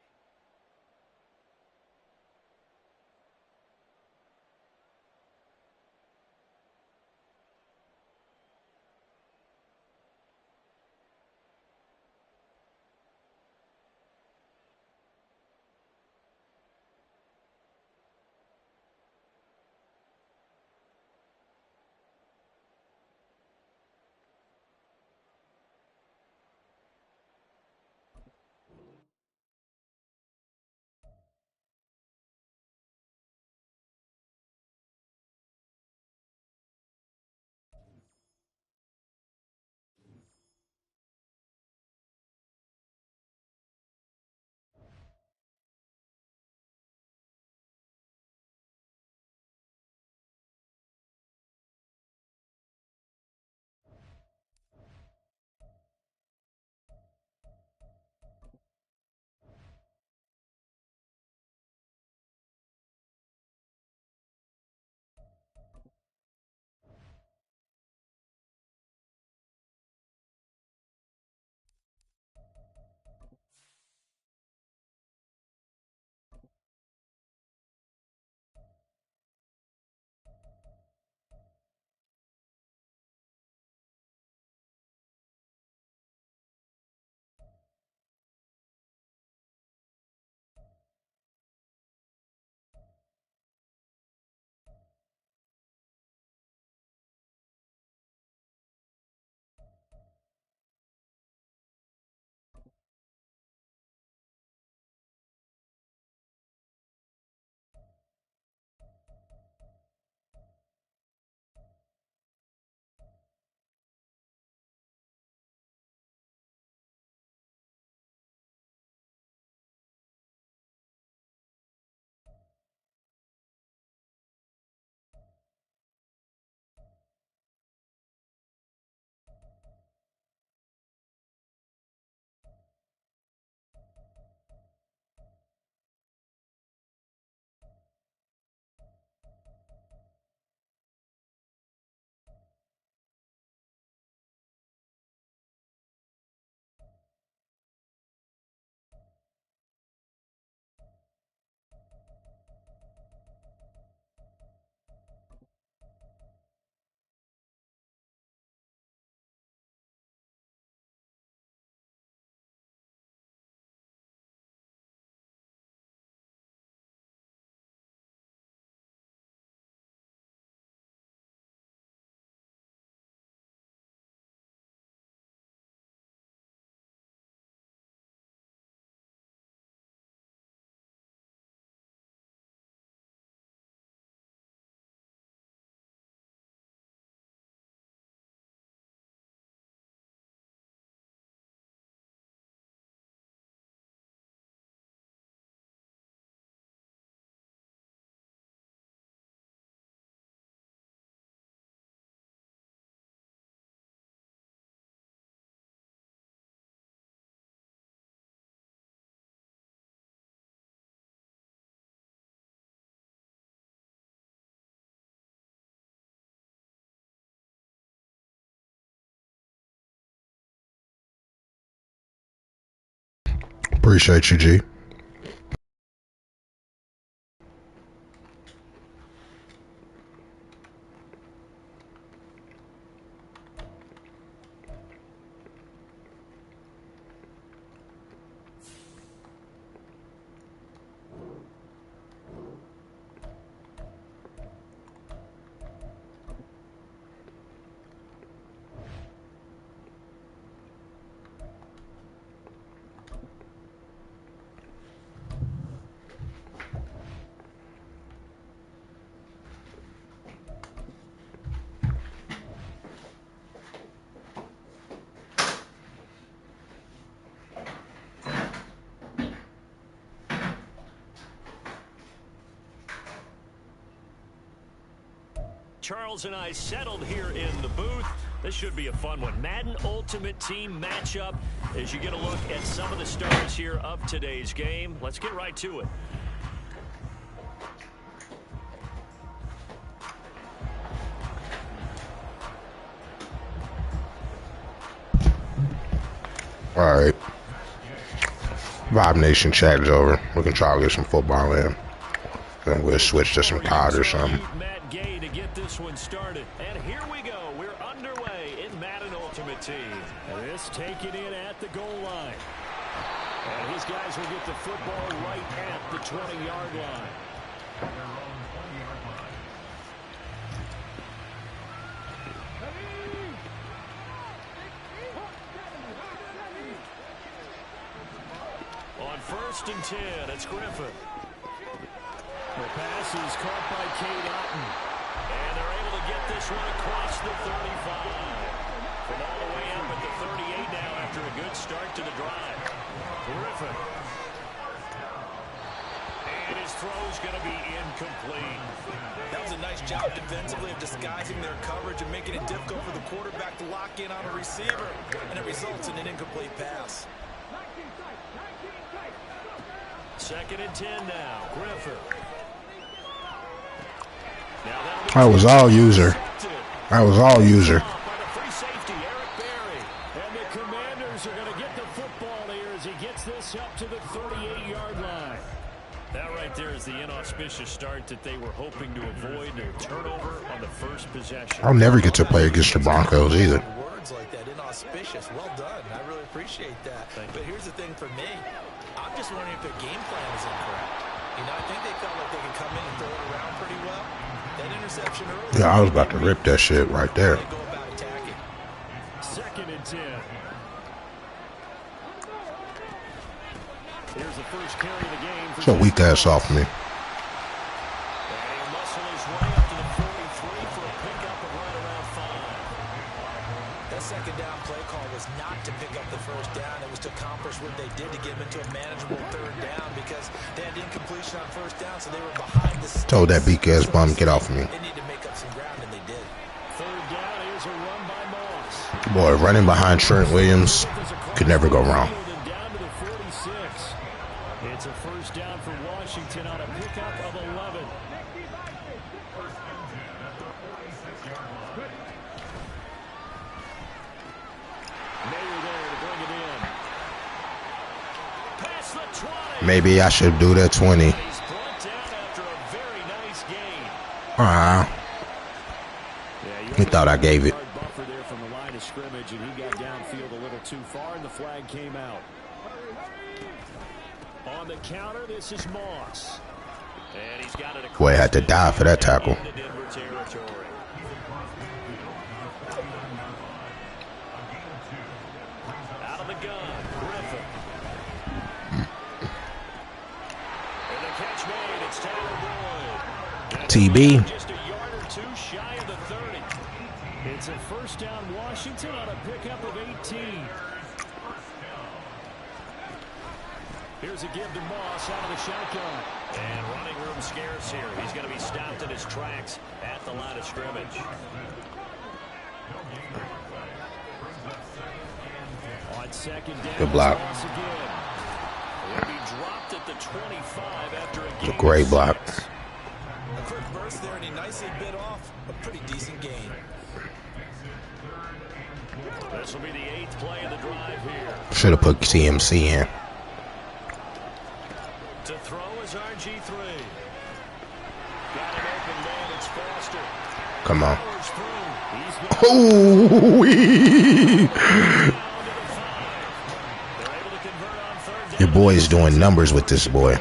Appreciate you, G. Charles and I settled here in the booth. This should be a fun one. Madden Ultimate Team matchup as you get a look at some of the stars here of today's game. Let's get right to it. All right. Vibe Nation chat is over. We can try to get some football in. Then we'll switch to some COD or something. Matt Gay to get this one started. And here we go. We're underway in Madden Ultimate Team. And this taken in at the goal line. And his guys will get the football right at the 20-yard line. On 1st and 10, it's Griffin. The pass is caught by Cade Otton. And they're able to get this one across the 35. From all the way up at the 38 now after a good start to the drive. Griffin. And his throw's going to be incomplete. That was a nice job defensively of disguising their coverage and making it difficult for the quarterback to lock in on a receiver. And it results in an incomplete pass. 2nd and 10 now. Griffin. That was all user. That was all user. By the free safety, Eric Berry. And the Commanders are going to get the football here as he gets this up to the 38-yard line. That right there is the inauspicious start that they were hoping to avoid. A turnover on the first possession. I'll never get to play against the Broncos either. Words like that, inauspicious. Well done. I really appreciate that. But here's the thing for me. I'm just wondering if their game plan is incorrect. You know, I think they felt like they could come in and throw it around pretty well. That interception early. Yeah, I was about to rip that shit right there. They go about attacking. 2nd and 10. Here's the first carry of the game. It's a weak ass off me. And he'll muscle his way up to the 43 for a pickup of right around 5. That second down play call was not to pick up the first down. It was to accomplish what they did to get them into a manageable 3rd down because they had incompletion on 1st down, so they were behind the sticks. Told that beak ass bum get off me. They need to make up some ground, and they did. 3rd down is a run by Moss. Boy, running behind Trent Williams could never go wrong. Down to the 46. It's a 1st down for Washington on a pickup of 11. Mayer there to bring it in. Past the 20. Maybe I should do that 20. He's brought down after a very nice gain. He thought I gave it. Buffer there from the line of scrimmage, and he got downfield a little too far, and the flag came out. On the counter, this is Moss. And he's got it. Boy, I had to die for that tackle. Into Denver territory. Out of the gun, Griffin. And the catch made. It's Tyler Boyd. TB. Just a yard or two shy of the 30. It's a 1st down Washington on a pickup of 18. Here's a give to Moss out of the shotgun. And running room scarce here. He's going to be stopped in his tracks at the line of scrimmage. On 2nd down. Good block. Moss again. He'll be dropped at the 25 after a It's a gain great of block. 6. A quick burst there, and he nicely bit off a pretty decent gain. This will be the 8th play of the drive here. Should have put CMC in. To throw is RG3. Got an open man. It's Foster. Come on. Powers through. He's been Oh, They're able to convert on third down. your boy is doing numbers with this boy.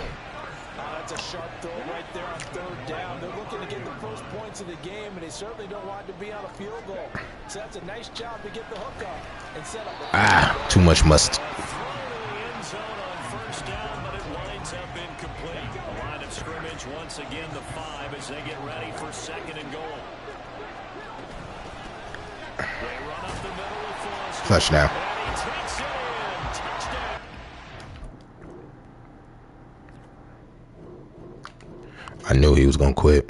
That's a sharp throw right there on third down. They're looking to get the first points of the game, and they certainly don't want it to be on a field goal. So that's a nice job to get the hook up and set up. Too much must. Throw to the end zone on first down, but it winds up incomplete. The line of scrimmage once again the 5 as they get ready for second and goal. They run up the middle with Foster. Touchdown. And he takes it in. Touchdown. I knew he was gonna quit.